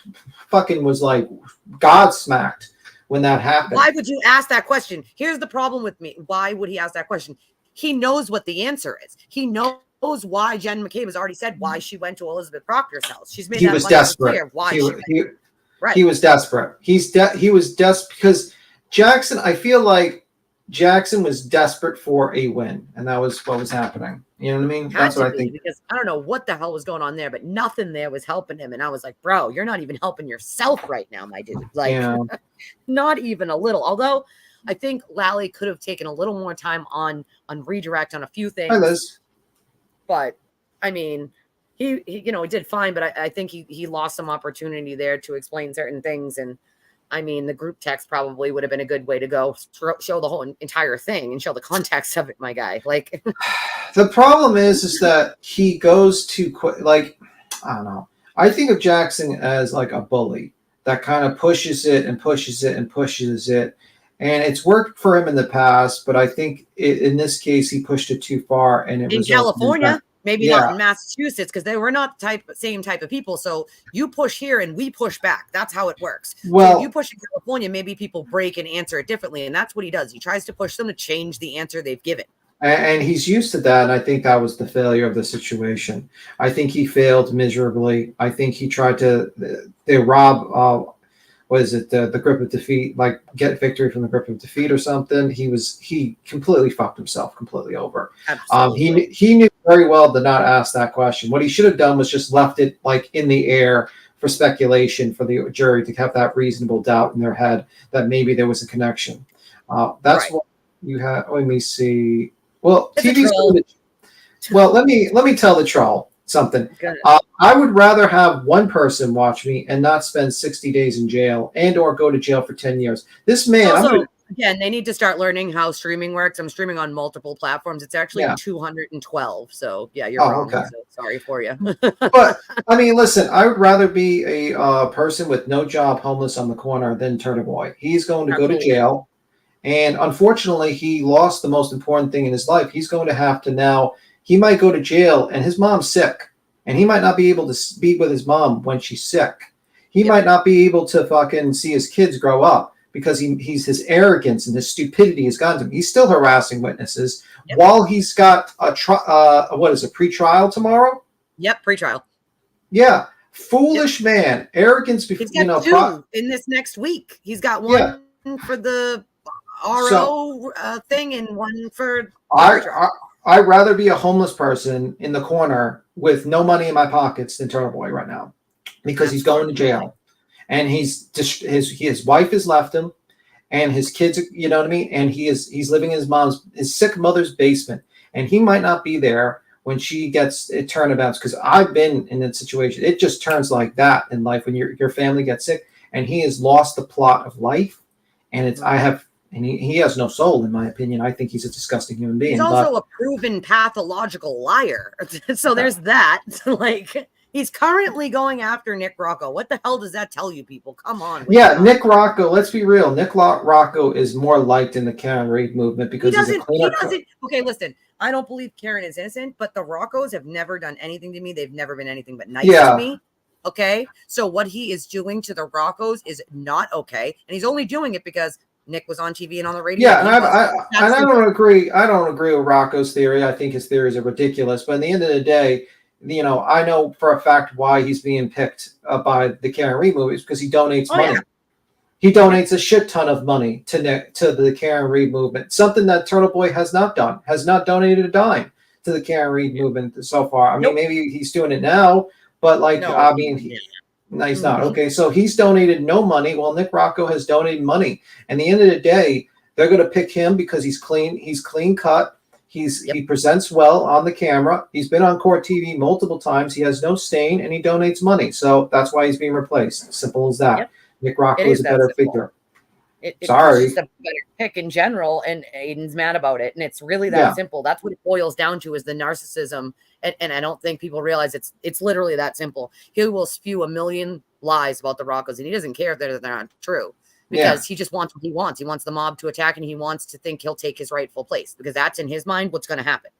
S3: fucking was like godsmacked when that happened.
S1: Why would you ask that question? Here's the problem with me. Why would he ask that question? He knows what the answer is. He knows why Jen McCabe has already said why she went to Elizabeth Proctor's house. She's made that desperate. Clear why
S3: he was desperate. He was desperate because Jackson, I feel like Jackson was desperate for a win, and that was what was happening. You know what I mean? That's what I think.
S1: Because I don't know what the hell was going on there, but nothing there was helping him. And I was like, bro, you're not even helping yourself right now, my dude. Like, not even a little. Although I think Lally could have taken a little more time on redirect on a few things.
S3: Hi, Liz.
S1: But I mean, he did fine, but I think he lost some opportunity there to explain certain things. And I mean, the group text probably would have been a good way to go show the whole entire thing and show the context of it, my guy. Like,
S3: the problem is that he goes to I don't know. I think of Jackson as like a bully that kind of pushes it and pushes it and pushes it. And it's worked for him in the past, but I think in this case, he pushed it too far and it
S1: In
S3: resulted in that.
S1: California, maybe not
S3: Yeah.
S1: in Massachusetts, because they were not the same type of people. So you push here and we push back. That's how it works. So if you
S3: Well,
S1: push in California, maybe people break and answer it differently. And that's what he does. He tries to push them to change the answer they've given.
S3: and he's used to that. And I think that was the failure of the situation. I think he failed miserably. I think he tried to they rob what is it, the grip of defeat, like get victory from the grip of defeat or something. He completely fucked himself completely over.
S1: Absolutely.
S3: He knew very well to not ask that question. What he should have done was just left it like in the air for speculation for the jury to have that reasonable doubt in their head that maybe there was a connection. That's
S1: Right.
S3: what you have. Let me see. Well,
S1: It's a
S3: TV's
S1: troll.
S3: well. Let me tell the troll something.
S1: Good.
S3: I would rather have one person watch me and not spend 60 days in jail and or go to jail for 10 years. This man,
S1: Also, again, they need to start learning how streaming works. I'm streaming on multiple platforms. It's actually
S3: Yeah.
S1: 212. So yeah, you're
S3: Oh,
S1: wrong.
S3: okay.
S1: So sorry for you.
S3: But I mean, listen, I would rather be a person with no job, homeless on the corner than Turner Boy. He's going to go to
S1: Absolutely.
S3: jail. And unfortunately, he lost the most important thing in his life. He's going to have to now, he might go to jail and his mom's sick. And he might not be able to speak with his mom when she's sick. He might not be able to fucking see his kids grow up because he's his arrogance and his stupidity has gotten to him. He's still harassing witnesses while he's got a pre-trial tomorrow?
S1: Yep, pre-trial.
S3: Yeah. Foolish man. Arrogance before,
S1: He's got two in this next week. He's got one for the RO thing and one for
S3: I'd rather be a homeless person in the corner with no money in my pockets than Turtle Boy right now, because he's going to jail, and his wife has left him, and his kids, you know what I mean, and he's living in his sick mother's basement, and he might not be there when she gets it turnabouts, because I've been in that situation. It just turns like that in life when your family gets sick, and he has lost the plot of life, and and he has no soul, in my opinion. I think he's a disgusting human being.
S1: He's also a proven pathological liar. So there's that. Like, he's currently going after Nick Rocco. What the hell does that tell you, people? Come on.
S3: Yeah, Nick Rocco, let's be real. Nick Rocco is more liked in the Karen Reed movement because he's a cleaner.
S1: Okay, listen. I don't believe Karen is innocent, but the Roccos have never done anything to me. They've never been anything but nice to me. Okay? So what he is doing to the Roccos is not okay. And he's only doing it because Nick was on TV and on the radio.
S3: Yeah, and I don't agree. I don't agree with Rocco's theory. I think his theories are ridiculous. But at the end of the day, you know, I know for a fact why he's being picked by the Karen Reed movies, because he donates money. Yeah. He donates a shit ton of money to the Karen Reed movement. Something that Turtle Boy has not done. Has not donated a dime to the Karen Reed movement so far. I mean, maybe he's doing it now, but like, no, I mean. No, he's not. Okay, so he's donated no money. Well, Nick Rocco has donated money. And at the end of the day, they're going to pick him because he's clean. He's clean cut. He presents well on the camera. He's been on court TV multiple times. He has no stain, and he donates money. So that's why he's being replaced. Simple as that. Yep. Nick Rocco is a better figure. Sorry.
S1: It's just a better pick in general, and Aiden's mad about it. And it's really that simple. That's what it boils down to, is the narcissism. And I don't think people realize it's literally that simple. He will spew a million lies about the Roccos, and he doesn't care if they're not true, because he just wants what he wants. He wants the mob to attack, and he wants to think he'll take his rightful place, because that's in his mind what's going to happen.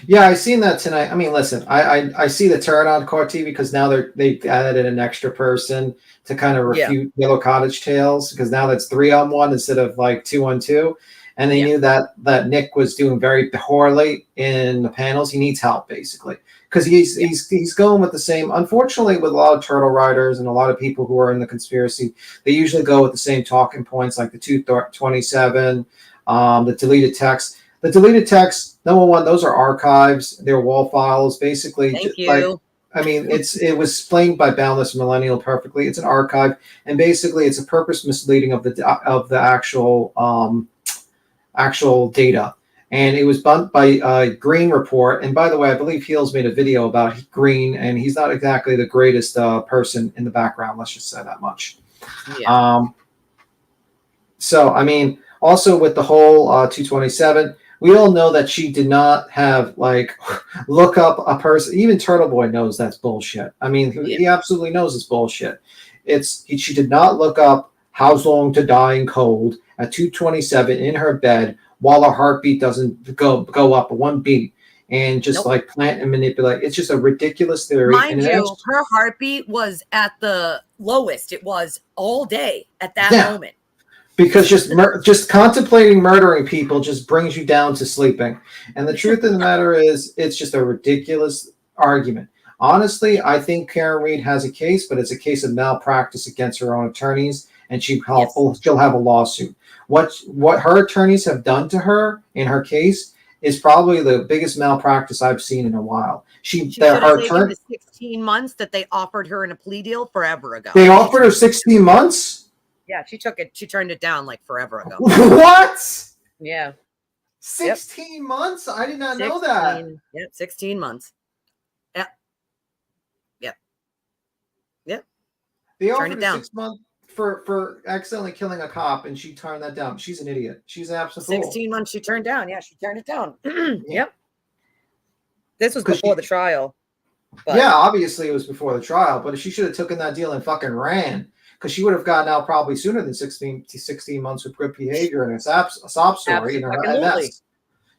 S3: Yeah, I seen that tonight. I mean, listen, I see the turn on court TV because now they've added an extra person to kind of refute Yellow Cottage tales, because now that's 3-on-1 instead of like 2-on-2. And they knew that Nick was doing very poorly in the panels. He needs help, basically, because he's going with the same. Unfortunately, with a lot of turtle riders and a lot of people who are in the conspiracy, they usually go with the same talking points, like the 227, the deleted text. The deleted text, number one, those are archives. They're wall files, basically.
S1: Thank you.
S3: Like, I mean, it was explained by Boundless Millennial perfectly. It's an archive, and basically, it's a purpose misleading of the actual data, and it was bumped by Green Report. And by the way, I believe Heels made a video about Green, and he's not exactly the greatest person in the background. Let's just say that much. Yeah. So I mean, also with the whole 227, we all know that she did not have like look up a person. Even Turtle Boy knows that's bullshit. I mean, he absolutely knows it's bullshit. She did not look up how's long to die in cold at 2:27 in her bed while her heartbeat doesn't go up one beat and just like plant and manipulate. It's just a ridiculous theory.
S1: Mind you, her heartbeat was at the lowest. It was all day at that moment.
S3: Because just contemplating murdering people just brings you down to sleeping. And the truth of the matter is, it's just a ridiculous argument. Honestly, I think Karen Reed has a case, but it's a case of malpractice against her own attorneys, and she'll have a lawsuit. What her attorneys have done to her in her case is probably the biggest malpractice I've seen in a while. She should have taken
S1: the 16 months that they offered her in a plea deal forever ago.
S3: They offered her 16 months?
S1: Yeah, she took it. She turned it down like forever ago.
S3: What?
S1: Yeah.
S3: 16 months? I did not know that.
S1: Yeah, 16 months. Yep.
S3: They offered her 6 months for accidentally killing a cop, and she turned that down. She's an idiot. She's an absolute
S1: 16 months she turned down. Yeah, she turned it down. Yep. This was before the trial.
S3: But. Yeah, obviously it was before the trial, but if she should have taken that deal and fucking ran, because she would have gotten out probably sooner than 16 months with good behavior and a sob story in her MS.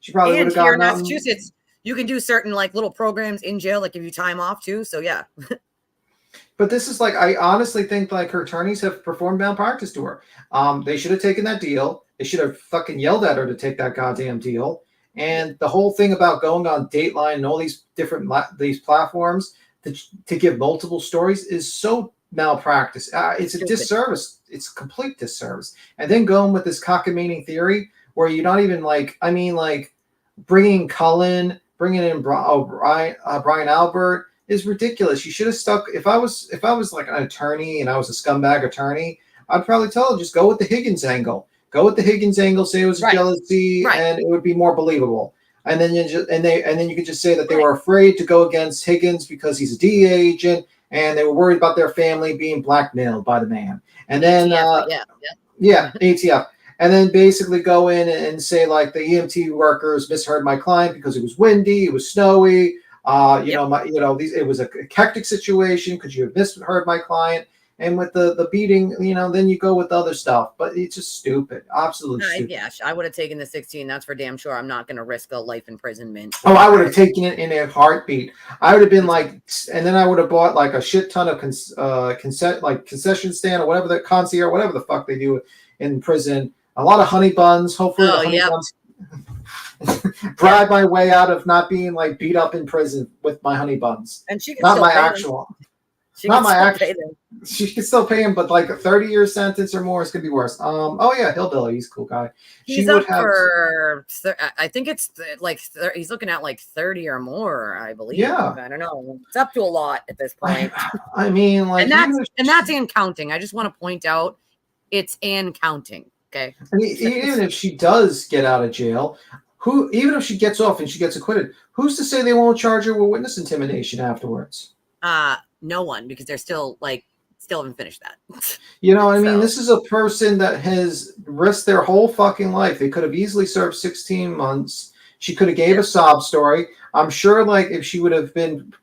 S3: She probably would have gotten out.
S1: Here in Massachusetts, you can do certain like little programs in jail that give you time off too. So yeah.
S3: But this is like, I honestly think like her attorneys have performed malpractice to her. They should have taken that deal. They should have fucking yelled at her to take that goddamn deal. And the whole thing about going on Dateline and all these different these platforms to give multiple stories is so malpractice. It's a disservice. It's a complete disservice. And then going with this cockamamie theory where you're not even like, I mean, like bringing Cullen, bringing in Brian Albert is ridiculous. You should have stuck. If I was like an attorney and I was a scumbag attorney, I'd probably tell her just go with the Higgins angle. Go with the Higgins angle. Say it was jealousy, and it would be more believable. And then you could just say that they were afraid to go against Higgins because he's a DEA agent, and they were worried about their family being blackmailed by the man. And then ATF. And then basically go in and say like the EMT workers misheard my client because it was windy, it was snowy. It was a hectic situation. Could you have misheard my client? And with the beating, then you go with other stuff. But it's just stupid. Absolutely stupid.
S1: Yeah, I would have taken the 16. That's for damn sure. I'm not going to risk a life imprisonment.
S3: Oh, I would have taken it in a heartbeat. I would have been like, and then I would have bought like a shit ton of concession stand or whatever, the concierge, whatever the fuck they do in prison. A lot of honey buns. Hopefully the honey buns bribe my way out of not being like beat up in prison with my honey buns.
S1: And she can
S3: not
S1: still
S3: my
S1: pay
S3: actual.
S1: Them. She not my actual.
S3: She can still pay him, but like a 30-year sentence or more is gonna be worse. Hillbilly, he's a cool guy.
S1: He's up for. I think it's like he's looking at like 30 or more. I believe.
S3: Yeah.
S1: I don't know. It's up to a lot at this point.
S3: I mean, like,
S1: and that's in counting. I just want to point out, it's in counting. Okay.
S3: I mean, even if she does get out of jail, even if she gets off and she gets acquitted, who's to say they won't charge her with witness intimidation afterwards?
S1: No one, because they're still haven't finished that.
S3: I mean, this is a person that has risked their whole fucking life. They could have easily served 16 months. She could have gave a sob story. I'm sure, like, if she would have been,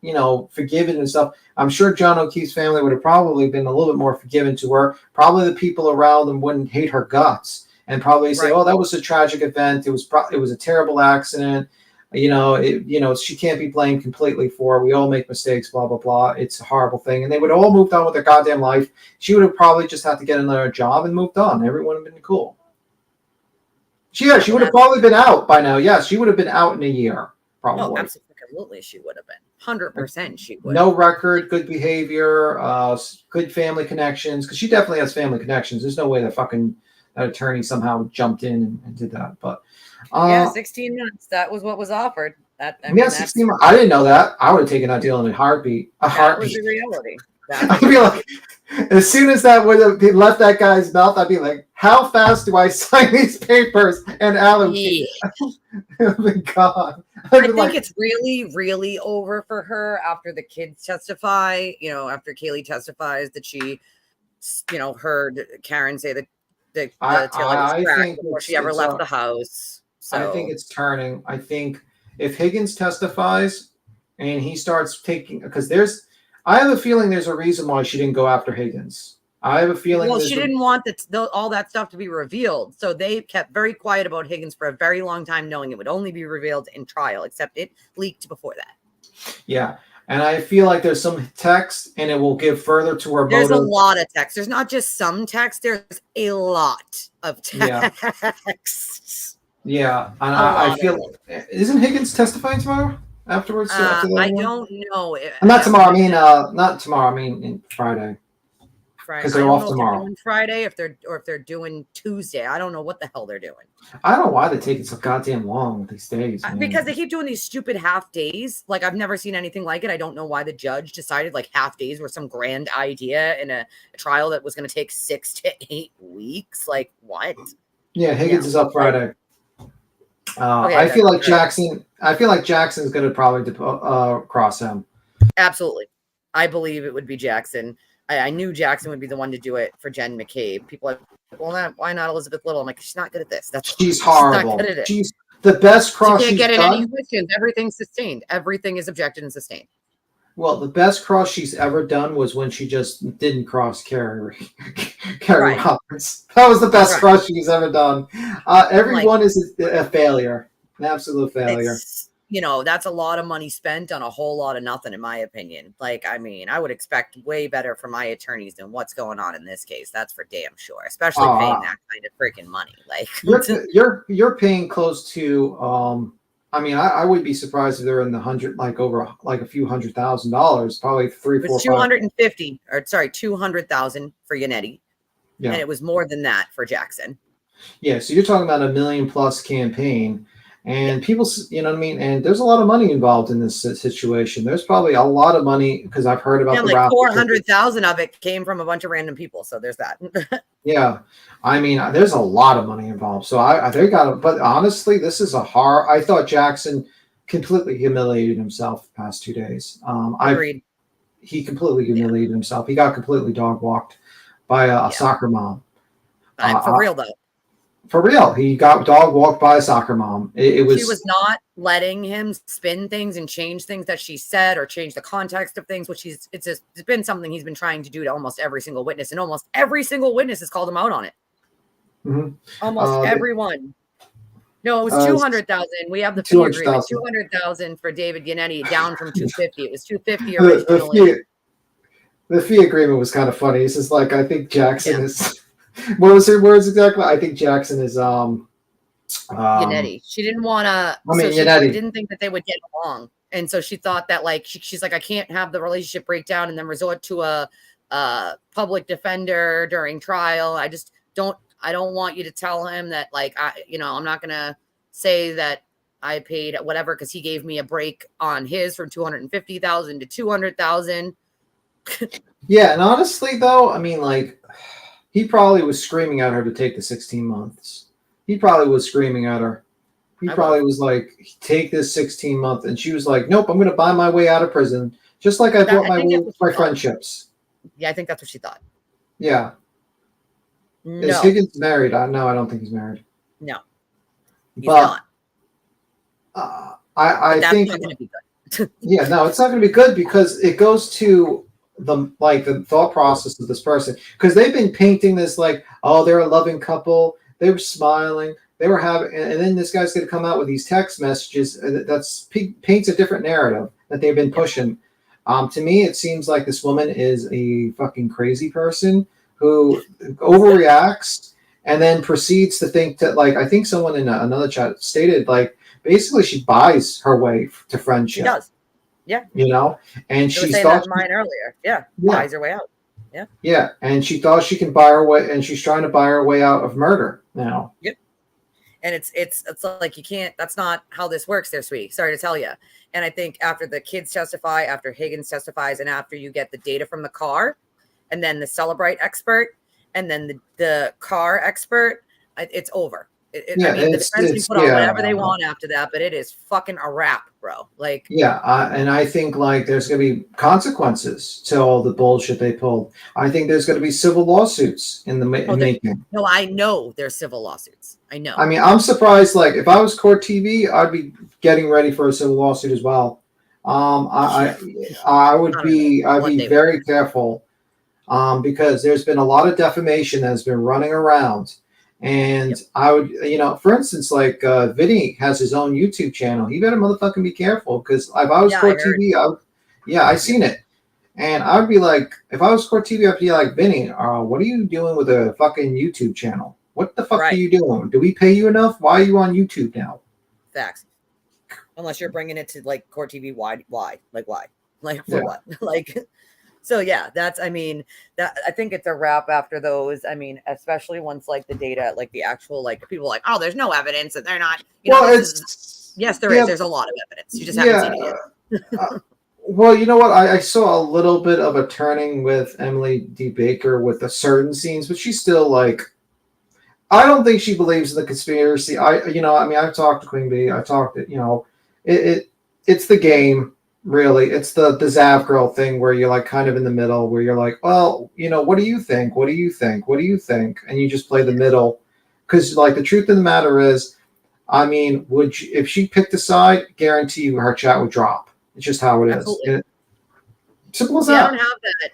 S3: forgiven and stuff, I'm sure John O'Keefe's family would have probably been a little bit more forgiving to her. Probably the people around them wouldn't hate her guts and probably say, "Oh, that was a tragic event. It was a terrible accident. She can't be blamed completely for it. We all make mistakes, blah, blah, blah. It's a horrible thing." And they would have all moved on with their goddamn life. She would have probably just had to get another job and moved on. Everyone would have been cool. She would have probably been out by now. Yes, she would have been out in a year, probably.
S1: Oh, absolutely, she would have been. 100% she would.
S3: No record, good behavior, good family connections, because she definitely has family connections. There's no way that attorney somehow jumped in and did that. But
S1: 16 months. That was what was offered.
S3: 16 months. I didn't know that. I would have taken that deal in a heartbeat.
S1: That was the reality.
S3: I'd be like, as soon as that would have left that guy's mouth, I'd be like, how fast do I sign these papers and allocate? Oh my God.
S1: I think it's really, really over for her after the kids testify. After Kaylee testifies that she, heard Karen say that the tail was cracked before she ever left the house.
S3: I think
S1: So
S3: it's turning. I think if Higgins testifies and he starts taking, because I have a feeling there's a reason why she didn't go after Higgins. I have a feeling
S1: well, she didn't want all that stuff to be revealed. So they kept very quiet about Higgins for a very long time, knowing it would only be revealed in trial, except it leaked before that.
S3: Yeah. And I feel like there's some text and it will give further to her
S1: There's
S3: motive.
S1: a lot of text. There's not just some text, there's a lot of
S3: Yeah.
S1: texts.
S3: Yeah. And
S1: A
S3: I
S1: lot
S3: feel,
S1: of
S3: isn't Higgins testifying tomorrow afterwards? After the
S1: I
S3: other one?
S1: don't know.
S3: Not tomorrow. I mean, not tomorrow. I mean, Friday.
S1: Friday.
S3: 'Cause
S1: I
S3: they're
S1: don't
S3: off
S1: know
S3: tomorrow.
S1: if they're doing Friday, if they're doing Tuesday. I don't know what the hell they're doing.
S3: I don't know why they're taking so goddamn long with these days, man.
S1: Because they keep doing these stupid half days. Like I've never seen anything like it. I don't know why the judge decided like half days were some grand idea in a trial that was going to take 6 to 8 weeks. Like what?
S3: Yeah, Higgins is up Friday.
S1: Okay,
S3: I feel like
S1: that's-
S3: Jackson. I feel like Jackson's going to probably cross him.
S1: Absolutely. I believe it would be Jackson. I knew Jackson would be the one to do it for Jen McCabe. People are like, well, why not Elizabeth Little? I'm like, she's not good at this.
S3: She's horrible.
S1: Not good at it.
S3: She's the best cross
S1: she can't
S3: she's
S1: get in
S3: done.
S1: any questions. Everything's sustained. Everything is objected and sustained.
S3: Well, the best cross she's ever done was when she just didn't cross Carrie
S1: Right.
S3: Roberts. That was the best
S1: Right.
S3: cross she's ever done. Everyone is a failure, an absolute failure.
S1: That's a lot of money spent on a whole lot of nothing, in my opinion. Like, I mean, I would expect way better from my attorneys than what's going on in this case. That's for damn sure, especially paying that kind of freaking money. Like,
S3: you're paying close to. I mean, I would be surprised if they're in the hundred, like over like a few $100,000, probably
S1: it was 250, or sorry, 200,000 for Yannetti, and it was more than that for Jackson.
S3: Yeah, so you're talking about $1 million+ campaign. And people, you know what I mean? And there's a lot of money involved in this situation. There's probably a lot of money because I've heard about the
S1: like 400,000 of it came from a bunch of random people. So there's that.
S3: Yeah. I mean, there's a lot of money involved. So they got it. But honestly, this is a horror. I thought Jackson completely humiliated himself the past 2 days.
S1: Agreed.
S3: He completely humiliated himself. He got completely dog walked by a soccer mom.
S1: For real, though.
S3: For real, he got dog walked by a soccer mom. She
S1: was not letting him spin things and change things that she said or change the context of things, which it's been something he's been trying to do to almost every single witness, and almost every single witness has called him out on it.
S3: Mm-hmm.
S1: Almost everyone. No, it was 200,000. We have the fee agreement. 200,000 for David Yannetti, down from 250. It was 250 originally.
S3: The fee agreement was kind of funny. He says, like, I think Jackson is. What was her words exactly? I think Jackson is
S1: Yannetti. She didn't want to. She didn't think that they would get along, and so she thought that like she's like, I can't have the relationship break down and then resort to a public defender during trial. I don't want you to tell him that like I'm not gonna say that I paid whatever because he gave me a break on his from 250,000 to 200,000.
S3: Yeah, and honestly though, I mean like. He probably was screaming at her to take the 16 months. He probably was screaming at her. He probably was like, take this 16 month. And she was like, nope, I'm going to buy my way out of prison. Just like I bought my friendships.
S1: Yeah, I think that's what she thought.
S3: Yeah.
S1: No.
S3: Is Higgins married? No, I don't think he's married.
S1: No. He's not.
S3: I think.
S1: That's not going to be good.
S3: Yeah, no, it's not going to be good because it goes to the thought process of this person, because they've been painting this like, oh, they're a loving couple, they were smiling, they were having, and then this guy's going to come out with these text messages that's paints a different narrative that they've been pushing. To me, it seems like this woman is a fucking crazy person who overreacts and then proceeds to think that, like, I think someone in another chat stated, like, basically she buys her way to friendship.
S1: She does. Yeah.
S3: And she
S1: thought mine earlier. Yeah. Buys her way out. Yeah.
S3: Yeah. And she thought she can buy her way, and she's trying to buy her way out of murder now.
S1: Yep. And it's like, you can't, that's not how this works there, sweetie. Sorry to tell you. And I think after the kids testify, after Higgins testifies, and after you get the data from the car, and then the Celebrite expert, and then the car expert, it's over. I mean, the defense can put on whatever they want after that, but it is fucking a wrap, bro. Like,
S3: yeah, and I think like there's going to be consequences to all the bullshit they pulled. I think there's going to be civil lawsuits in the making.
S1: No, I know there's civil lawsuits. I know.
S3: I mean, I'm surprised. Like, if I was Court TV, I'd be getting ready for a civil lawsuit as well. I would be I'd be very careful, because there's been a lot of defamation that's been running around. And I would, for instance, like Vinny has his own YouTube channel. He better motherfucking be careful, because if I was Court TV, I seen it. And I'd be like, if I was Court TV, I'd be like, Vinny, what are you doing with a fucking YouTube channel? What the fuck are you doing? Do we pay you enough? Why are you on YouTube now?
S1: Facts. Unless you're bringing it to like Court TV, why? Like, why? Like, for what? Like, so yeah, I think it's a wrap after those. I mean, especially once like the data, like the actual, like people are like, oh, there's no evidence and they're not, yes, there is. There's a lot of evidence. You just haven't seen it yet.
S3: Well, you know what? I saw a little bit of a turning with Emily D. Baker with the certain scenes, but she's still like, I don't think she believes in the conspiracy. I've talked to Queen Bee. I talked to, it's the game, really. It's the Zav girl thing where you're like kind of in the middle, where you're like, well, what do you think? What do you think? What do you think? And you just play the middle. Because like the truth of the matter is, I mean, if she picked a side, guarantee you her chat would drop. It's just how it is. Simple as that.
S1: I don't have that.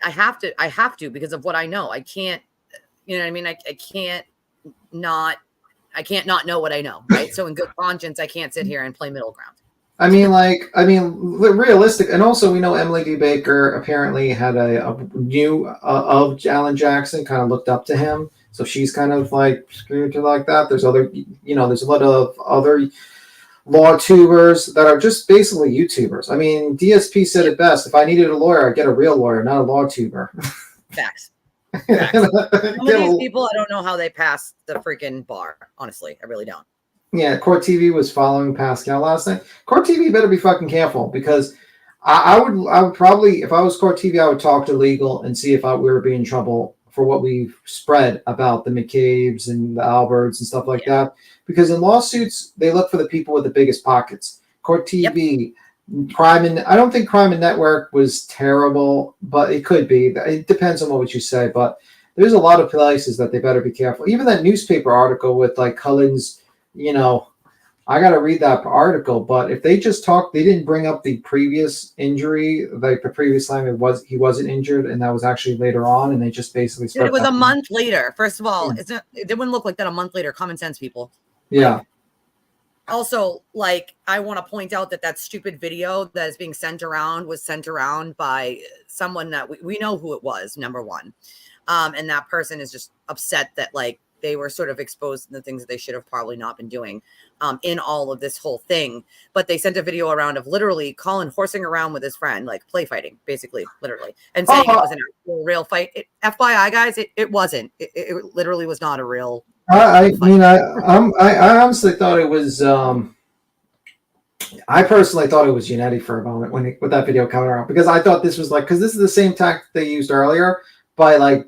S1: I have to because of what I know. I can't, you know what I mean? I can't not know what I know, right? So in good conscience, I can't sit here and play middle ground. I
S3: mean, realistic, and also we know Emily D. Baker apparently had a view of Alan Jackson, kind of looked up to him, so she's kind of like spiritual like that. There's there's a lot of other law tubers that are just basically YouTubers. I mean, DSP said it best: if I needed a lawyer, I'd get a real lawyer, not a law tuber.
S1: Facts. Some of these people, I don't know how they pass the freaking bar. Honestly, I really don't.
S3: Yeah, Court TV was following Pascal last night. Court TV better be fucking careful, because I would probably, if I was Court TV, I would talk to legal and see if we were being in trouble for what we've spread about the McCabe's and the Alberts and stuff like that. Because in lawsuits, they look for the people with the biggest pockets. Court TV, I don't think Crime and Network was terrible, but it could be. It depends on what you say. But there's a lot of places that they better be careful. Even that newspaper article with like Cullen's, I got to read that article, but if they just talked, they didn't bring up the previous injury, like the previous time he wasn't injured, and that was actually later on, and they just basically
S1: it was a month later. First of all, it wouldn't look like that a month later. Common sense, people.
S3: Yeah.
S1: Also, like, I want to point out that stupid video that is being sent around was sent around by someone that we know who it was, number one. And that person is just upset that like they were sort of exposed to the things that they should have probably not been doing in all of this whole thing. But they sent a video around of literally Colin horsing around with his friend, like play fighting, basically, literally, and saying it was a real fight. FYI, guys, it wasn't. It literally was not a real.
S3: I honestly thought it was. I personally thought it was Unetti for a moment with that video coming around, because I thought this was because this is the same tactic they used earlier by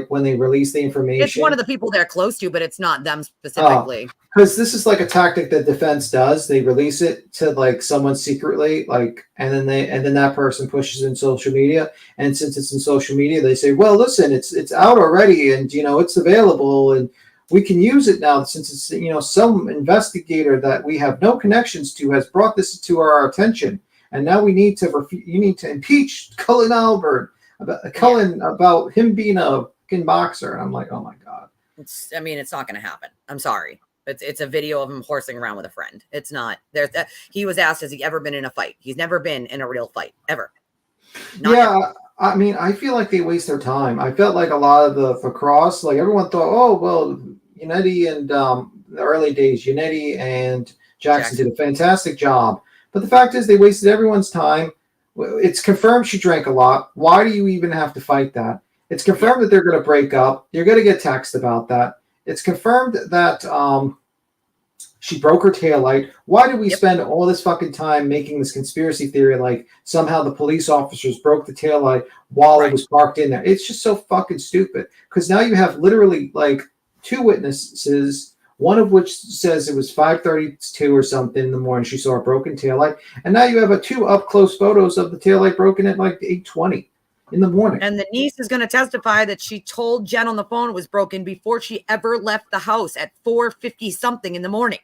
S3: when they released the information.
S1: It's one of the people they're close to, but it's not them specifically.
S3: Because this is like a tactic that defense does. They release it to someone secretly, and then that person pushes in social media. And since it's in social media, they say, well, listen, it's out already, and it's available, and we can use it now since it's some investigator that we have no connections to has brought this to our attention, and now you need to impeach Cullen Albert about him being a fucking boxer. And I'm like, oh my god.
S1: It's not going to happen. I'm sorry. It's a video of him horsing around with a friend. It's not there. He was asked, has he ever been in a fight? He's never been in a real fight ever. Ever.
S3: I mean, I feel like they waste their time. I felt like a lot of the cross, everyone thought, oh, well, Unetti and the early days, Unetti and Jackson did a fantastic job. But the fact is they wasted everyone's time. It's confirmed she drank a lot. Why do you even have to fight that? It's confirmed that they're going to break up. You're going to get text about that. It's confirmed that she broke her taillight. Why did we spend all this fucking time making this conspiracy theory like somehow the police officers broke the taillight while it was parked in there? It's just so fucking stupid, because now you have literally two witnesses. one of which says it was 5:32 or something in the morning. She saw a broken taillight. And now you have two up-close photos of the taillight broken at like 8:20 in the morning.
S1: And the niece is going to testify that she told Jen on the phone it was broken before she ever left the house at 4:50 something in the morning.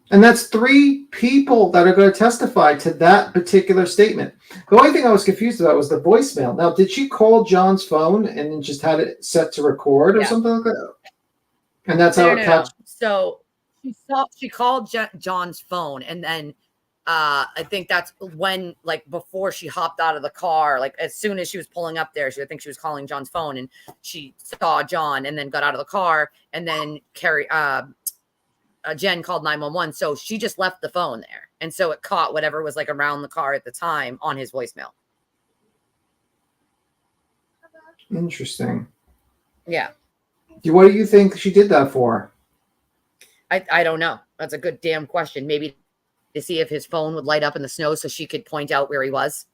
S3: And that's 3 people that are going to testify to that particular statement. The only thing I was confused about was the voicemail. Now, did she call John's phone and then just had it set to record or something like that? And that's how it catch.
S1: So she called John's phone, and then I think that's when, like, before she hopped out of the car, like as soon as she was pulling up there, I think she was calling John's phone, and she saw John, and then got out of the car, and then Jen called 911. So she just left the phone there. And so it caught whatever was like around the car at the time on his voicemail.
S3: Interesting.
S1: Yeah.
S3: What do you think she did that for?
S1: I don't know. That's a good damn question. Maybe to see if his phone would light up in the snow so she could point out where he was.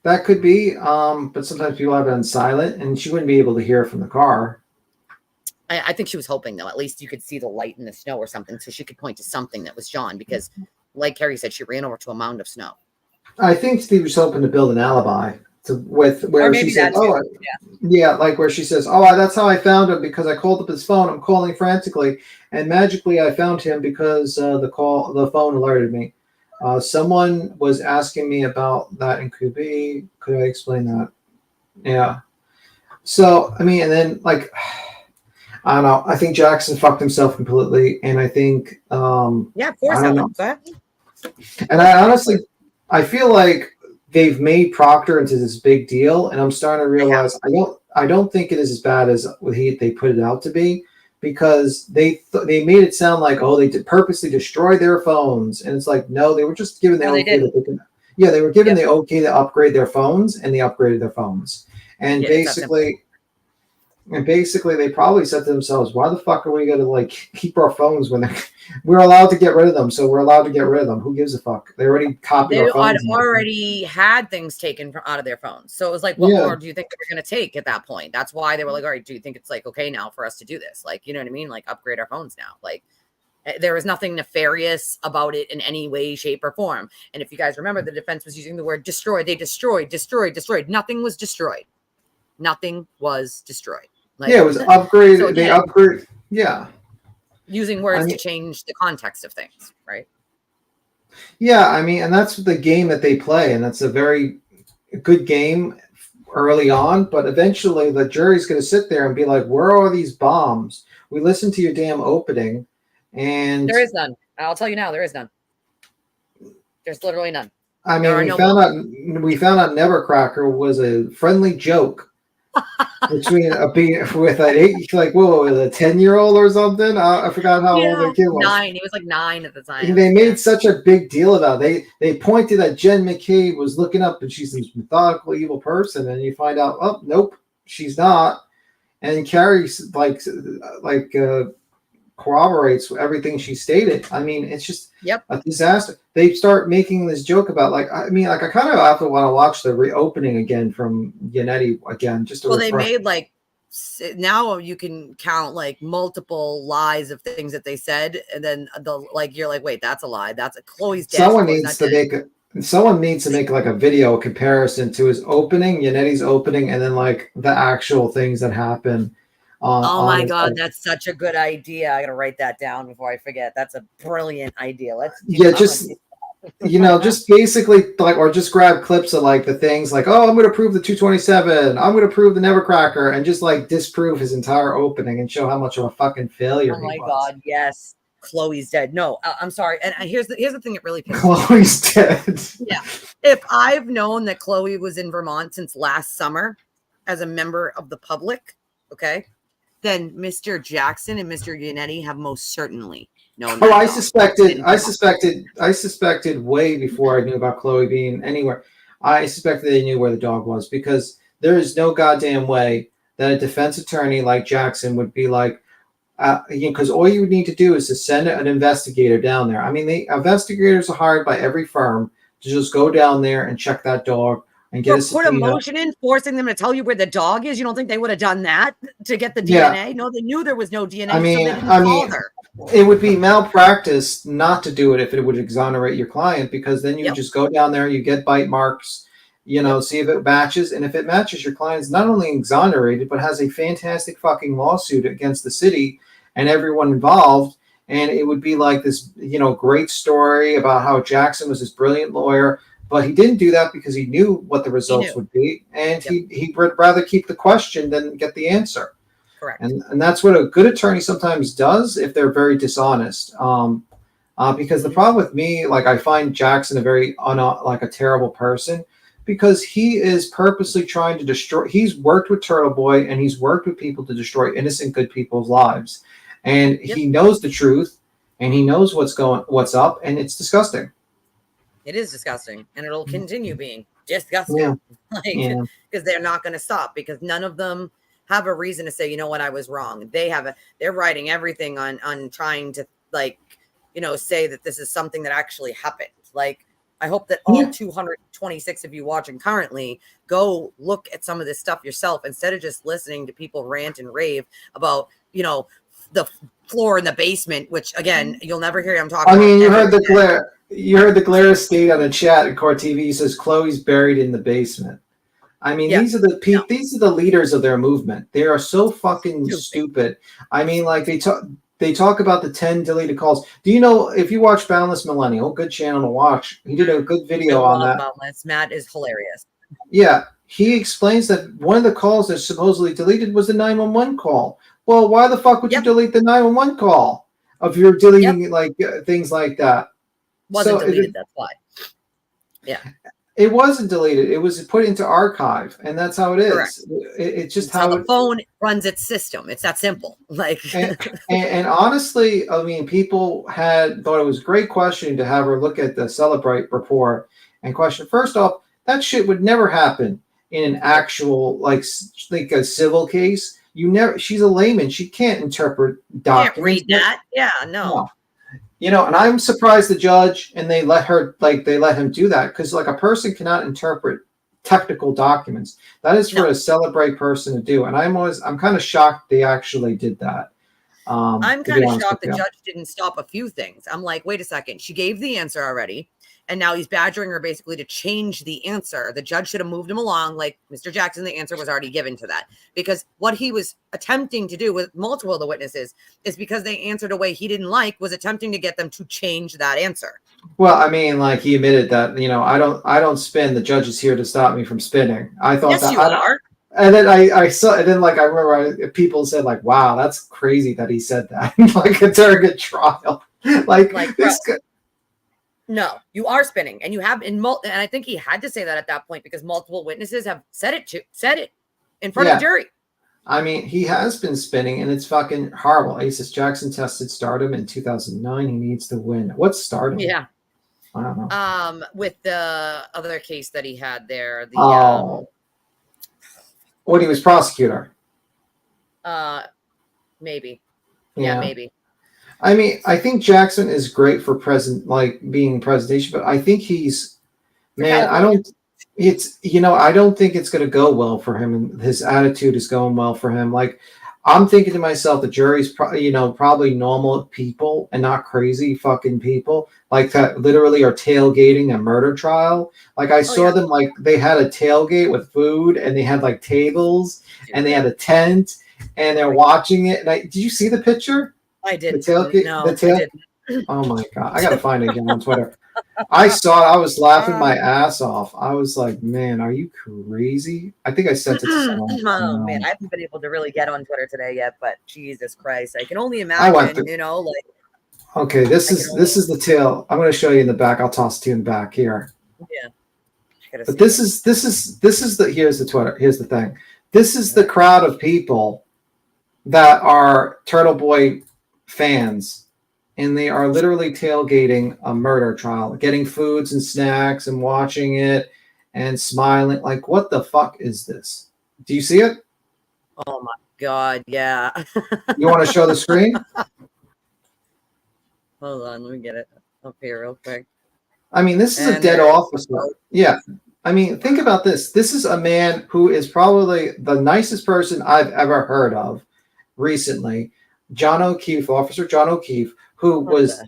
S3: That could be. But sometimes people have it on silent and she wouldn't be able to hear from the car.
S1: I think she was hoping, though, at least you could see the light in the snow or something, so she could point to something that was John, because like Carrie said, she ran over to a mound of snow.
S3: I think Steve was hoping to build an alibi where she said, like where she says, that's how I found him, because I called up his phone. I'm calling frantically, and magically I found him because the phone alerted me. Someone was asking me about that in QB. Could I explain that? Yeah. So, I mean, and then like, I don't know. I think Jackson fucked himself completely, and I think of course I don't know. And I feel like they've made Proctor into this big deal, and I'm starting to realize I don't think it is as bad as they put it out to be, because they made it sound like they did purposely destroy their phones, and it's like no, they were just given the okay that they can. Yeah, they were given the okay to upgrade their phones, and they upgraded their phones, and basically, they probably said to themselves, why the fuck are we going to like keep our phones when we're allowed to get rid of them? So we're allowed to get rid of them. Who gives a fuck? They already copied our phones.
S1: They already had things taken out of their phones. So it was like, what more do you think they were going to take at that point? That's why they were like, all right, do you think it's like, okay now for us to do this? Like, you know what I mean? Like upgrade our phones now. Like there was nothing nefarious about it in any way, shape, or form. And if you guys remember, the defense was using the word destroy. They destroyed. Nothing was destroyed. Nothing was destroyed. Like,
S3: it was upgraded. So they upgrade. Yeah.
S1: Using words to change the context of things, right?
S3: Yeah, I mean, and that's the game that they play, and that's a very good game early on, but eventually the jury's going to sit there and be like, where are these bombs? We listened to your damn opening, and
S1: there is none. I'll tell you now, there is none. There's literally none.
S3: I mean, we found out Nevercracker was a friendly joke between a 10-year-old or something. I forgot how old the kid was.
S1: 9. He was like 9 at the time.
S3: They made such a big deal about it. They pointed that Jen McCabe was looking up and she's this methodical evil person, and you find out, oh nope, she's not. And Carrie corroborates everything she stated. I mean, it's just a disaster. They start making this joke about I kind of have to want to watch the reopening again from Yannetti again, just to
S1: they made now you can count multiple lies of things that they said, and then you're like, wait, that's a lie. That's Chloe's dead.
S3: Someone needs to make like a video comparison to his opening, Yannetti's opening, and then the actual things that happen.
S1: Oh my God, that's such a good idea. I gotta write that down before I forget. That's a brilliant idea. Just
S3: basically or just grab clips of the things I'm going to prove the 227, I'm going to prove the Nevercracker, and just disprove his entire opening and show how much of a fucking failure he was.
S1: Oh my God, yes. Chloe's dead. No, I'm sorry. And here's the thing that really pisses
S3: me off. Chloe's dead.
S1: Yeah. If I've known that Chloe was in Vermont since last summer as a member of the public, okay, then Mr. Jackson and Mr. Yannetti have most certainly known.
S3: Oh, I suspected way before I knew about Chloe being anywhere. I suspected they knew where the dog was, because there is no goddamn way that a defense attorney like Jackson would be because all you would need to do is to send an investigator down there. I mean, investigators are hired by every firm to just go down there and check that dog and get
S1: put a motion in forcing them to tell you where the dog is. You don't think they would have done that to get the DNA? No, they knew there was no DNA.
S3: it would be malpractice not to do it if it would exonerate your client, because then you
S1: Yep.
S3: just go down there, you get bite marks, see if it matches. And if it matches, your client's not only exonerated, but has a fantastic fucking lawsuit against the city and everyone involved. And it would be like this, great story about how Jackson was this brilliant lawyer, but he didn't do that because he knew what the results would be. And
S1: Yep.
S3: he would rather keep the question than get the answer.
S1: Correct.
S3: And that's what a good attorney sometimes does if they're very dishonest. Because the problem with me, like I find Jackson a very like a terrible person, because he is purposely trying to destroy. He's worked with Turtle Boy and he's worked with people to destroy innocent, good people's lives, and he knows the truth and he knows what's up, and it's disgusting.
S1: It is disgusting, and it'll continue being disgusting.
S3: Yeah.
S1: Because they're not going to stop, because none of them have a reason to say, you know what, I was wrong. They're writing everything on trying to say that this is something that actually happened. Like, I hope that all 226 of you watching currently go look at some of this stuff yourself, instead of just listening to people rant and rave about, the floor in the basement, which again, you'll never hear him talk about.
S3: You heard the glare. You heard the glare state on the chat in Court TV. He says Chloe's buried in the basement. These are the leaders of their movement. They are so fucking stupid. They talk about the 10 deleted calls. Do you know, if you watch Boundless Millennial, good channel to watch, he did a good video on that.
S1: Boundless. Matt is hilarious.
S3: Yeah, he explains that one of the calls that supposedly deleted was the 911 call. Well, why the fuck would you delete the 911 call if you're deleting things like that?
S1: Wasn't deleted, that's why. Yeah.
S3: It wasn't deleted. It was put into archive, and that's how it is.
S1: Correct.
S3: It's just
S1: how the phone runs its system. It's that simple.
S3: And honestly, people thought it was a great question to have her look at the Celebrate report and question. First off, that shit would never happen in an actual like a civil case. She's a layman. She can't interpret documents.
S1: Can't read that. Yeah, no.
S3: And I'm surprised the judge and they let him do that, because like a person cannot interpret technical documents. That is for a Celebrate person to do. And I'm kind of shocked they actually did that.
S1: I'm kind of shocked the judge didn't stop a few things. I'm like, wait a second. She gave the answer already, and now he's badgering her basically to change the answer. The judge should have moved him along. Like, Mr. Jackson, the answer was already given to that, because what he was attempting to do with multiple of the witnesses is, because they answered a way he didn't like, was attempting to get them to change that answer.
S3: Well, he admitted that, I don't spin. The judge is here to stop me from spinning. I thought
S1: yes, you are.
S3: And then I saw, and then I remember people said wow, that's crazy that he said that during a trial. This guy.
S1: No, you are spinning, and you have and I think he had to say that at that point, because multiple witnesses have said it in front of the jury.
S3: He has been spinning, and it's fucking horrible. Aces Jackson tested stardom in 2009. He needs to win. What's stardom?
S1: Yeah.
S3: I don't know.
S1: With the other case that he had there,
S3: when he was prosecutor.
S1: Maybe. Yeah, maybe.
S3: I think Jackson is great for being presentation, but I think I don't think it's going to go well for him, and his attitude is going well for him. I'm thinking to myself, the jury's probably normal people and not crazy fucking people that literally are tailgating a murder trial. I saw them, they had a tailgate with food, and they had tables, and they had a tent, and they're watching it. And did you see the picture?
S1: I did.
S3: The tailgate.
S1: No,
S3: I didn't. Oh my god! I gotta find it again on Twitter. I saw it. I was laughing my ass off. I was like, "Man, are you crazy?" I think I sent it to someone.
S1: Oh man, I haven't been able to really get on Twitter today yet, but Jesus Christ, I can only imagine.
S3: Okay, this is the tail. I'm going to show you in the back. I'll toss it to you in the back here.
S1: Yeah.
S3: But here's the Twitter. Here's the thing. This is the crowd of people that are Turtle Boy fans, and they are literally tailgating a murder trial, getting foods and snacks and watching it and smiling. What the fuck is this? Do you see it?
S1: Oh my god, yeah.
S3: You want to show the screen?
S1: Hold on, let me get it up here real quick.
S3: This is a dead officer. Yeah. Think about this. This is a man who is probably the nicest person I've ever heard of recently, John O'Keefe, Officer John O'Keefe, who
S1: What
S3: was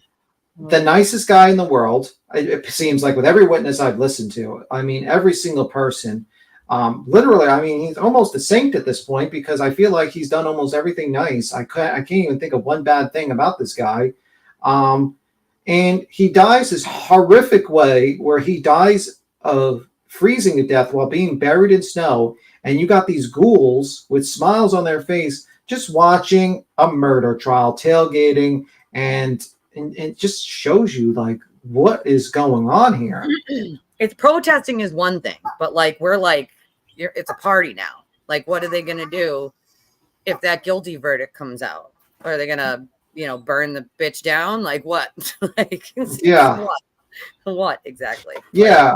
S3: the nicest guy in the world. It seems like with every witness I've listened to. I mean, every single person. Literally, I mean, he's almost a saint at this point because I feel like he's done almost everything nice. I can't even think of one bad thing about this guy. And he dies this horrific way where he dies of freezing to death while being buried in snow. And you got these ghouls with smiles on their face just watching a murder trial, tailgating, and it just shows you like what is going on here.
S1: It's protesting is one thing, but like we're like, it's a party now. Like, what are they gonna do if that guilty verdict comes out? Are they gonna, burn the bitch down? Like what? Like
S3: Yeah.
S1: What exactly?
S3: Yeah.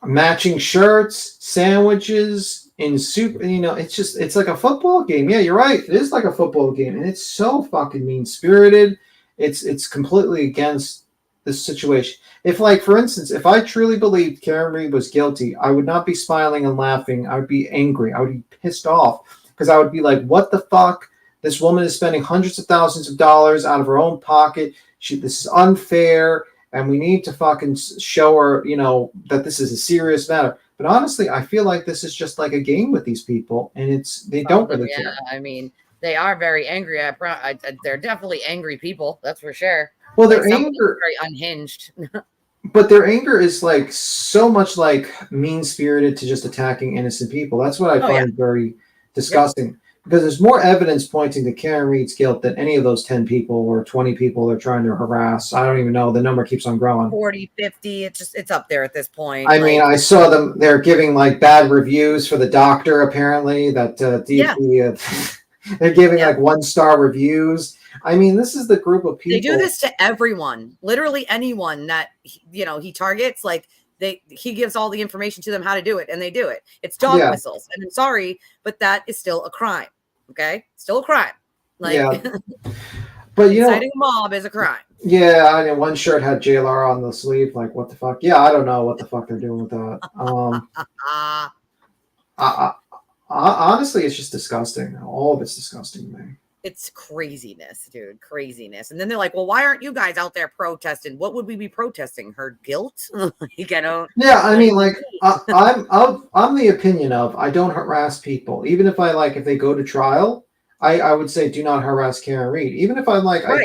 S3: Matching shirts, sandwiches, in soup. It's like a football game. Yeah, you're right. It is like a football game, and it's so fucking mean spirited. It's completely against the situation. If, like, for instance, if I truly believed Karen Reed was guilty, I would not be smiling and laughing. I would be angry. I would be pissed off because I would be like, what the fuck? This woman is spending hundreds of thousands of dollars out of her own pocket. This is unfair, and we need to fucking show her, that this is a serious matter. But honestly, I feel like this is just like a game with these people, and they don't really care.
S1: I mean, they are very angry. They're definitely angry people. That's for sure.
S3: Well, their anger
S1: very unhinged.
S3: But their anger is like so much like mean-spirited to just attacking innocent people. That's what I find very disgusting. Because there's more evidence pointing to Karen Reed's guilt than any of those 10 people or 20 people they're trying to harass. I don't even know. The number keeps on growing.
S1: 40, 50. It's up there at this point.
S3: I mean, I saw them. They're giving like bad reviews for the doctor, apparently. That they're giving like 1-star reviews. I mean, this is the group of people.
S1: They do this to everyone, literally anyone that, he targets. Like he gives all the information to them how to do it, and they do it. It's dog whistles. And I'm sorry, but that is still a crime. Okay. Still a crime. Like,
S3: but
S1: inciting a mob is a crime.
S3: Yeah. I mean, one shirt had JLR on the sleeve. Like, what the fuck? Yeah. I don't know what the fuck they're doing with that. Honestly, it's just disgusting. All of it's disgusting to me.
S1: It's craziness, dude. Craziness. And then they're like, well, why aren't you guys out there protesting? What would we be protesting? Her guilt?
S3: Yeah, I mean, like, I'm the opinion of I don't harass people. Even if if they go to trial, I would say do not harass Karen Reed. Even if I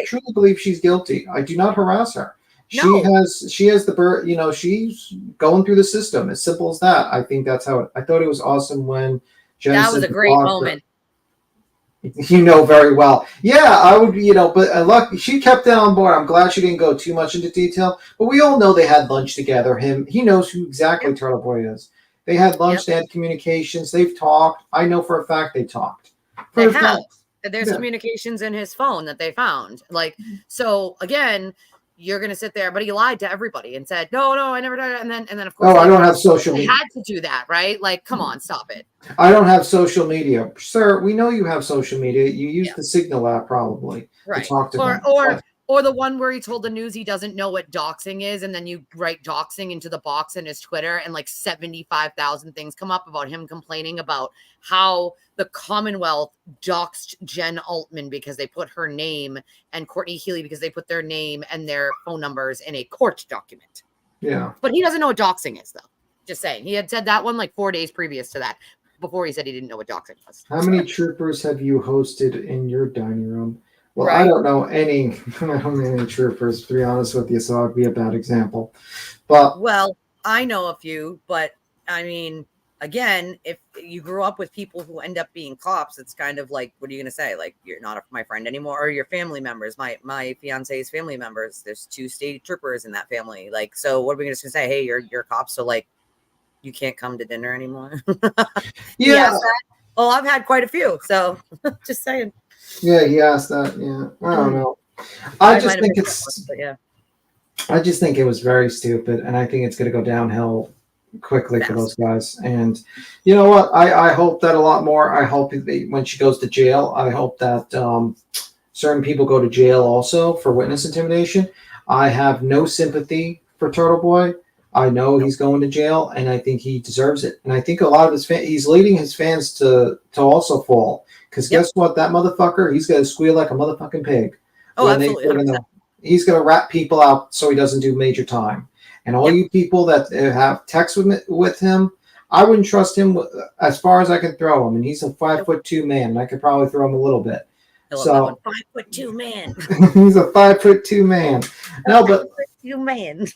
S3: truly believe she's guilty, I do not harass her. She has the birth, she's going through the system. As simple as that. I think that's how I thought it was awesome when Jen
S1: that was a great moment.
S3: Very well. Yeah, I would, but she kept that on board. I'm glad she didn't go too much into detail, but we all know they had lunch together. He knows who exactly Turtle Boy is. They had lunch, they had communications, they've talked. I know for a fact they talked.
S1: They have. There's communications in his phone that they found. Like, so again, you're going to sit there, but he lied to everybody and said, no, I never did it. And then of course,
S3: I don't have social media.
S1: He had to do that, right? Like, come on, stop it.
S3: I don't have social media. Sir, we know you have social media. You use the Signal app probably to talk to them.
S1: Or the one where he told the news he doesn't know what doxing is, and then you write doxing into the box in his Twitter, and like 75,000 things come up about him complaining about how the Commonwealth doxed Jen Altman because they put her name, and Courtney Healy because they put their name and their phone numbers in a court document.
S3: Yeah.
S1: But he doesn't know what doxing is, though. Just saying. He had said that one like 4 days previous to that, before he said he didn't know what doxing was.
S3: How many troopers have you hosted in your dining room? Well, I don't know any troopers, to be honest with you, so I'd be a bad example. But
S1: I know a few, but I mean, again, if you grew up with people who end up being cops, it's kind of like, what are you going to say? Like, you're not my friend anymore, or your family members. My fiance's family members. There's 2 state troopers in that family. Like, so what are we going to say? Hey, you're cops, so like, you can't come to dinner anymore.
S3: Yeah.
S1: Well, I've had quite a few, so just saying.
S3: Yeah, he asked that. Yeah, I don't know. I just think it was very stupid, and I think it's going to go downhill quickly for those guys. And you know what? I hope that a lot more. I hope when she goes to jail, I hope that certain people go to jail also for witness intimidation. I have no sympathy for Turtle Boy. I know he's going to jail, and I think he deserves it. And I think a lot of his he's leading his fans to also fall. Because guess what? That motherfucker, he's gonna squeal like a motherfucking pig.
S1: Oh, absolutely, 100%.
S3: He's gonna rat people out so he doesn't do major time. And all you people that have text with him, I wouldn't trust him as far as I can throw him. And he's a 5'2" man. And I could probably throw him a little bit. So
S1: 5'2" man.
S3: He's a 5'2" man. No, but
S1: 5'2" man.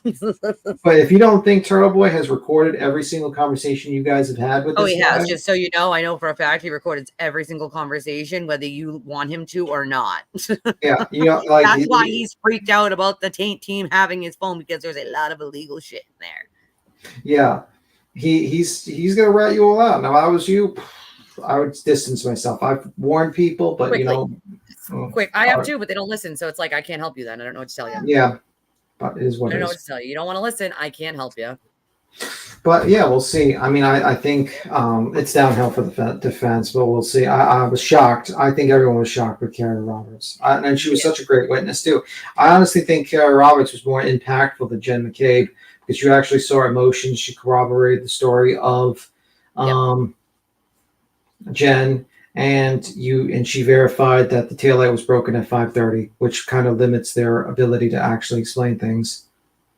S3: but if you don't think Turtle Boy has recorded every single conversation you guys have had with this
S1: he
S3: guy,
S1: has. Just so you know, I know for a fact he recorded every single conversation, whether you want him to or not.
S3: yeah, you know, like
S1: that's why he's freaked out about the Taint team having his phone, because there's a lot of illegal shit in there.
S3: Yeah, he's gonna rat you all out. Now, if I was you, I would distance myself. I've warned people, but
S1: quickly. I have too, but they don't listen, so it's like I can't help you. Then I don't know what to tell you.
S3: Yeah, but it is what
S1: I
S3: it
S1: don't know
S3: is.
S1: what to tell you. You don't want to listen. I can't help you.
S3: But yeah, we'll see. I mean, I think it's downhill for the defense, but we'll see. I was shocked. I think everyone was shocked with Kara Roberts, and she was such a great witness too. I honestly think Kara Roberts was more impactful than Jen McCabe, because you actually saw emotions. She corroborated the story of Jen, and she verified that the taillight was broken at 5:30, which kind of limits their ability to actually explain things.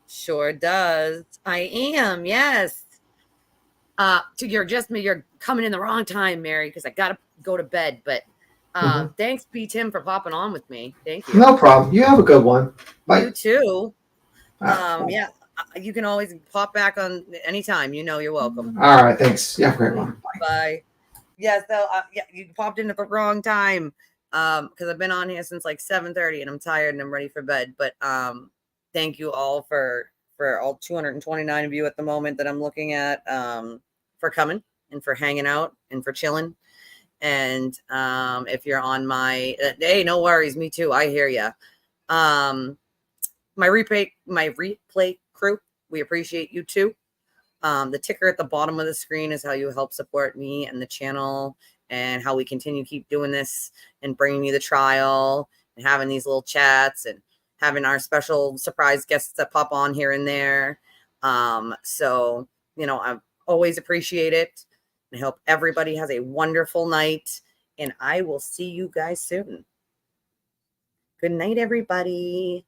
S1: Sure does. I am, yes. You're coming in the wrong time, Mary, because I gotta go to bed. But thanks, B Tim, for popping on with me. Thank you.
S3: No problem. You have a good one. Bye.
S1: You too. Yeah, you can always pop back on anytime. You know, you're welcome.
S3: All right, thanks. Yeah, great one.
S1: Bye. Yeah, so you popped in at the wrong time because I've been on here since like 7:30 and I'm tired and I'm ready for bed. But thank you all for all 229 of you at the moment that I'm looking at, for coming and for hanging out and for chilling. And if you're on my hey, no worries, me too. I hear ya. My replay crew, we appreciate you too. The ticker at the bottom of the screen is how you help support me and the channel, and how we continue to keep doing this and bringing you the trial and having these little chats and having our special surprise guests that pop on here and there. So, you know, I always appreciate it. I hope everybody has a wonderful night, and I will see you guys soon. Good night, everybody.